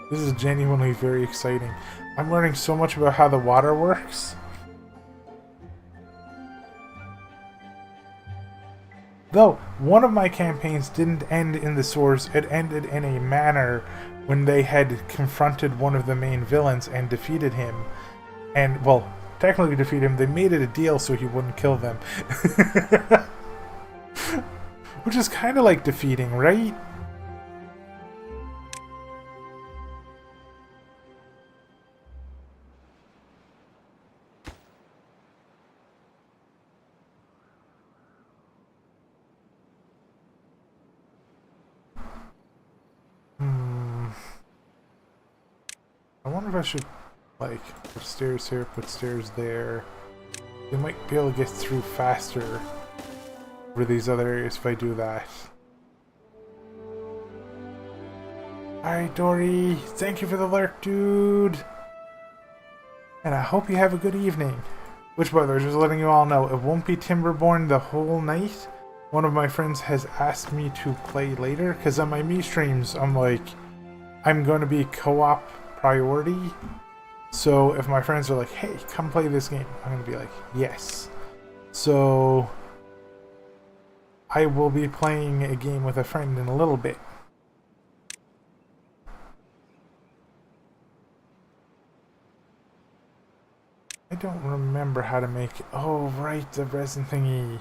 This is genuinely very exciting. I'm learning so much about how the water works. Though, one of my campaigns didn't end in the sewers, it ended in a manner when they had confronted one of the main villains and defeated him. And, well, technically defeat him, they made it a deal so he wouldn't kill them. Which is kind of like defeating, right? I wonder if I should, like, put stairs here, put stairs there. They might be able to get through faster over these other areas if I do that. Alright, Dory. Thank you for the lurk, dude. And I hope you have a good evening. Which, by the way, just letting you all know, it won't be timberborn the whole night. One of my friends has asked me to play later, because on my me streams, I'm like, I'm going to be co-op priority. So if my friends are like, hey, come play this game, I'm going to be like, yes. So I will be playing a game with a friend in a little bit. I don't remember how to make... Oh, right, the resin thingy.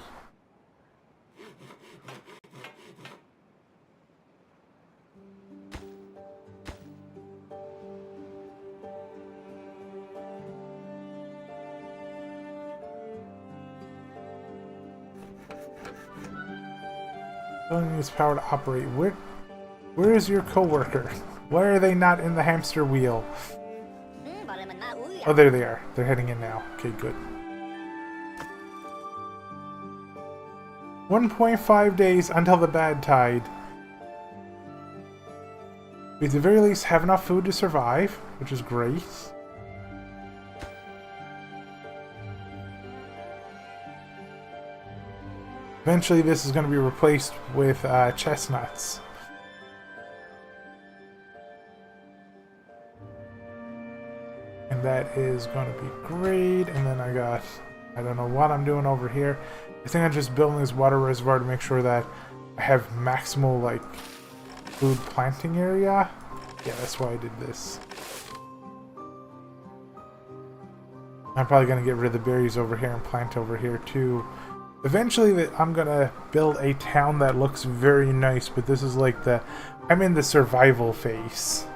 Telling its power to operate. Where is your coworker? Why are they not in the hamster wheel? Oh, there they are. They're heading in now. Okay, good. 1.5 days until the bad tide. We at the very least have enough food to survive, which is great. Eventually this is going to be replaced with chestnuts. And that is going to be great. And then I don't know what I'm doing over here. I think I'm just building this water reservoir to make sure that I have maximal, like, food planting area. Yeah, that's why I did this. I'm probably going to get rid of the berries over here and plant over here too. Eventually, I'm going to build a town that looks very nice, but this is like I'm in the survival phase.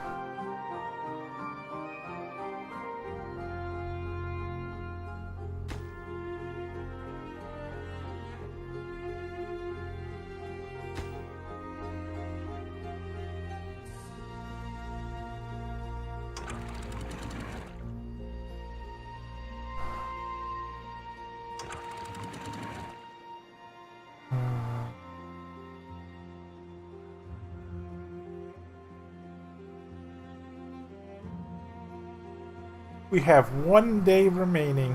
We have 1 day remaining.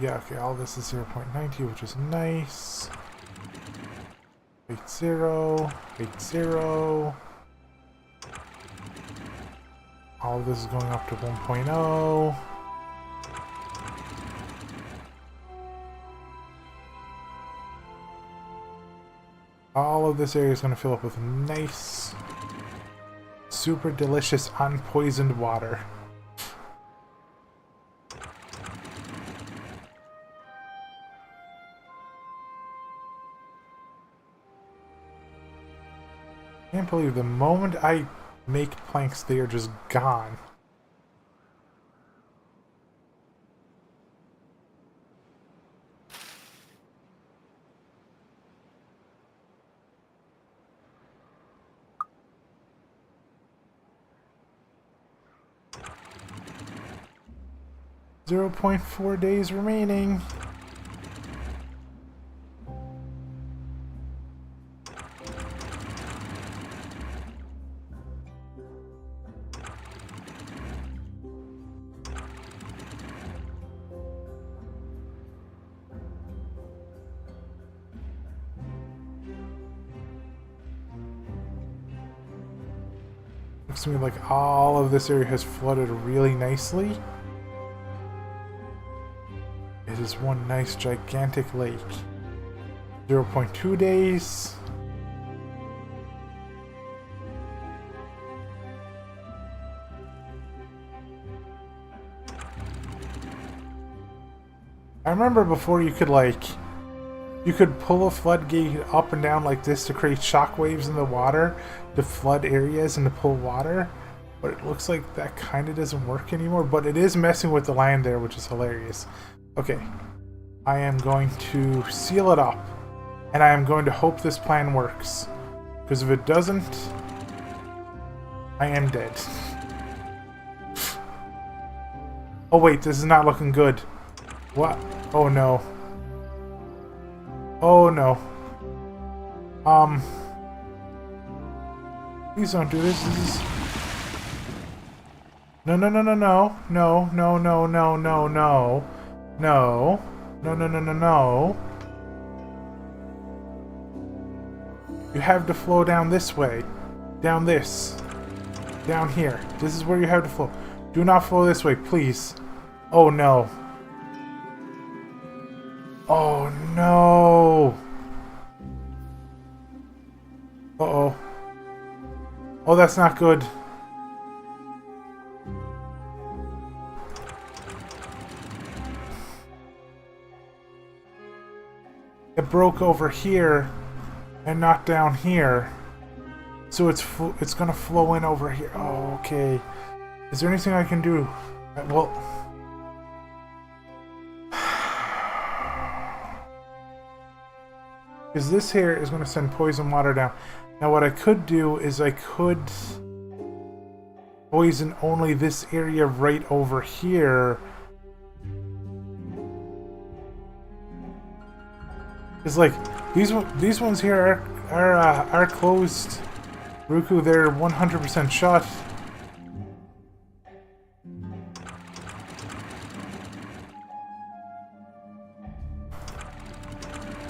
yeah, okay, all this is 0.90, which is nice. 80, 80. All of this is going up to 1.0. All of this area is going to fill up with nice, super delicious, unpoisoned water. I can't believe the moment I make planks, they are just gone. .4 days remaining. Looks to me like all of this area has flooded really nicely. It is one nice gigantic lake. 0.2 days. I remember before you could pull a floodgate up and down like this to create shockwaves in the water to flood areas and to pull water, but it looks like that kind of doesn't work anymore, but it is messing with the land there, which is hilarious. Okay, I am going to seal it up, and I am going to hope this plan works, because if it doesn't, I am dead. Oh wait, this is not looking good. What? Oh no. Oh no. Please don't do this. This is... No, no, no, no, no. No, no, no, no, no, no. No. No, no, no, no, no. You have to flow down this way. Down this. Down here. This is where you have to flow. Do not flow this way, please. Oh no. Oh no. Uh-oh. Oh, that's not good. It broke over here and not down here. So it's gonna flow in over here. Oh, okay. Is there anything I can do? Well... because this here is going to send poison water down. Now what I could do is I could poison only this area right over here. It's like these ones here are closed. Ruku, they're 100% shut.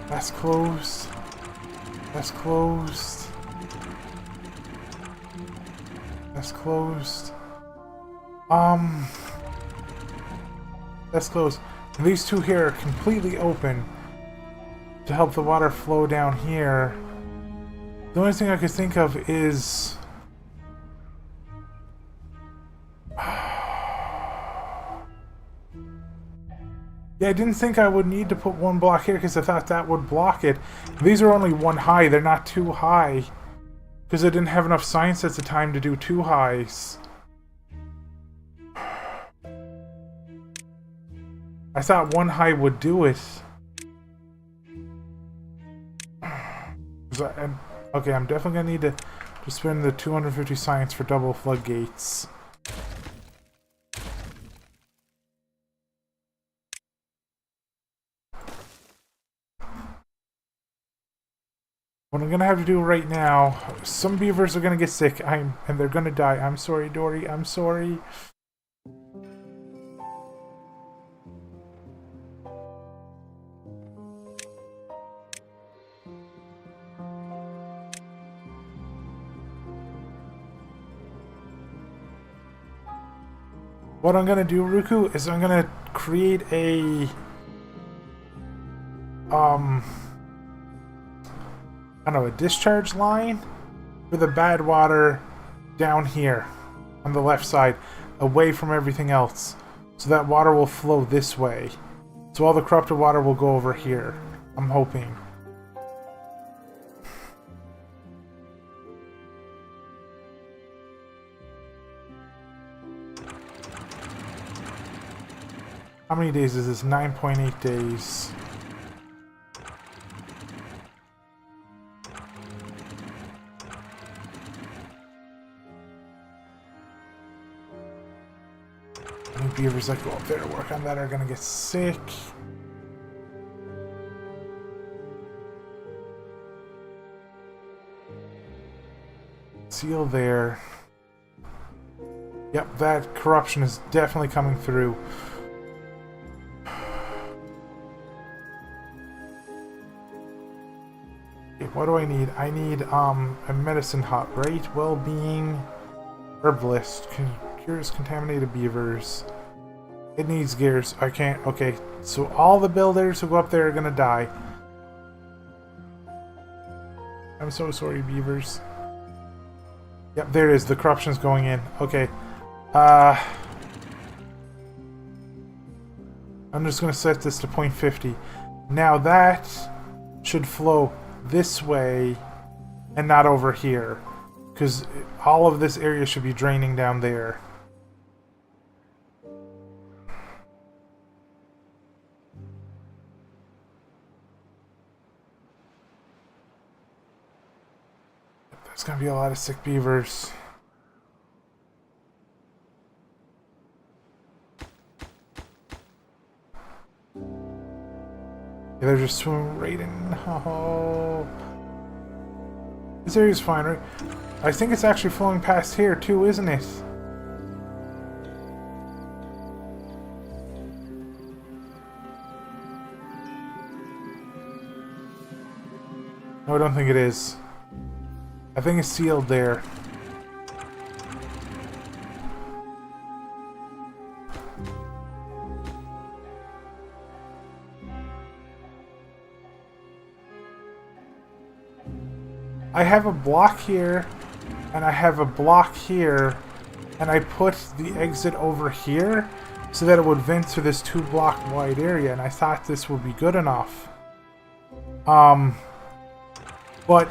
That's closed. That's closed. That's closed. That's closed. And these two here are completely open to help the water flow down here. The only thing I could think of is... yeah, I didn't think I would need to put one block here because I thought that would block it. These are only one high, they're not too high. Because I didn't have enough science at the time to do two highs. I thought one high would do it. Okay, I'm definitely going to need to spend the 250 science for double floodgates. What I'm gonna have to do right now, some beavers are gonna get sick, and they're gonna die. I'm sorry, Dory, I'm sorry. What I'm gonna do, Ruku, is I'm gonna create a I don't know, a discharge line for the bad water down here on the left side, away from everything else. So that water will flow this way. So all the corrupted water will go over here. I'm hoping. How many days is this? 9.8 days. Any beavers that go up there to work on that are gonna get sick. Seal there. Yep, that corruption is definitely coming through. Okay, what do I need? I need a medicine hut, right? Well-being, herbalist, cures contaminated beavers. It needs gears. I can't. Okay, so all the builders who go up there are gonna die. I'm so sorry, beavers. Yep, there it is. The corruption's going in. Okay. I'm just gonna set this to 0.50. Now that should flow this way and not over here, because all of this area should be draining down there. There's gonna be a lot of sick beavers. Yeah, they're just swimming right in. Oh. This area's fine, right? I think it's actually flowing past here too, isn't it? No, I don't think it is. I think it's sealed there. I have a block here, and I have a block here, and I put the exit over here so that it would vent through this 2-block wide area, and I thought this would be good enough. But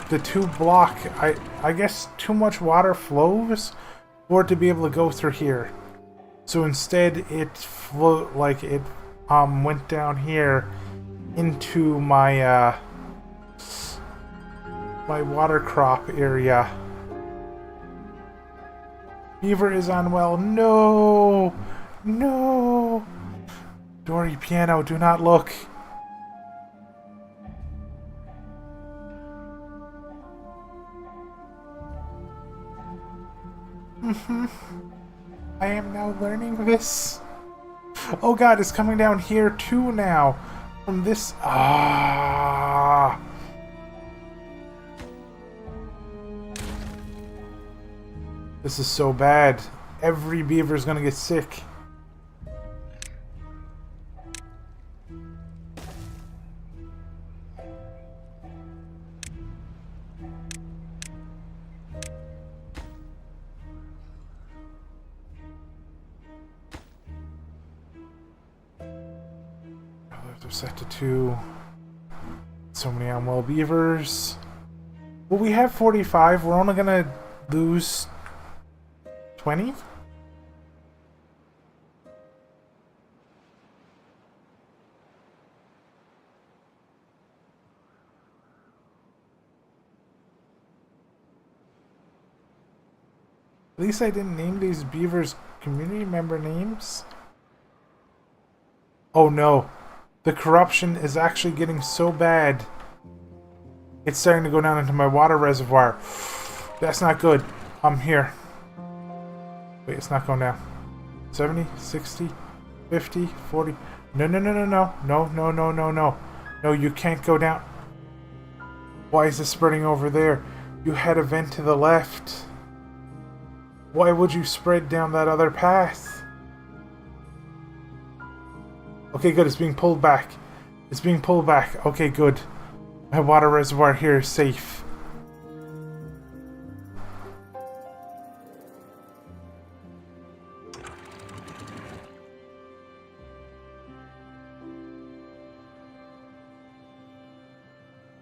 the 2-block, I guess too much water flows for it to be able to go through here. So instead it went down here into my my water crop area. Beaver is unwell. No! No! Dory Piano, do not look. I am now learning this. Oh god, it's coming down here too now. From this... Ah. This is so bad. Every beaver is gonna get sick. They're set to 2. So many unwell beavers. Well, we have 45. We're only gonna lose 20? At least I didn't name these beavers community member names. Oh no. The corruption is actually getting so bad. It's starting to go down into my water reservoir. That's not good. I'm here. Wait, it's not going down. 70, 60, 50, 40. No, no, no, no, no. No, no, no, no, no. No, you can't go down. Why is it spreading over there? You had a vent to the left. Why would you spread down that other path? Okay, good. It's being pulled back. It's being pulled back. Okay, good. My water reservoir here is safe.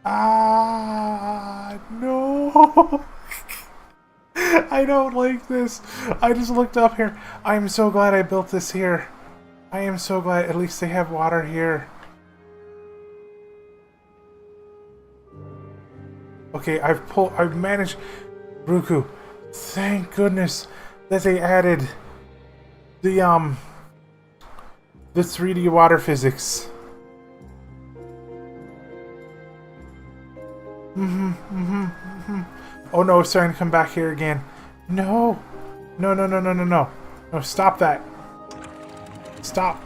Ah, no. I don't like this. I just looked up here. I'm so glad I built this here. I am so glad at least they have water here. Okay, I've managed. Ruku, thank goodness that they added the 3D water physics. Oh no, it's starting to come back here again. No. No, no, no, no, no, no. No, stop that. Stop.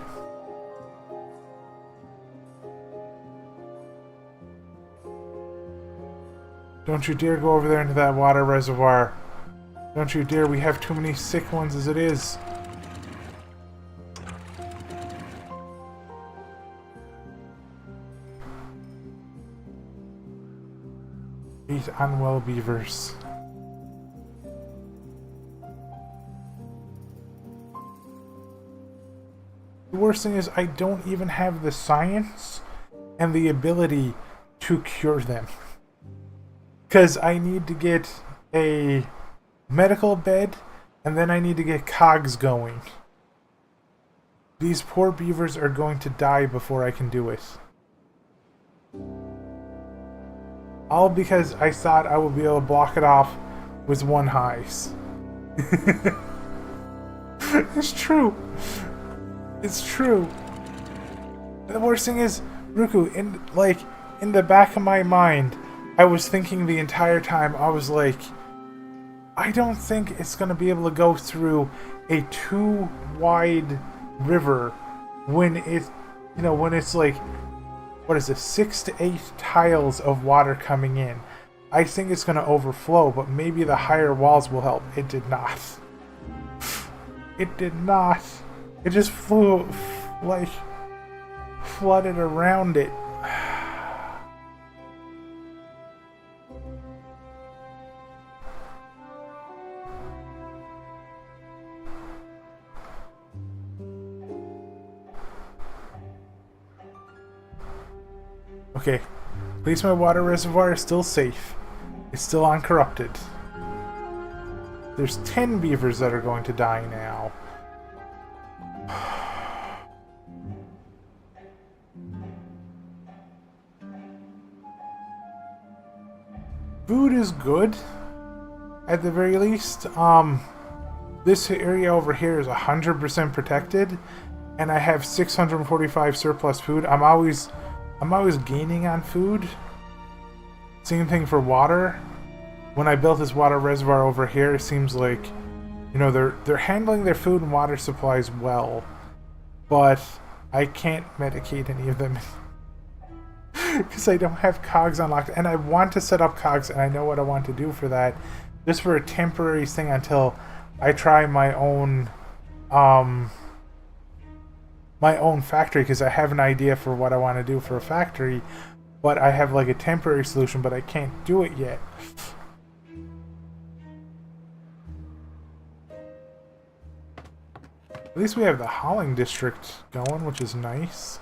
Don't you dare go over there into that water reservoir. Don't you dare, we have too many sick ones as it is. These unwell beavers. The worst thing is I don't even have the science and the ability to cure them. Because I need to get a medical bed and then I need to get cogs going. These poor beavers are going to die before I can do it. All because I thought I would be able to block it off with one highs. It's true. It's true. The worst thing is, Ruku, in the back of my mind, I was thinking the entire time, I was like, I don't think it's going to be able to go through a too wide river when when it's like, what is it, 6 to 8 tiles of water coming in. I think it's going to overflow, but maybe the higher walls will help. It did not. It did not. It just flew, like, flooded around it. Okay, at least my water reservoir is still safe. It's still uncorrupted. There's 10 beavers that are going to die now. Food is good, at the very least. This area over here is 100% protected, and I have 645 surplus food. I'm always gaining on food. Same thing for water. When I built this water reservoir over here, it seems like, they're handling their food and water supplies well, but I can't medicate any of them because I don't have cogs unlocked, and I want to set up cogs, and I know what I want to do for that, just for a temporary thing until I try my own factory, because I have an idea for what I want to do for a factory, but I have like a temporary solution, but I can't do it yet. At least we have the hauling district going, which is nice.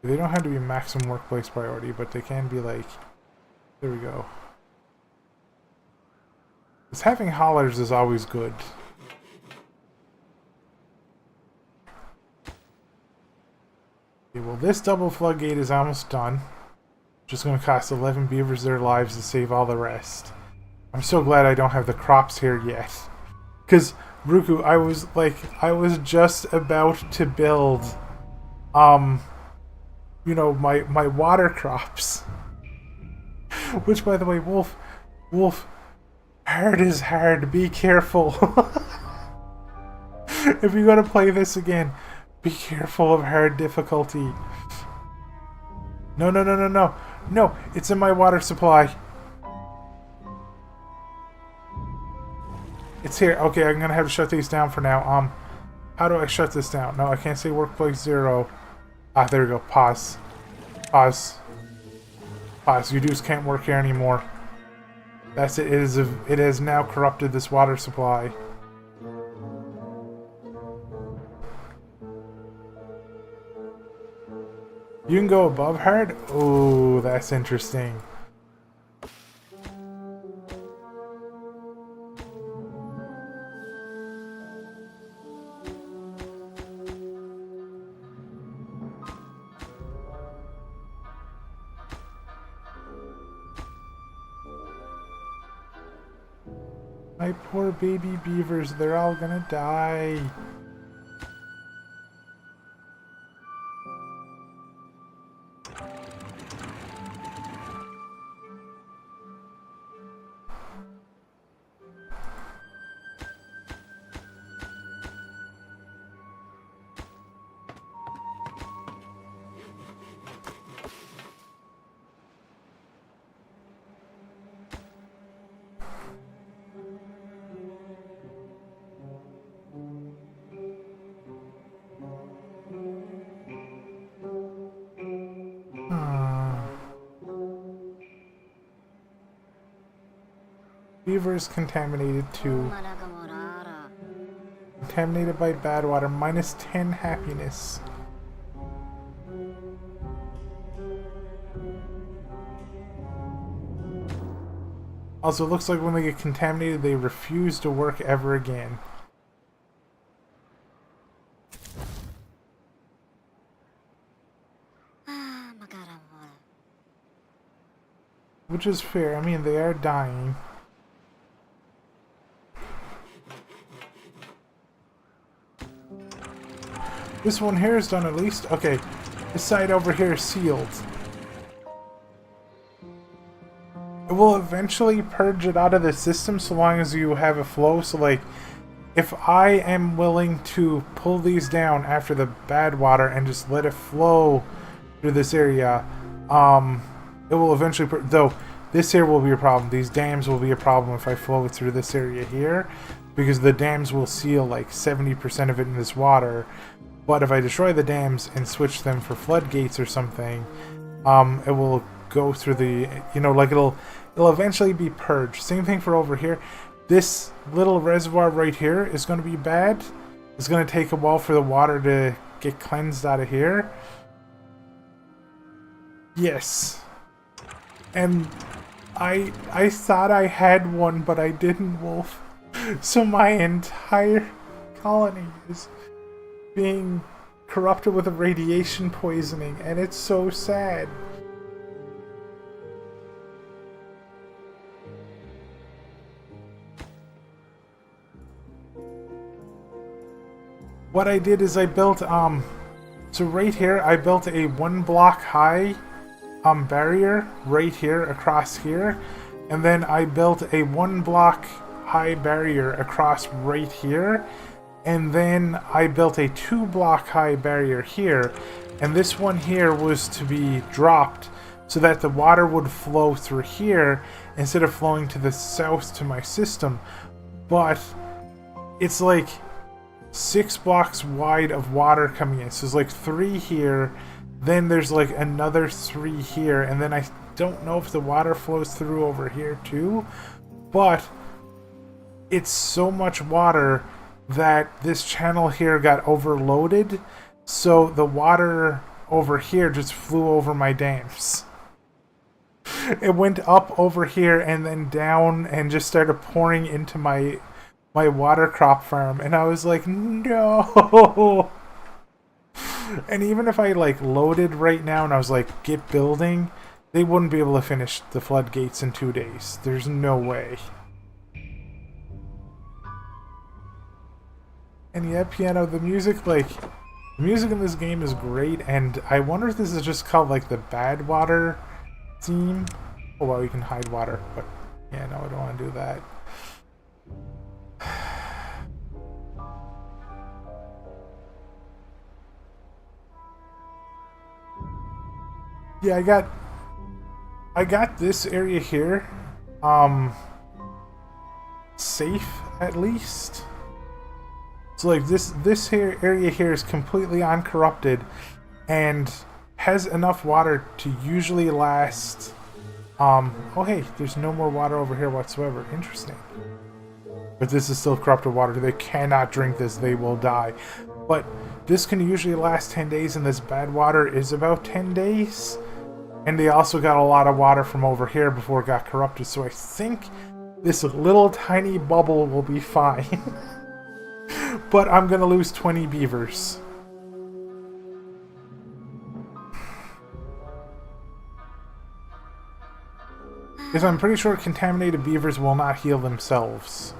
They don't have to be maximum workplace priority, but they can be like, there we go. Because having haulers is always good. Okay, well, this double floodgate is almost done. Just going to cost 11 beavers their lives to save all the rest. I'm so glad I don't have the crops here yet. Because, Ruku, I was just about to build, my water crops. Which, by the way, Wolf, hard is hard. Be careful. If you're going to play this again, be careful of hard difficulty. No, no, no, no, no. No, it's in my water supply. It's here. Okay, I'm going to have to shut these down for now. How do I shut this down? No, I can't say workplace 0. Ah, there we go. Pause. Pause. Pause. You dudes can't work here anymore. That's it. It has now corrupted this water supply. You can go above hard? Oh, that's interesting. My poor baby beavers, they're all gonna die. Beavers contaminated too. Contaminated by bad water. Minus 10 happiness. Also, it looks like when they get contaminated, they refuse to work ever again. Which is fair. I mean, they are dying. This one here is done at least. Okay, this side over here is sealed. It will eventually purge it out of the system so long as you have a flow. So like, if I am willing to pull these down after the bad water and just let it flow through this area, it will eventually, though this here will be a problem. These dams will be a problem if I flow it through this area here, because the dams will seal like 70% of it in this water. But if I destroy the dams and switch them for floodgates or something, it will go through the, you know, like it'll eventually be purged. Same thing for over here. This little reservoir right here is going to be bad. It's going to take a while for the water to get cleansed out of here. Yes. And I thought I had one, but I didn't, Wolf. So my entire colony is being corrupted with a radiation poisoning, and it's so sad. What I did is I built so right here I built a 1 block high barrier right here across here, and then I built a 1 block high barrier across right here. And then I built a 2 block high barrier here, and this one here was to be dropped so that the water would flow through here instead of flowing to the south to my system. But it's like 6 blocks wide of water coming in. So there's like 3 here, then there's like another 3 here, and then I don't know if the water flows through over here too, but it's so much water that this channel here got overloaded, so the water over here just flew over my dams. It went up over here and then down and just started pouring into my water crop farm, and I was like, no. And even if I like loaded right now and I was like, get building, they wouldn't be able to finish the floodgates in 2 days. There's no way. And yeah, piano, the music in this game is great, and I wonder if this is just called like the bad water theme. Oh well, you can hide water, but yeah, no, I don't want to do that. Yeah, I got this area here safe at least. So like this here area here is completely uncorrupted and has enough water to usually last. Oh hey, there's no more water over here whatsoever. Interesting. But this is still corrupted water. They cannot drink this. They will die. But this can usually last 10 days, and this bad water is about 10 days. And they also got a lot of water from over here before it got corrupted. So I think this little tiny bubble will be fine. But I'm going to lose 20 beavers. Because I'm pretty sure contaminated beavers will not heal themselves.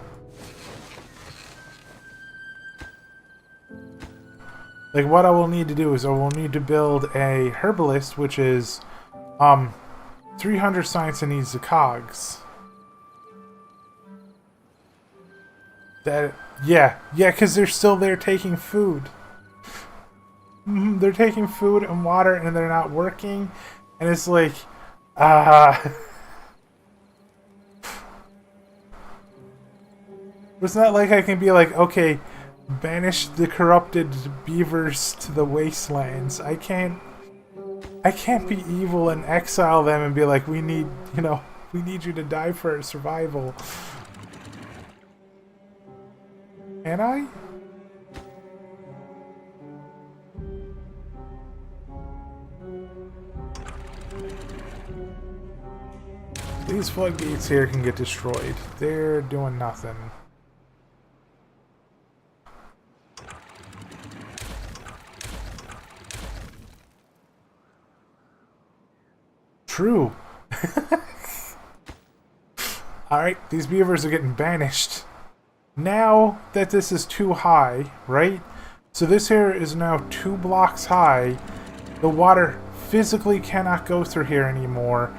Like, what I will need to do is I will need to build a herbalist, which is 300 science and needs the cogs. Yeah, because they're still there taking food. They're taking food and water and they're not working. And it's like, it's not like I can be like, okay, banish the corrupted beavers to the wastelands. I can't be evil and exile them and be like, we need you to die for our survival. Can I? These floodgates here can get destroyed. They're doing nothing. True. Alright, these beavers are getting banished. Now that this is too high, right? So this here is now 2 blocks high. The water physically cannot go through here anymore.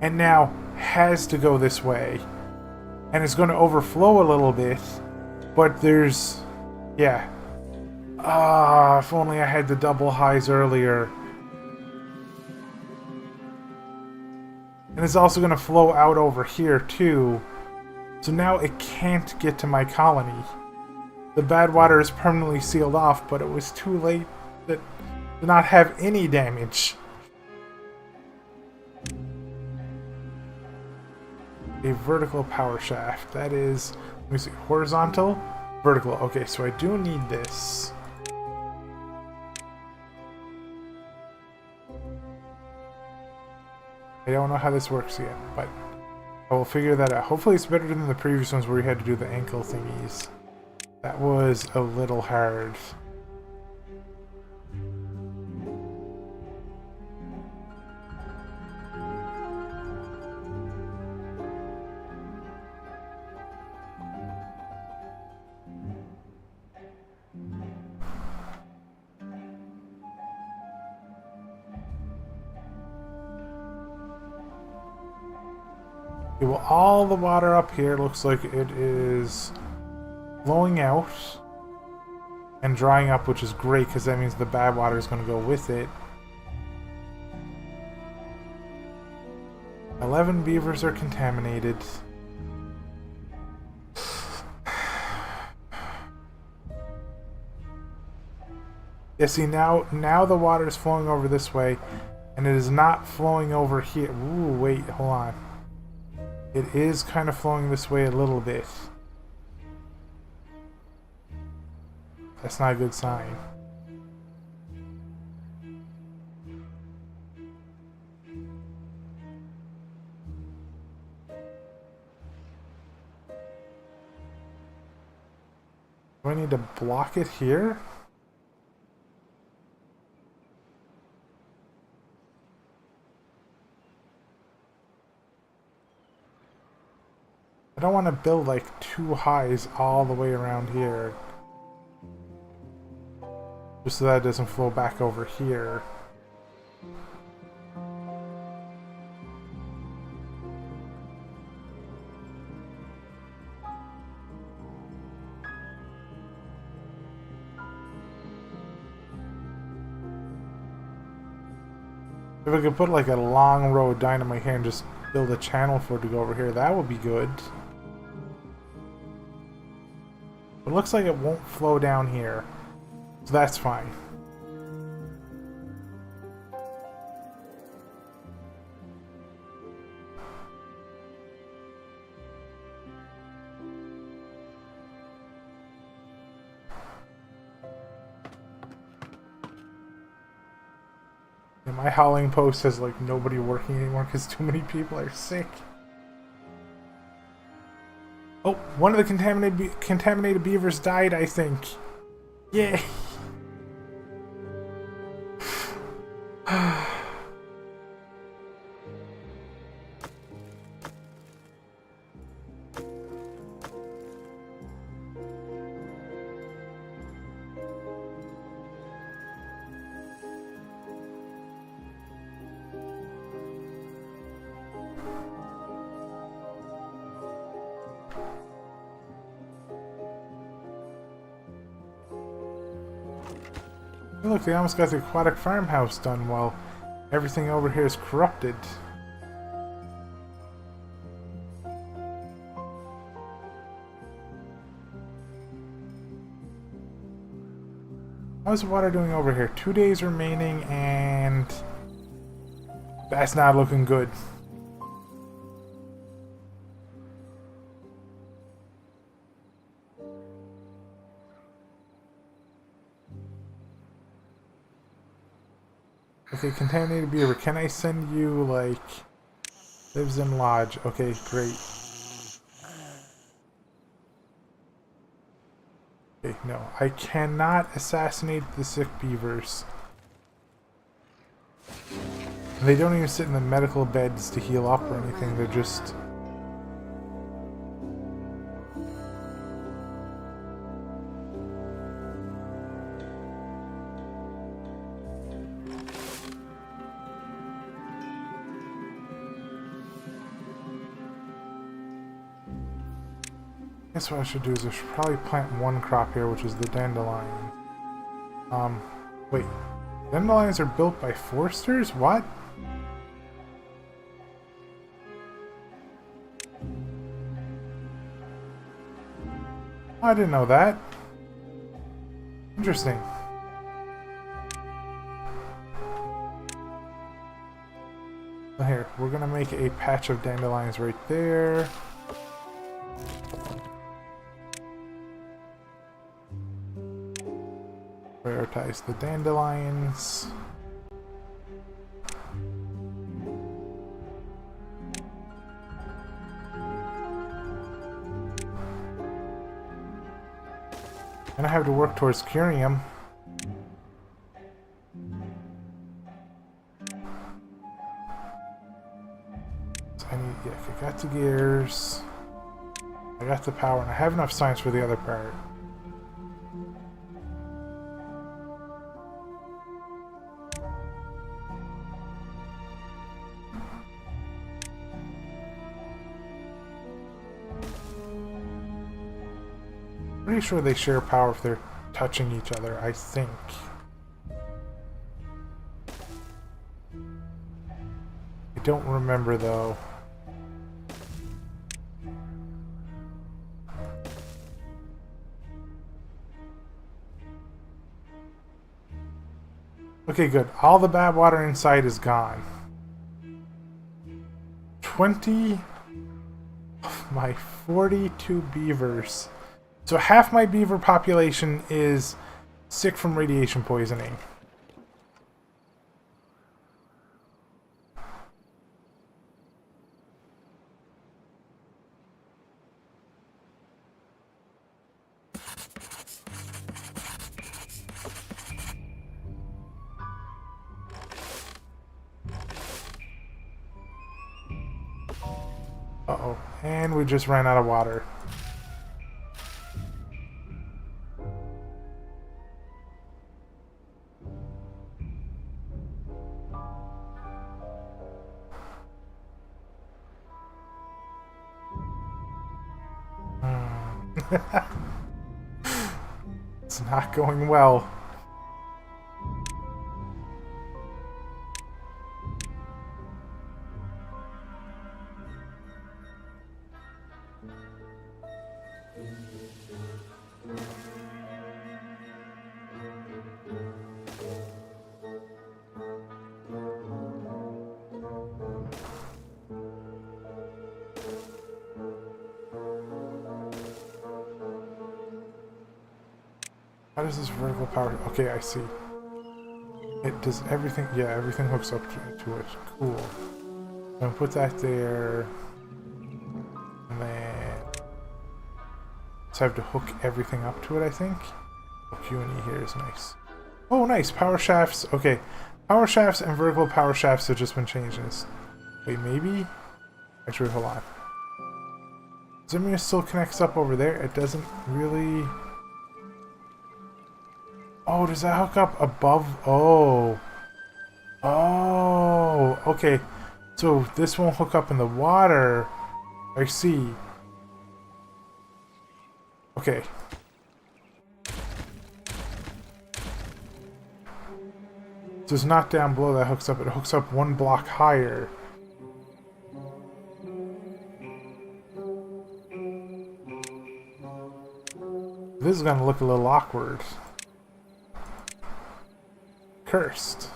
And now has to go this way. And it's going to overflow a little bit. But there's... yeah. If only I had the double highs earlier. And it's also going to flow out over here too. So now it can't get to my colony. The bad water is permanently sealed off, but it was too late to not have any damage. A vertical power shaft. That is, let me see, horizontal, vertical. Okay, so I do need this. I don't know how this works yet, but I will figure that out. Hopefully it's better than the previous ones where you had to do the ankle thingies. That was a little hard. Okay, well, all the water up here looks like it is flowing out and drying up, which is great because that means the bad water is going to go with it. 11 beavers are contaminated. Yeah, see, now the water is flowing over this way, and it is not flowing over here. Ooh, wait, hold on. It is kind of flowing this way a little bit. That's not a good sign. Do I need to block it here? I don't want to build like 2 highs all the way around here. Just so that it doesn't flow back over here. If I could put like a long row of dynamite here and just build a channel for it to go over here, that would be good. But It looks like it won't flow down here. So that's fine. And my hauling post has like nobody working anymore because too many people are sick. Oh, one of the contaminated beavers died, I think. Yay! Look, they almost got the aquatic farmhouse done while everything over here is corrupted. How's the water doing over here? 2 days remaining and that's not looking good. Okay, contaminated beaver. Can I send you, like, lives in lodge? Okay, great. Okay, no. I cannot assassinate the sick beavers. And they don't even sit in the medical beds to heal up or anything. They're just... I guess what I should do is I should probably plant one crop here, which is the dandelion. Wait. Dandelions are built by foresters? What? I didn't know that. Interesting. So here, we're gonna make a patch of dandelions right there. Prioritize the dandelions. And I have to work towards curing them. So I need, yeah, I got the gears. I got the power, and I have enough science for the other part. Pretty sure they share power if they're touching each other, I think. I don't remember though. Okay, good. All the bad water inside is gone. 20 of my 42 beavers. So half my beaver population is sick from radiation poisoning. Uh-oh. And we just ran out of water. It's not going well. How does this vertical power... Okay, I see. It does everything... Yeah, everything hooks up to it. Cool. So I'll put that there. And then... So I have to hook everything up to it, I think. Q and E here is nice. Oh, nice! Power shafts. Okay. Power shafts and vertical power shafts have just been changed. Wait, maybe? Actually, hold on. Does that mean it still connects up over there? It doesn't really... Oh, does that hook up above? Oh. Oh, okay. So this won't hook up in the water. I see. Okay. So it's not down below that hooks up. It hooks up one block higher. This is gonna look a little awkward. Cursed.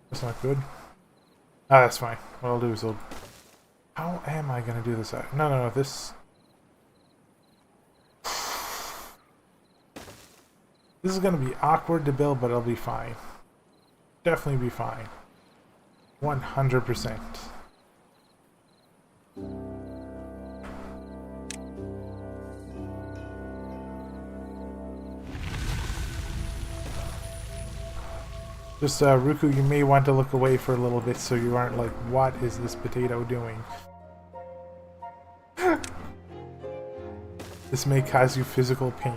That's not good. Ah, that's fine. What I'll do is How am I gonna do this? No, this... This is gonna be awkward to build, but it'll be fine. Definitely be fine. 100%. Just, Ruku, you may want to look away for a little bit so you aren't like, what is this potato doing? This may cause you physical pain.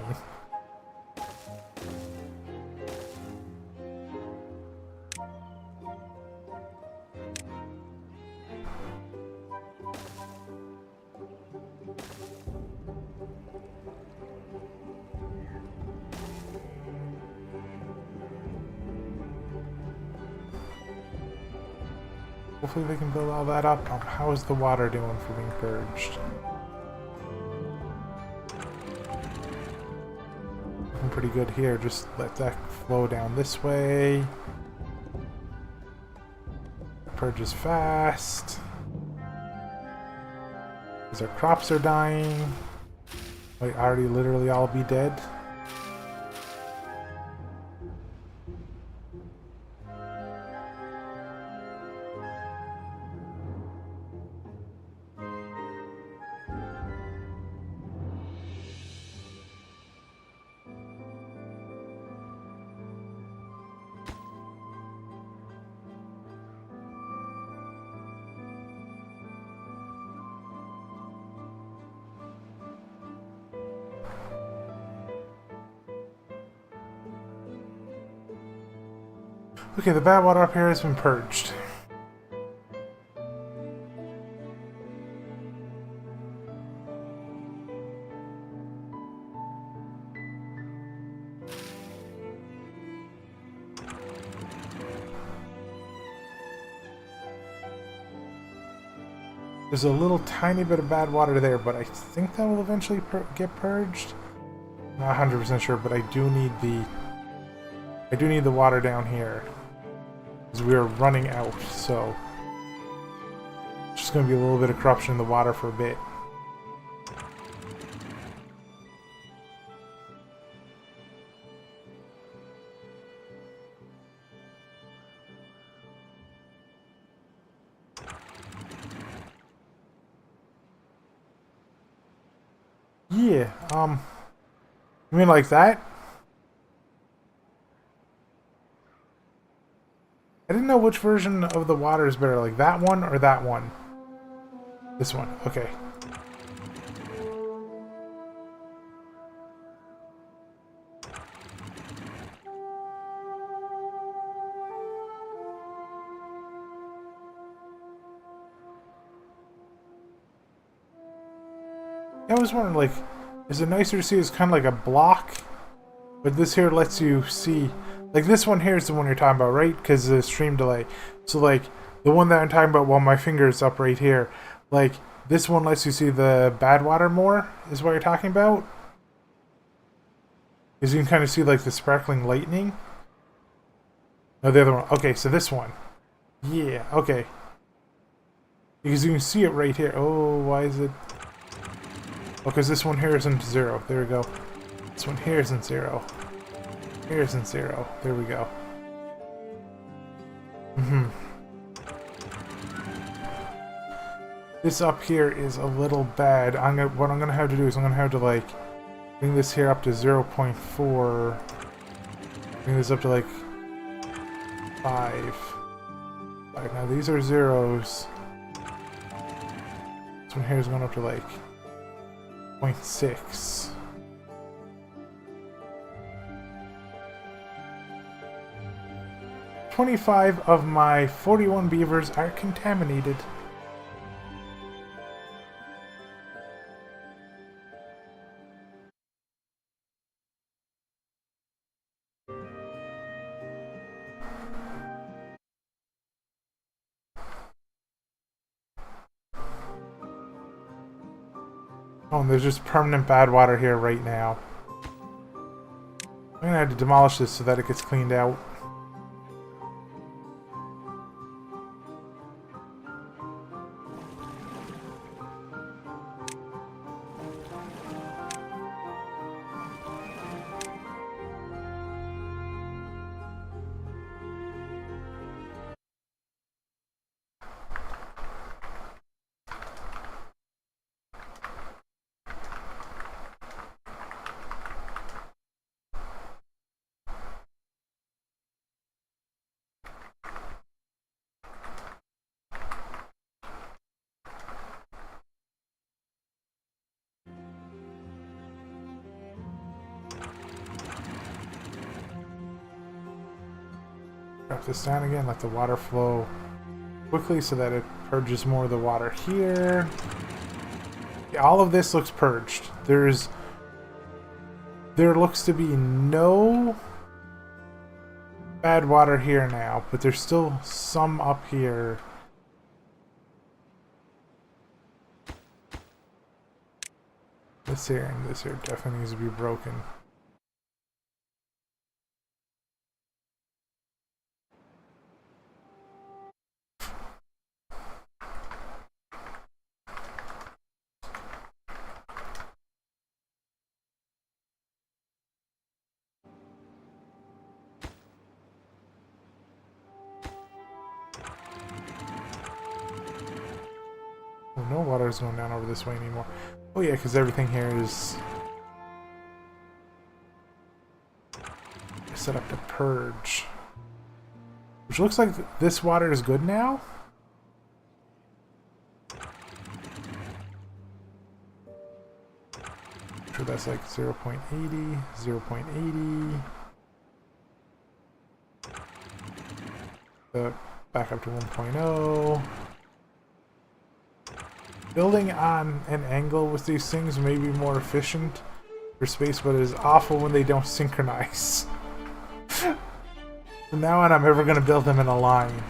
Hopefully they can build all that up. How is the water doing for being purged? Looking pretty good here. Just let that flow down this way. Purges fast. Because our crops are dying. Might already literally all be dead. Okay, the bad water up here has been purged. There's a little tiny bit of bad water there, but I think that will eventually get purged. Not 100% sure, but I do need the water down here. Because we are running out, so it's just going to be a little bit of corruption in the water for a bit. Yeah, you mean like that? I didn't know which version of the water is better, like that one or that one? This one, okay. I was wondering, like, is it nicer to see as kind of like a block? But this here lets you see... Like, this one here is the one you're talking about, right? Because of the stream delay. So, like, the one that I'm talking about while my finger is up right here. Like, this one lets you see the bad water more, is what you're talking about? Because you can kind of see like the sparkling lightning. No, the other one. Okay, so this one. Yeah, okay. Because you can see it right here. Oh, why is it... Oh, because this one here isn't 0. There we go. This one here isn't 0. Here isn't 0. There we go. This up here is a little bad. What I'm gonna have to do is I'm gonna have to like bring this here up to 0.4. Bring this up to like 5. Now these are zeros. This one here is going up to like 0.6. "25 of my 41 beavers are contaminated." Oh, and there's just permanent bad water here right now. I'm gonna have to demolish this so that it gets cleaned out. Drop this down again, let the water flow quickly so that it purges more of the water here. Yeah, all of this looks purged. There looks to be no bad water here now, but there's still some up here. This here and this here definitely needs to be broken. Oh, no water is going down over this way anymore. Oh yeah, because everything here is set up to purge. Which looks like this water is good now. I'm sure that's like 0.80, 0.80. Back up to 1.0. Building on an angle with these things may be more efficient for space, but it is awful when they don't synchronize. From now on, I'm ever going to build them in a line.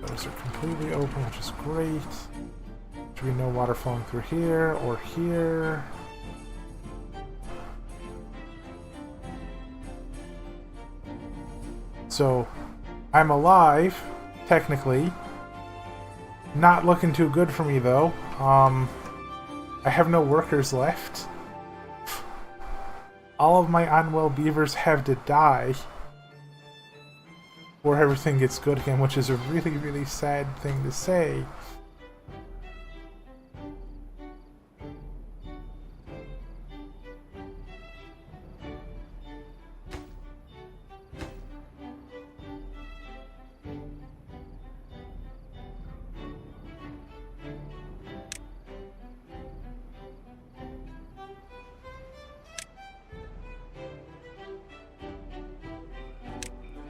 Those are completely open, which is great. Should be no water flowing through here or here. So, I'm alive, technically. Not looking too good for me, though. I have no workers left. All of my unwell beavers have to die before everything gets good again, which is a really, really sad thing to say.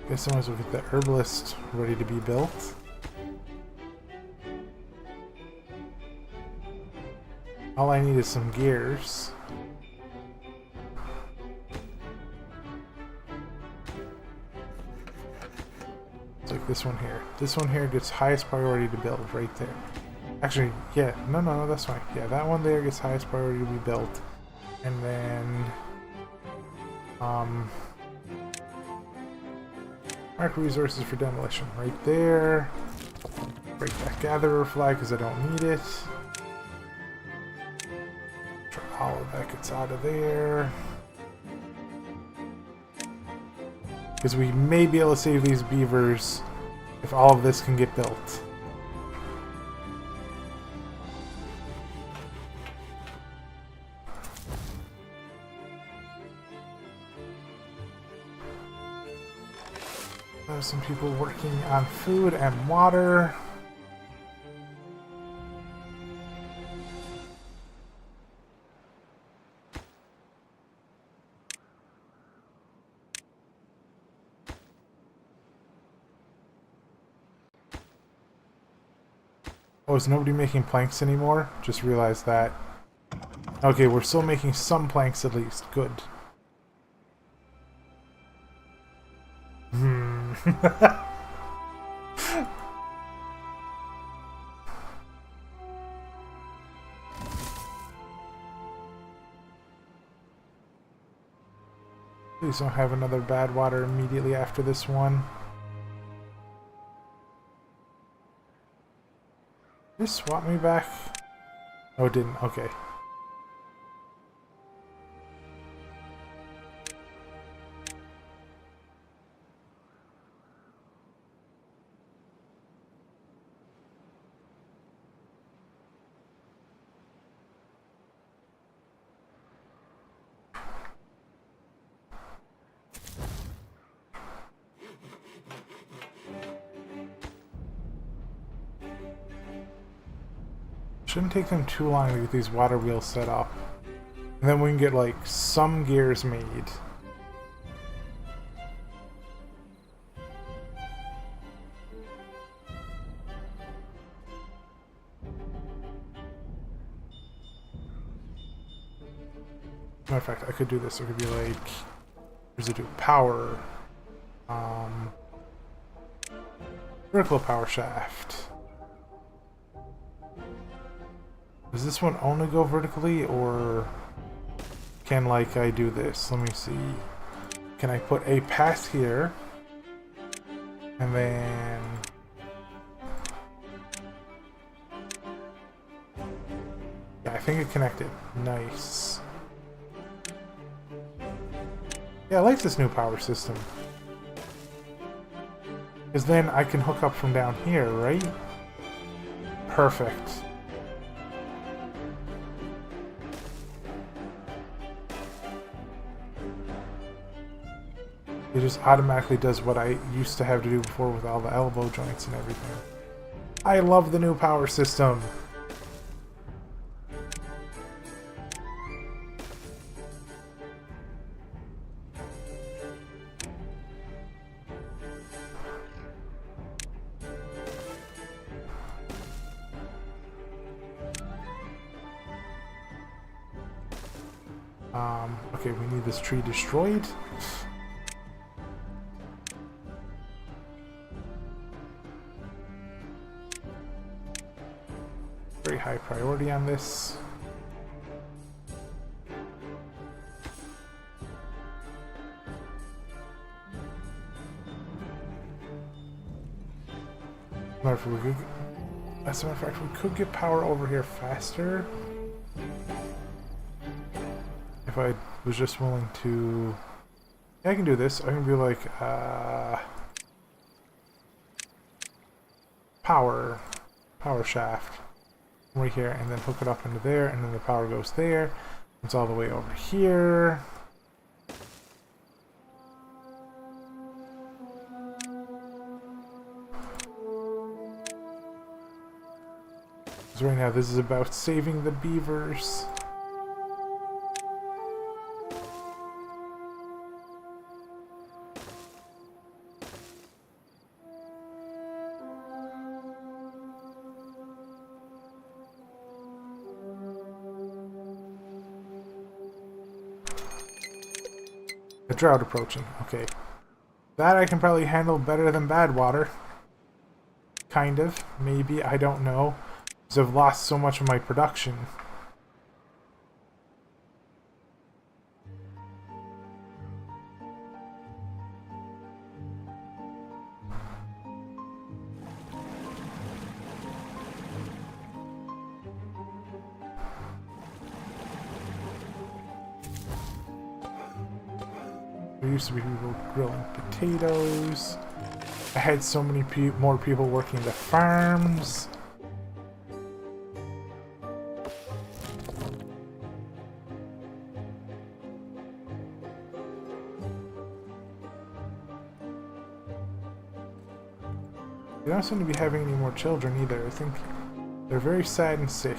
Guess I might as well get the herbalist ready to be built. All I need is some gears. It's like this one here. This one here gets highest priority to build right there. Actually, yeah, no, that's fine. Yeah, that one there gets highest priority to be built. And then, mark resources for demolition right there. Break that gatherer flag because I don't need it. All of that gets out of there. Because we may be able to save these beavers if all of this can get built. There's some people working on food and water. Oh, is nobody making planks anymore? Just realized that. Okay, we're still making some planks at least. Good. Please don't have another bad water immediately after this one. Did it swap me back? Oh, it didn't. Okay. Shouldn't take them too long to get these water wheels set up. And then we can get, like, some gears made. Matter of fact, I could do this. It could be like, residual power. Vertical power shaft. Does this one only go vertically, or can, like, I do this? Let me see. Can I put a path here? And then... yeah, I think it connected. Nice. Yeah, I like this new power system. Because then I can hook up from down here, right? Perfect. It just automatically does what I used to have to do before with all the elbow joints and everything. I love the new power system. Okay, we need this tree destroyed. Very high priority on this. As a matter of fact, we could get power over here faster if I was just willing to. Yeah, I can do this. I can be like power shaft right here, and then hook it up into there, and then the power goes there. It's all the way over here. So right now this is about saving the beavers. A drought approaching. Okay. That I can probably handle better than bad water. Kind of. Maybe. I don't know. Because I've lost so much of my production. There used to be people grilling potatoes. I had so many more people working the farms. They don't seem to be having any more children either. I think they're very sad and sick.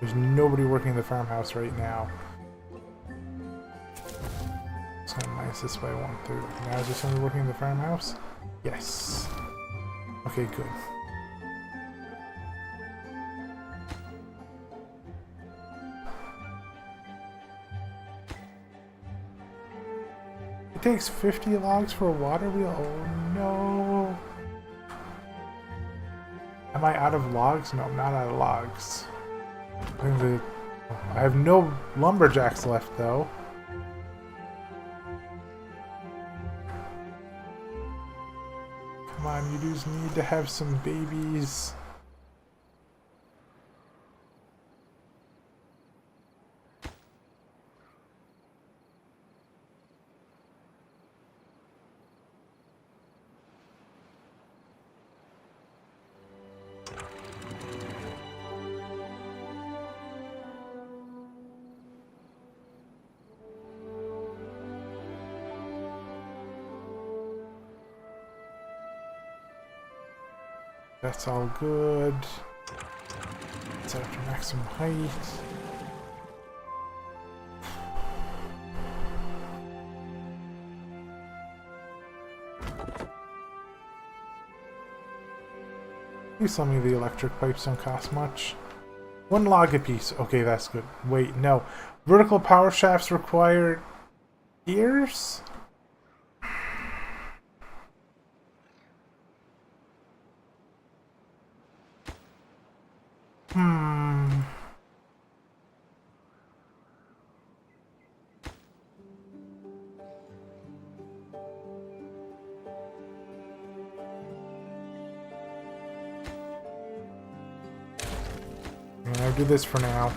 There's nobody working the farmhouse right now. It's gonna minus this by 1/3. Now is there somebody working the farmhouse? Yes. Okay, good. It takes 50 logs for a water wheel? Oh no. Am I out of logs? No, I'm not out of logs. I have no lumberjacks left, though. Come on, you dudes need to have some babies. That's all good. Set up to maximum height. Please tell me the electric pipes don't cost much. 1 log apiece. Okay, that's good. Wait, no. Vertical power shafts require ears? I'll do this for now.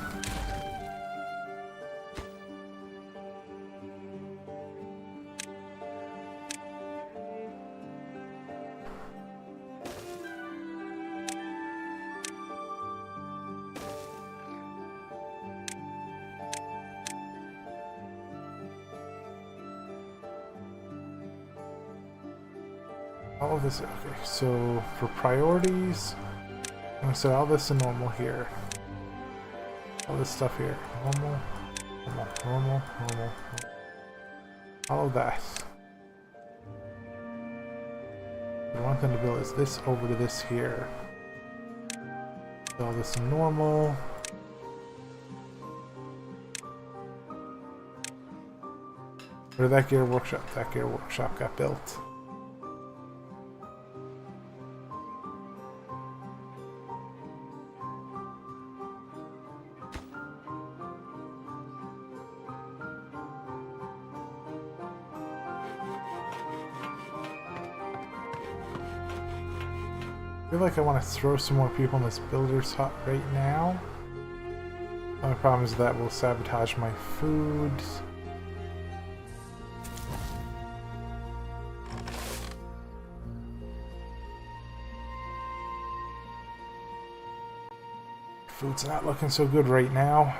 All of this, okay, so for priorities, I'm gonna set all this in normal here. All this stuff here. Normal, normal, normal, normal. All of that. What I want them to build is this over to this here. All this in normal. Where did that gear workshop? That gear workshop got built. I feel like I want to throw some more people in this builder's hut right now. The only problem is that will sabotage my food. Food's not looking so good right now.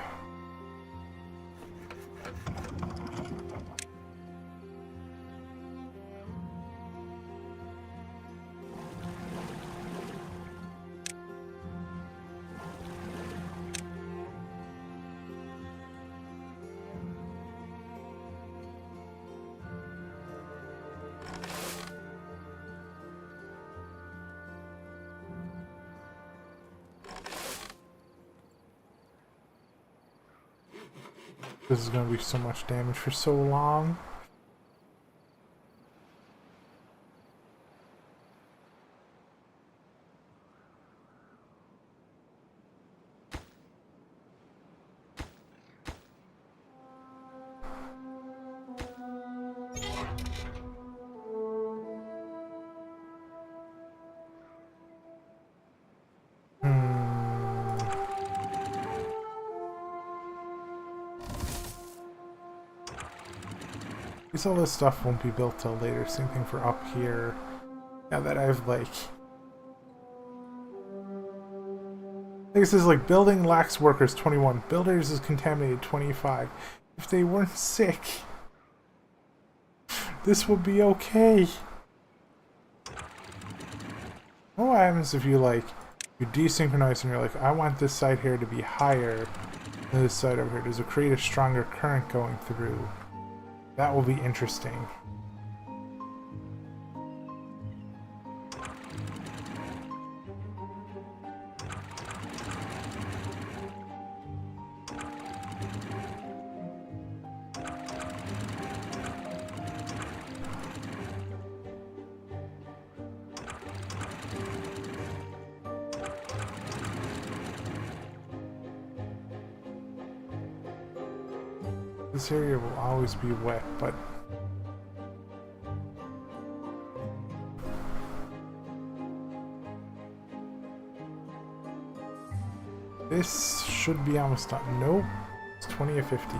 This is going to be so much damage for so long. Guess all this stuff won't be built till later. Same thing for up here. Now that I've like this is like building lacks workers 21. Builders is contaminated 25. If they weren't sick, this would be okay. What happens if you like you desynchronize and you're like, I want this side here to be higher than this side over here? Does it create a stronger current going through? That will be interesting. This area will always be wet, but this should be almost done. Nope, it's 20 or 50.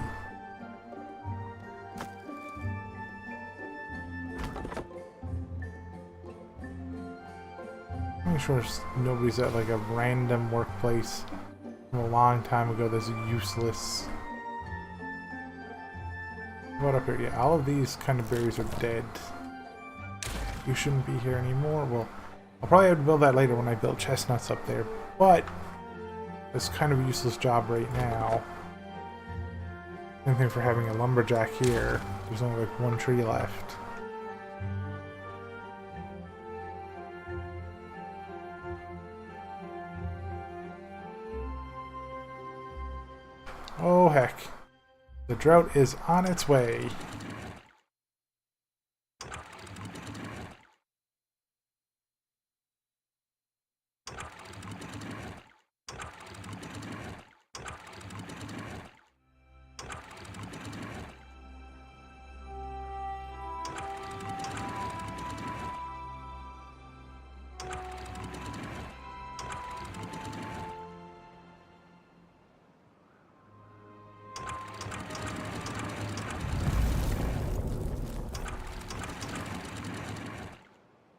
I'm sure nobody's at like a random workplace from a long time ago that's useless. What up here? Yeah, all of these kind of berries are dead. You shouldn't be here anymore. Well, I'll probably have to build that later when I build chestnuts up there, but it's kind of a useless job right now. Same thing for having a lumberjack here. There's only like one tree left. Oh heck. The drought is on its way.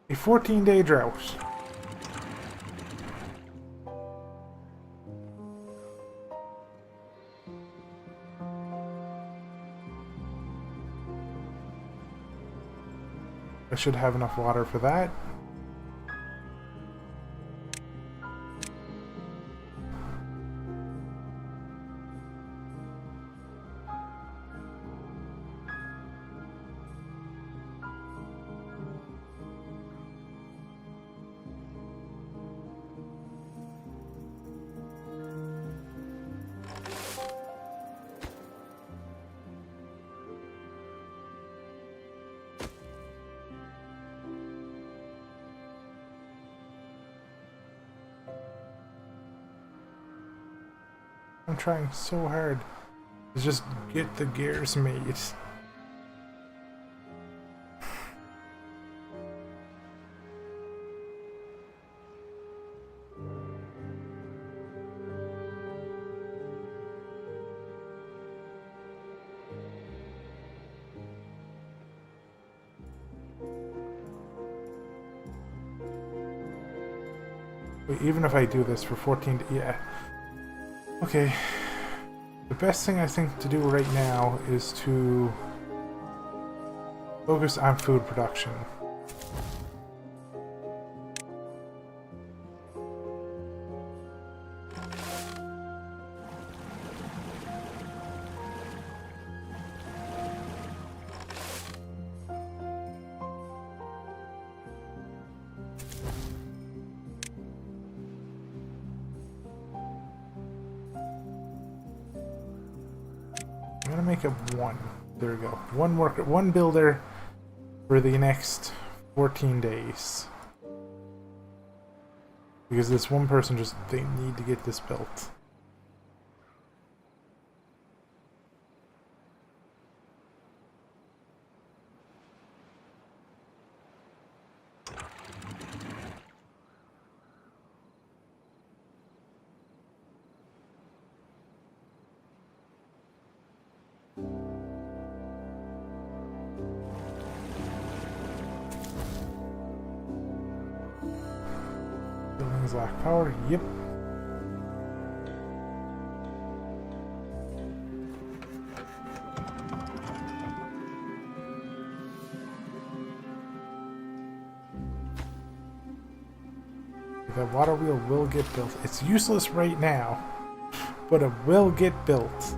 A 14-day drought. I should have enough water for that. I'm trying so hard to just get the gears made. Wait, even if I do this for 14, yeah. Okay, the best thing I think to do right now is to focus on food production. I'm gonna gonna make it 1. There we go. 1 worker, 1 builder for the next 14 days. Because this one person they need to get this built. Buildings lack power. Yep. The water wheel will get built. It's useless right now, but it will get built.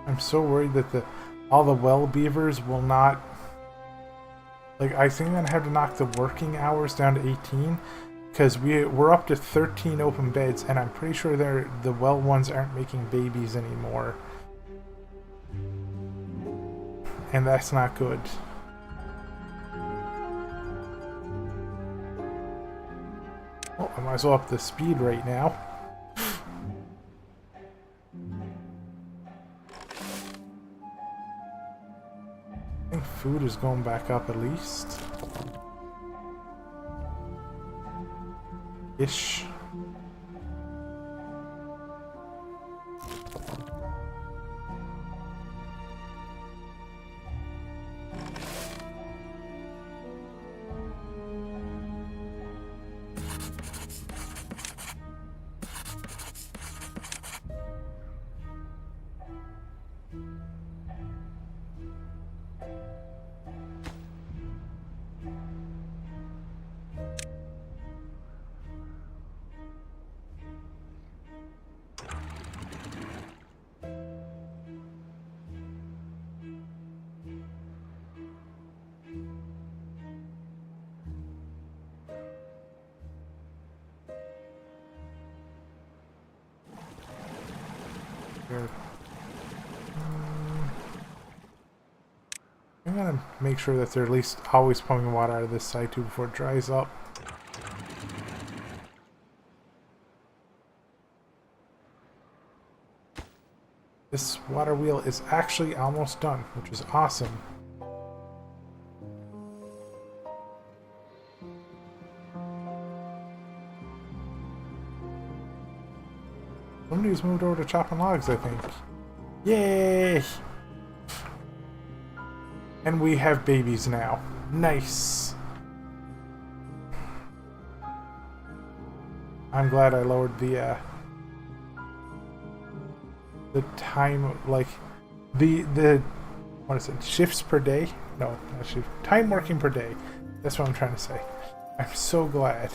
I'm so worried that all the well beavers will not. Like, I think I'm gonna have to knock the working hours down to 18, because we're up to 13 open beds, and I'm pretty sure the well ones aren't making babies anymore, and that's not good. Oh, I might as well up the speed right now. I think food is going back up at least. Ish. I'm gonna make sure that they're at least always pumping water out of this side too before it dries up. This water wheel is actually almost done, which is awesome. Somebody's moved over to chopping logs, I think. Yay! And we have babies now. Nice. I'm glad I lowered the time, like the what is it? Shifts per day? No, not shift. Time working per day. That's what I'm trying to say. I'm so glad.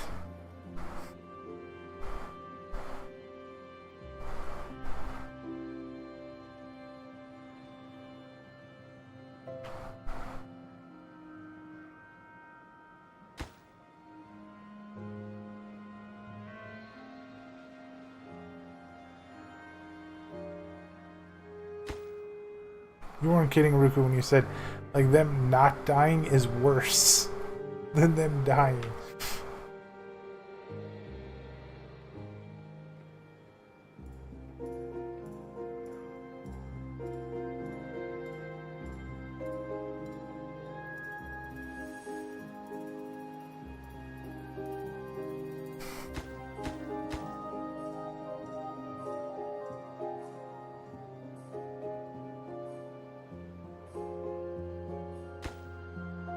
You weren't kidding, Ruku, when you said, like, them not dying is worse than them dying.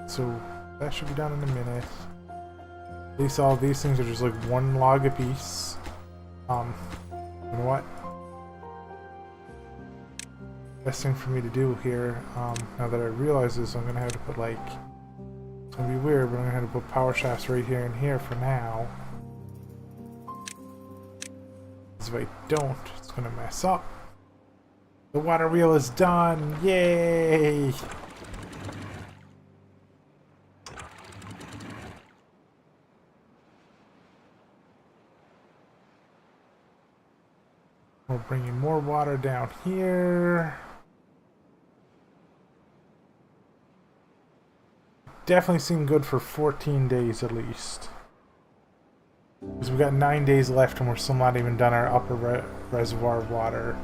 So that should be done in a minute. At least all of these things are just like 1 log a piece. You know what? Best thing for me to do here, now that I realize this, I'm gonna have to put like, it's gonna be weird, but I'm gonna have to put power shafts right here and here for now. Because if I don't, it's gonna mess up. The water wheel is done. Yay! We're bringing more water down here. Definitely seem good for 14 days at least. Because we've got 9 days left and we're still not even done our upper reservoir water.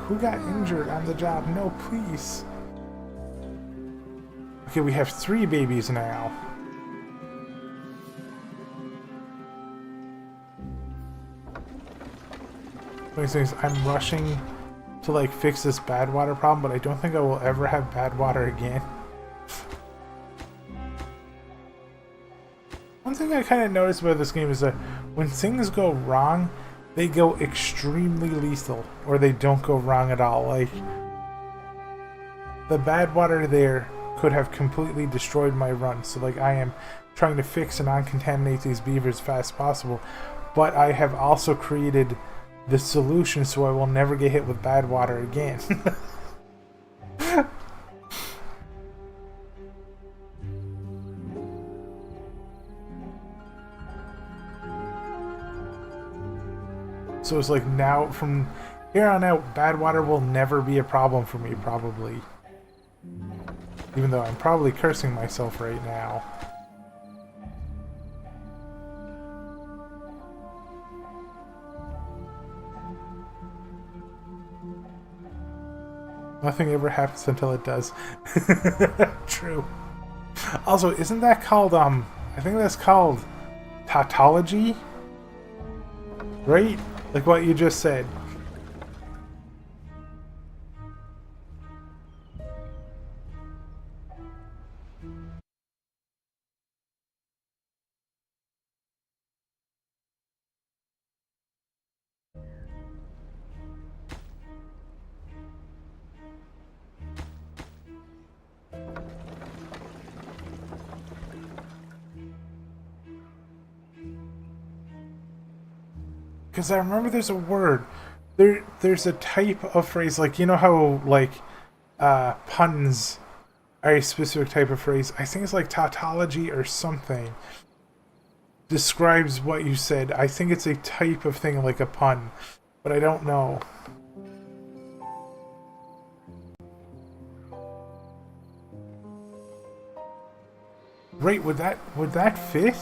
Who got injured on the job? No, please. Okay, we have 3 babies now. Funny thing is, I'm rushing to like fix this bad water problem, but I don't think I will ever have bad water again. One thing I kind of noticed about this game is that when things go wrong, they go extremely lethal, or they don't go wrong at all. Like, the bad water there could have completely destroyed my run, so like I am trying to fix and uncontaminate these beavers as fast as possible, but I have also created the solution so I will never get hit with bad water again. So it's like now, from here on out, bad water will never be a problem for me, probably. Even though I'm probably cursing myself right now. Nothing ever happens until it does. True. Also, isn't that called, I think that's called tautology? Right? Like what you just said. Because I remember there's a word. There's a type of phrase, like, you know how, like, puns are a specific type of phrase. I think it's like tautology or something. Describes what you said. I think it's a type of thing, like a pun. But I don't know. Right, would that fit?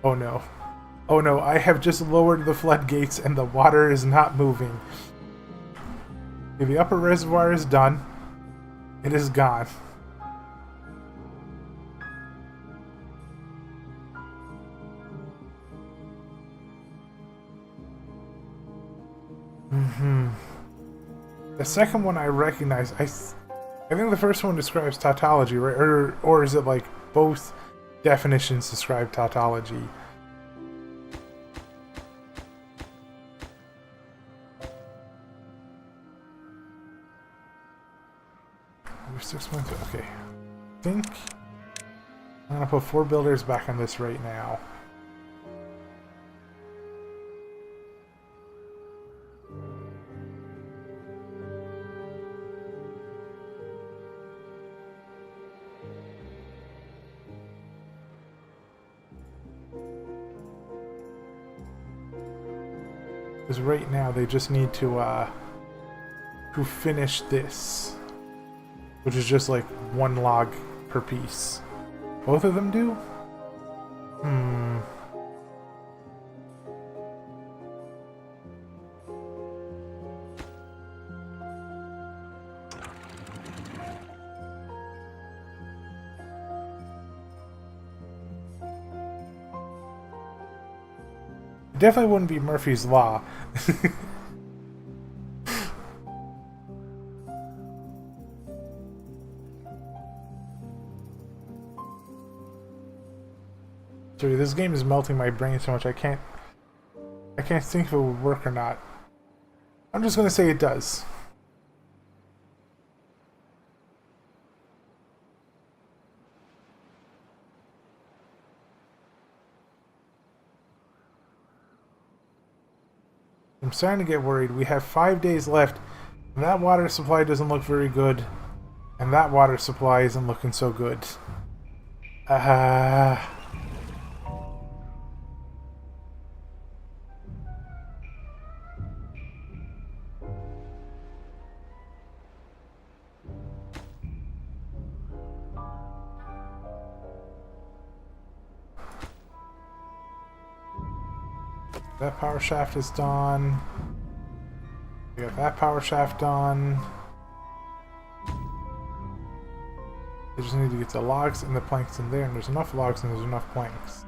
Oh no. Oh no, I have just lowered the floodgates and the water is not moving. Okay, the upper reservoir is done. It is gone. The second one I recognize. I think the first one describes tautology, right? Or is it like both definitions describe tautology? We're 6 months. Okay. I think I'm gonna put 4 builders back on this right now. Because right now they just need to finish this, which is just like 1 log per piece. Both of them do? It definitely wouldn't be Murphy's Law. Sorry, this game is melting my brain so much I can't think if it would work or not. I'm just gonna say it does. I'm starting to get worried. We have 5 days left. And that water supply doesn't look very good. And that water supply isn't looking so good. Ah. That power shaft is done. We got that power shaft done. I just need to get the logs and the planks in there, and there's enough logs and there's enough planks.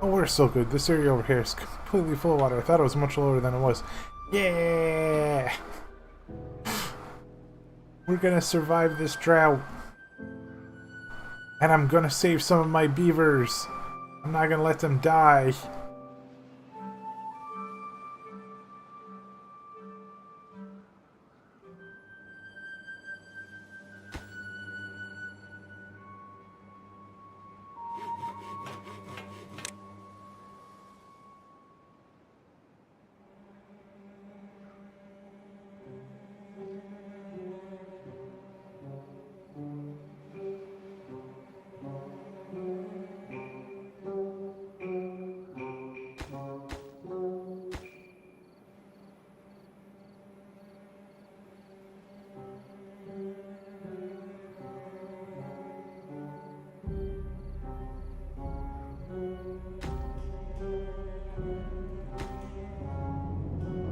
Oh, we're still good. This area over here is completely full of water. I thought it was much lower than it was. Yeah! We're gonna survive this drought. And I'm gonna save some of my beavers. I'm not gonna let them die.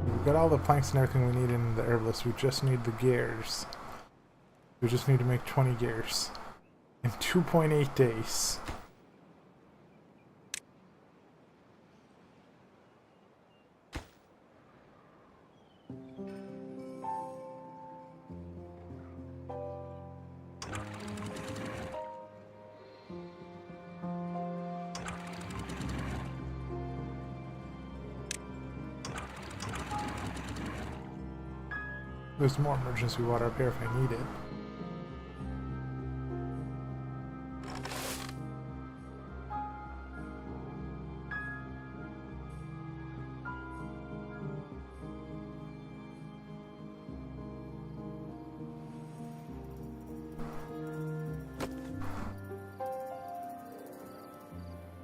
We've got all the planks and everything we need in the herbalist. We just need the gears. We just need to make 20 gears. In 2.8 days. There's more emergency water up here if I need it.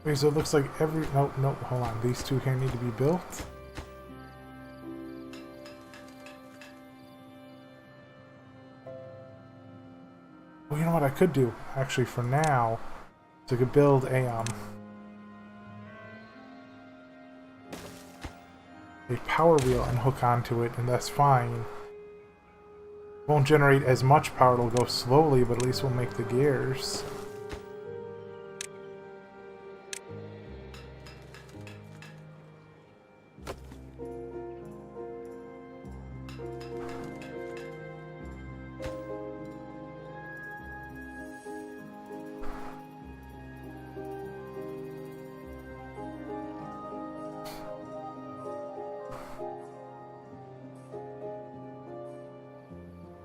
Okay, so it looks like every... Nope, nope, hold on. These two here need to be built. Well, you know what I could do, actually, for now, is I could build a power wheel and hook onto it, and that's fine. Won't generate as much power, it'll go slowly, but at least we'll make the gears.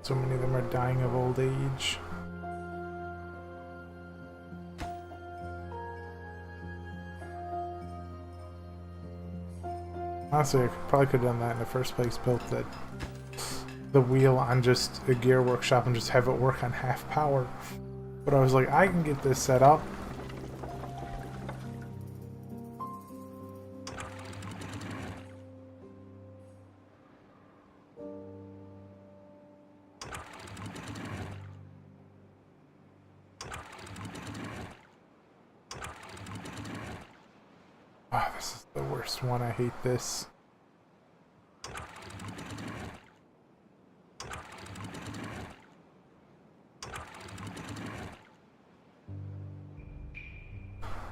So many of them are dying of old age. Honestly, I probably could have done that in the first place, built the wheel on just a gear workshop and just have it work on half power. But I was like, I can get this set up. Ah, this is the worst one. I hate this.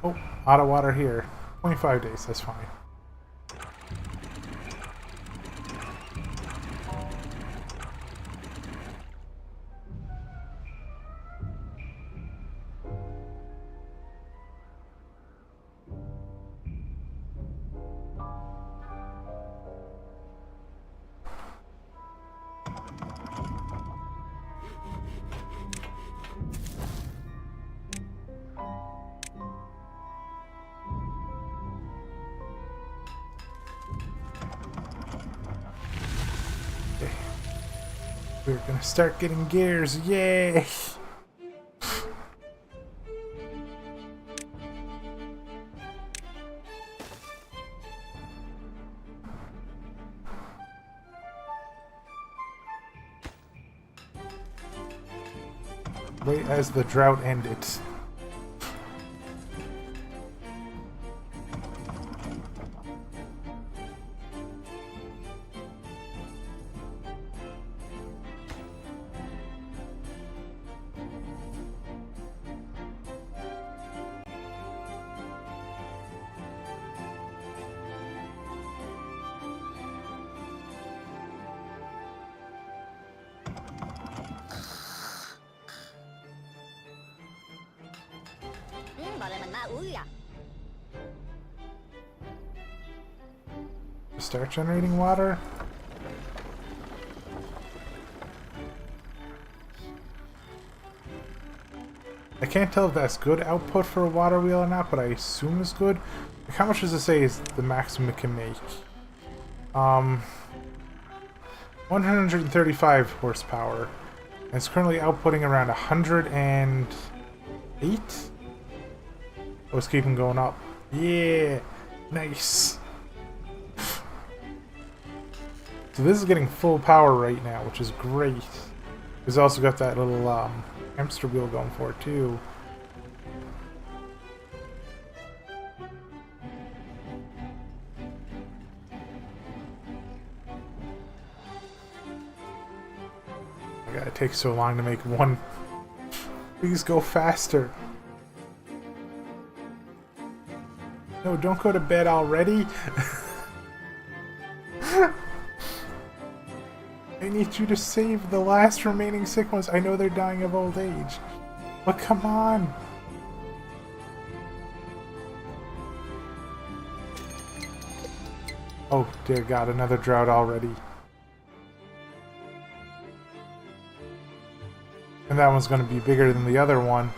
Oh, out of water here. 25 days, that's fine. We're gonna start getting gears, yay! Wait as the drought ended. Boleh menau ya. Start generating water. I can't tell if that's good output for a water wheel or not, but I assume it's good. Like, how much does it say is the maximum it can make? 135 horsepower. And it's currently outputting around 108? Oh, it's keeping going up. Yeah! Nice! So this is getting full power right now, which is great. It's also got that little hamster wheel going for it too. My God, it takes so long to make one. Please go faster. No, don't go to bed already. I need you to save the last remaining sick ones. I know they're dying of old age. But come on! Oh, dear God, another drought already. And that one's going to be bigger than the other one.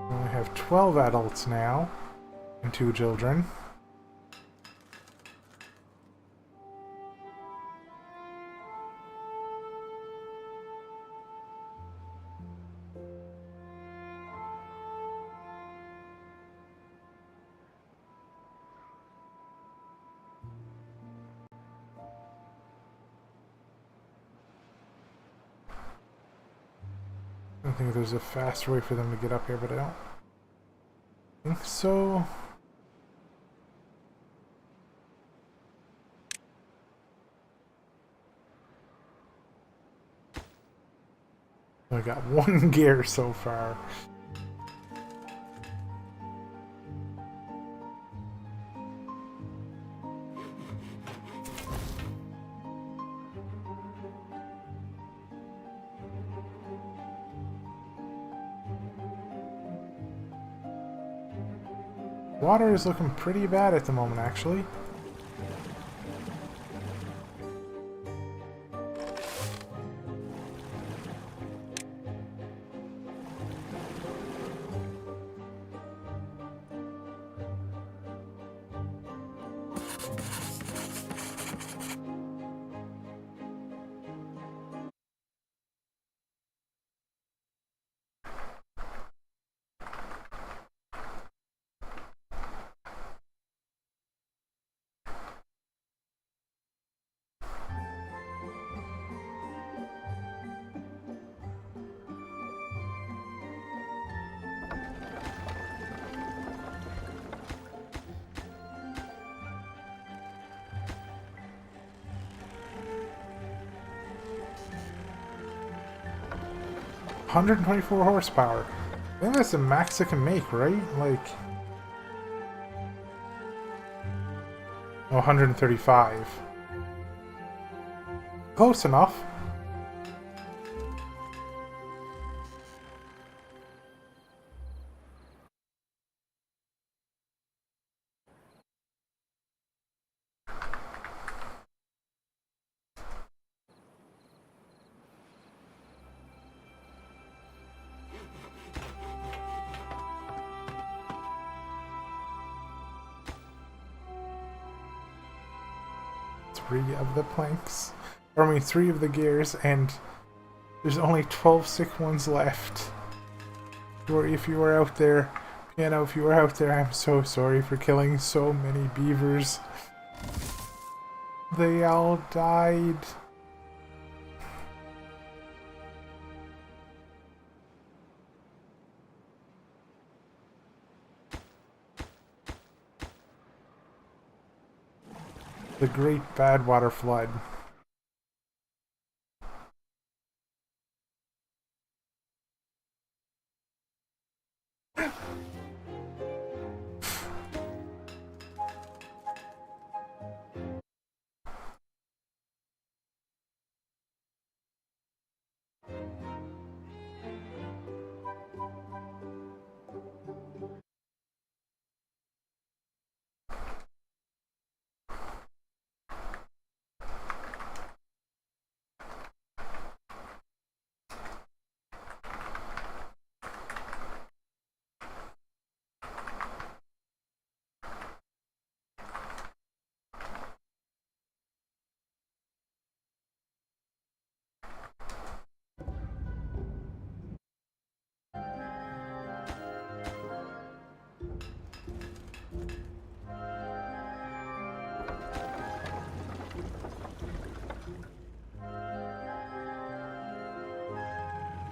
We only have 12 adults now, and 2 children. I don't think there's a faster way for them to get up here, but I don't think so. I got 1 gear so far. Water is looking pretty bad at the moment, actually. $124 horsepower. I think that's the max it can make, right? Like... Oh, 135. Close enough. 3 of the planks. Or I mean 3 of the gears, and there's only 12 sick ones left. Or if you were out there, Piano, if you were out there, I'm so sorry for killing so many beavers. They all died. The Great Badwater Flood.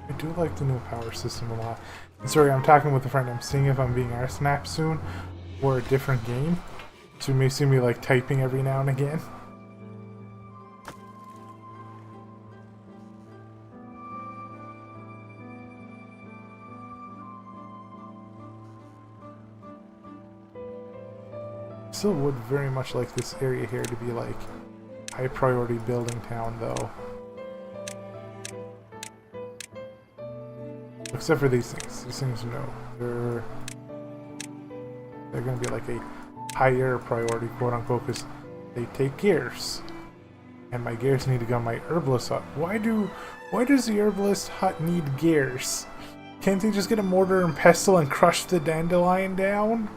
I do like the new power system a lot. And sorry, I'm talking with a friend. I'm seeing if I'm being arsnapped soon or a different game. So you may see me like typing every now and again. Still would very much like this area here to be like high priority building town though. Except for these things. These things, no. They're gonna be like a higher priority, quote unquote, because they take gears. And my gears need to go on my herbalist hut. Why does the herbalist hut need gears? Can't they just get a mortar and pestle and crush the dandelion down?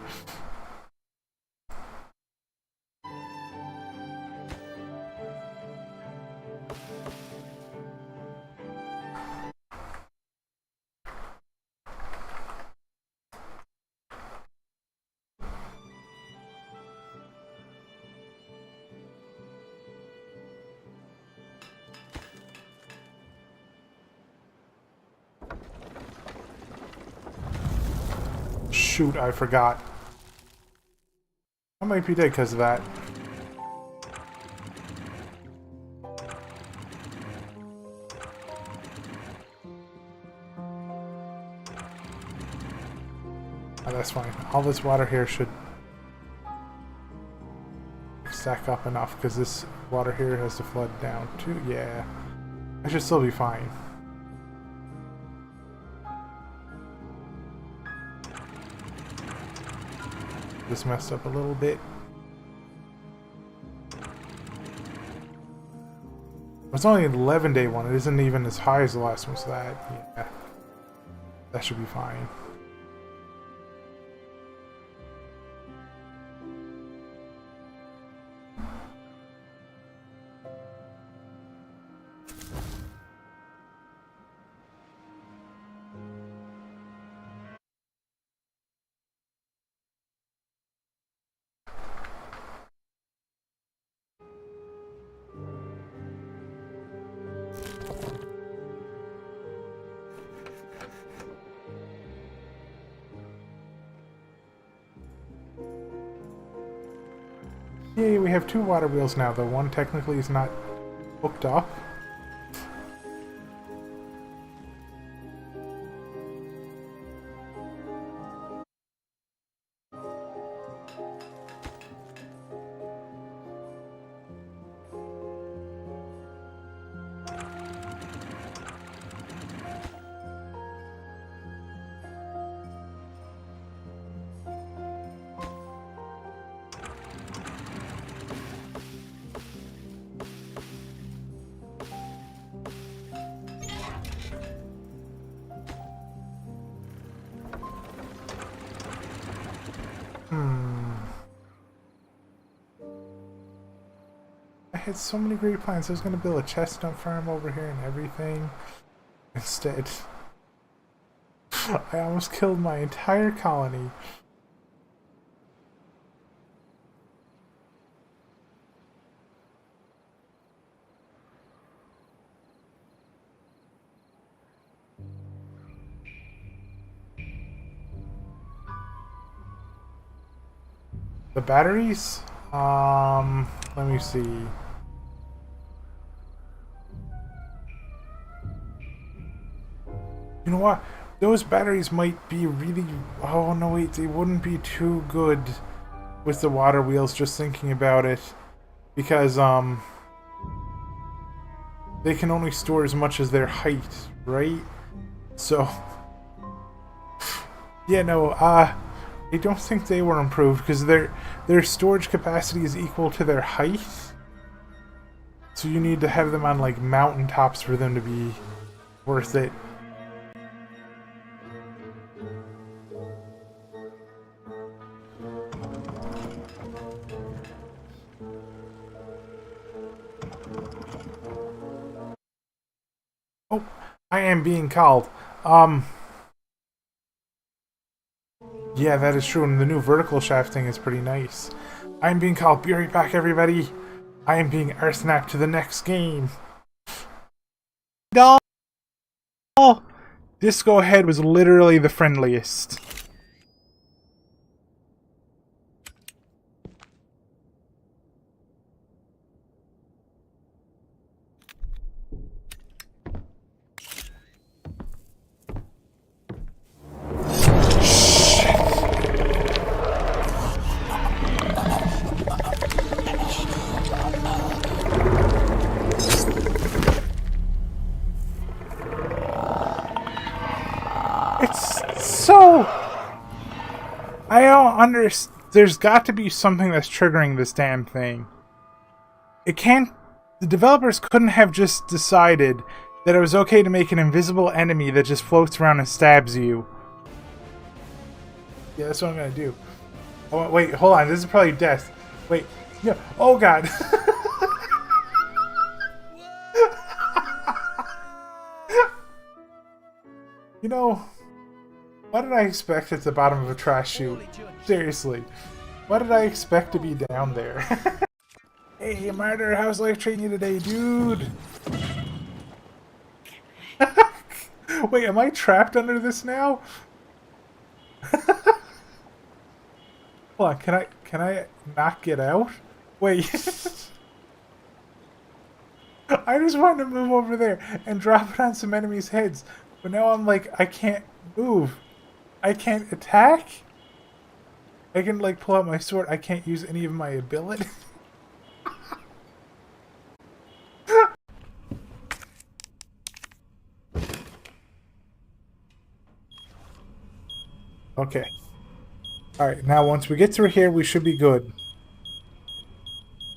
Shoot, I forgot. I might be dead because of that. Oh, that's fine. All this water here should stack up enough because this water here has to flood down too. Yeah, I should still be fine. This messed up a little bit. It's only an 11-day one. It isn't even as high as the last one, so that should be fine. Yay, we have 2 water wheels now, though one technically is not hooked up. had so many great plans. I was gonna build a chestnut farm over here and everything. Instead, I almost killed my entire colony. The batteries? Let me see. You know what? Those batteries might be really... Oh, no, wait. They wouldn't be too good with the water wheels, just thinking about it. Because, they can only store as much as their height, right? So... Yeah, no, I don't think they were improved, because their storage capacity is equal to their height. So you need to have them on, like, mountaintops for them to be worth it. Oh, I am being called. Yeah, that is true, and the new vertical shafting is pretty nice. I'm being called. Be right back, everybody. I am being earthnapped to the next game. No! Disco Head was literally the friendliest. So, I don't understand. There's got to be something that's triggering this damn thing. It can't. The developers couldn't have just decided that it was okay to make an invisible enemy that just floats around and stabs you. Yeah, that's what I'm gonna do. Oh, wait, hold on. This is probably death. Wait, no. Oh god. You know. What did I expect at the bottom of a trash chute? Seriously. What did I expect to be down there? Hey, Martyr, how's life treating you today, dude? Wait, am I trapped under this now? Hold on, can I not get out? Wait. I just wanted to move over there and drop it on some enemies' heads. But now I'm like, I can't move. I can't attack? I can, like, pull out my sword. I can't use any of my ability. Okay. Alright, now once we get through here, we should be good.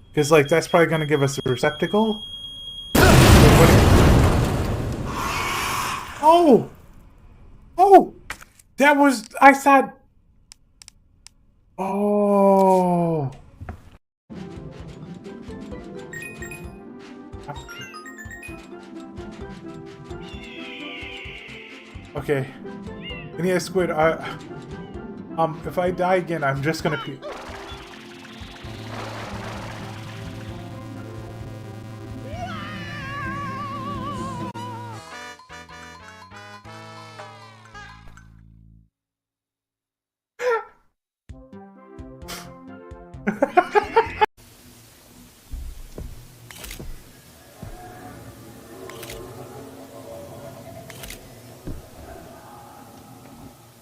Because, like, that's probably going to give us a receptacle. Oh! Oh! That was... I thought... Oh... Okay. Any squid, if I die again, I'm just gonna puke.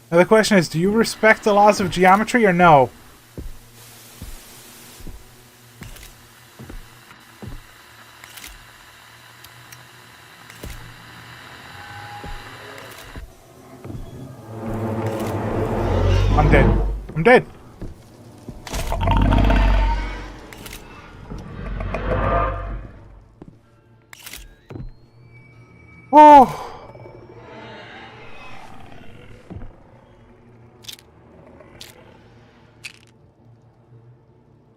Now the question is, do you respect the laws of geometry or no? I'm dead. I'm dead. Oh!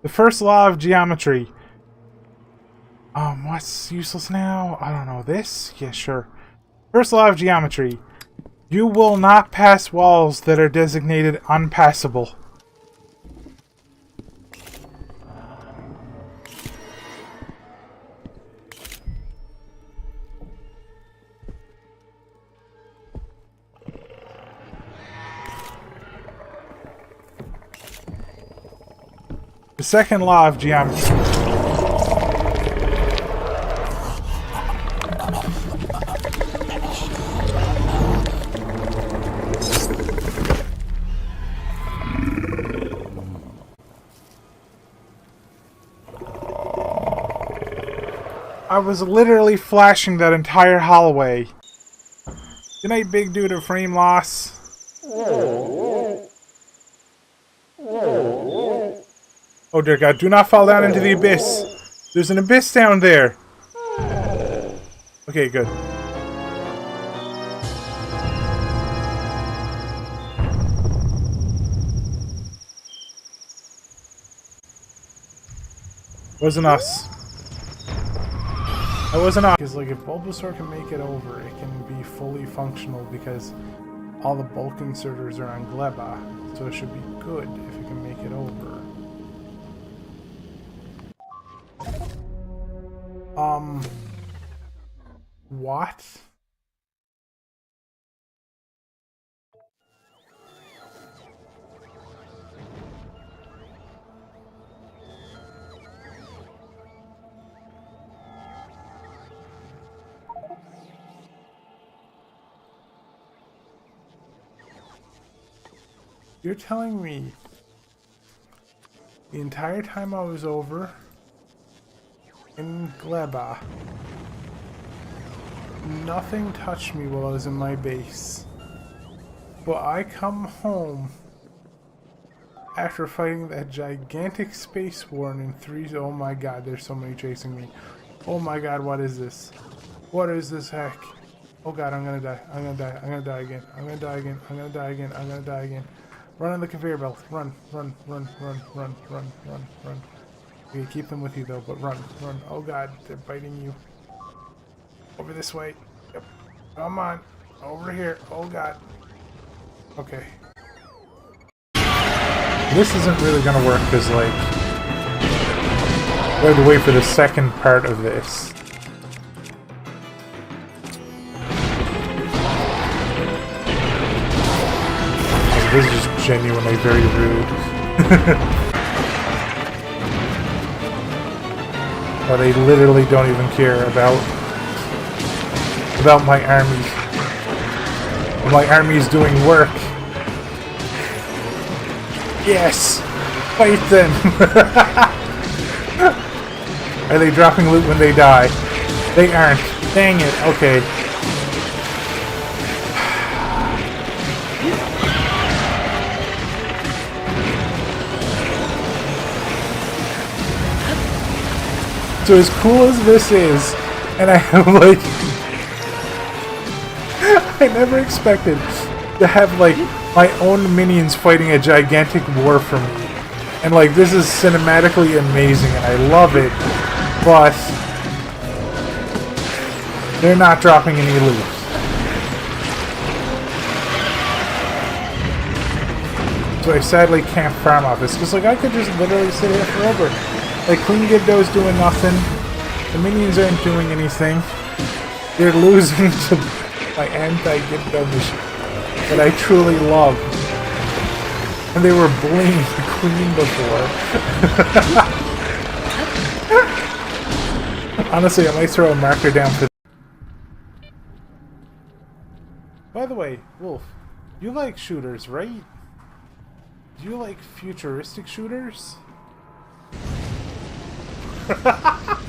The first law of geometry. What's useless now? I don't know. This? Yeah, sure. First law of geometry. You will not pass walls that are designated unpassable. The second law of geometry. I was literally flashing that entire hallway. Good night, big dude of frame loss. Oh dear God, do not fall down into the abyss. There's an abyss down there. Okay, good. Wasn't us. That wasn't us. Because like if Bulbasaur can make it over, it can be fully functional because all the bulk inserters are on Gleba. So it should be good if it can make it over. What? You're telling me the entire time I was over in Gleba, nothing touched me while I was in my base. But I come home after fighting that gigantic space war in 3. Oh my God, there's so many chasing me. Oh my God, what is this? What is this heck? Oh God, I'm gonna die. I'm gonna die. I'm gonna die again. I'm gonna die again. I'm gonna die again. I'm gonna die again. Run on the conveyor belt. Run, run, run, run, run, run, run, run. Okay, keep them with you though, but run, run. Oh God, they're biting you. Over this way. Yep. Come on. Over here. Oh God. Okay. This isn't really gonna work because, like, we have to wait for the second part of this. This is just genuinely very rude. But they literally don't even care about my army. My army's doing work. Yes! Fight them! Are they dropping loot when they die? They aren't. Dang it. Okay. So as cool as this is, and I have like, I never expected to have like my own minions fighting a gigantic war for me. And like this is cinematically amazing and I love it, but they're not dropping any loot. So I sadly can't farm off this, because like I could just literally sit here forever. Like, Queen Gibdo's doing nothing. The minions aren't doing anything. They're losing to my anti-Gibdo mission that I truly love. And they were bullying the Queen before. Honestly, I might throw a marker down for... By the way, Wolf, you like shooters, right? Do you like futuristic shooters? I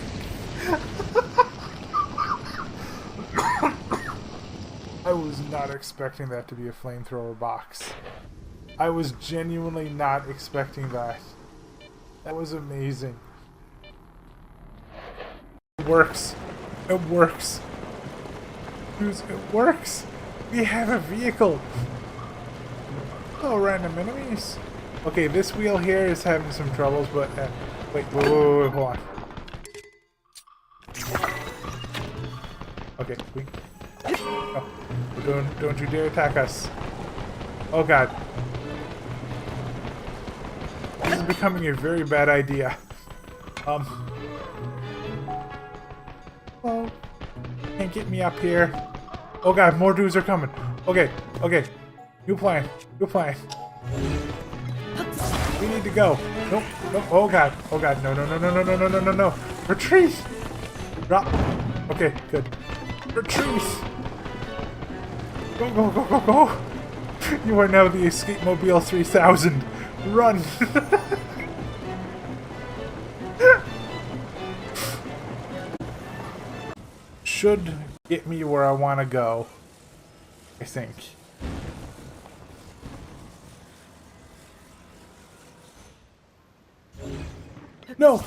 was not expecting that to be a flamethrower box. I was genuinely not expecting that. That was amazing. It works. It works. Dudes, it works. We have a vehicle. Oh, random enemies. Okay, this wheel here is having some troubles, but wait, hold on. Okay, we... Oh, don't you dare attack us. Oh god. This is becoming a very bad idea. Oh, can't get me up here. Oh god, more dudes are coming. Okay, okay. New plan. New plan. We need to go. Nope, nope. Oh god. Oh god. No, no, no, no, no, no, no, no, no, no. Retreat! Drop. Okay, good. Retreat! Go, go, go, go, go! You are now the Escape Mobile 3000. Run! Should get me where I want to go, I think. No!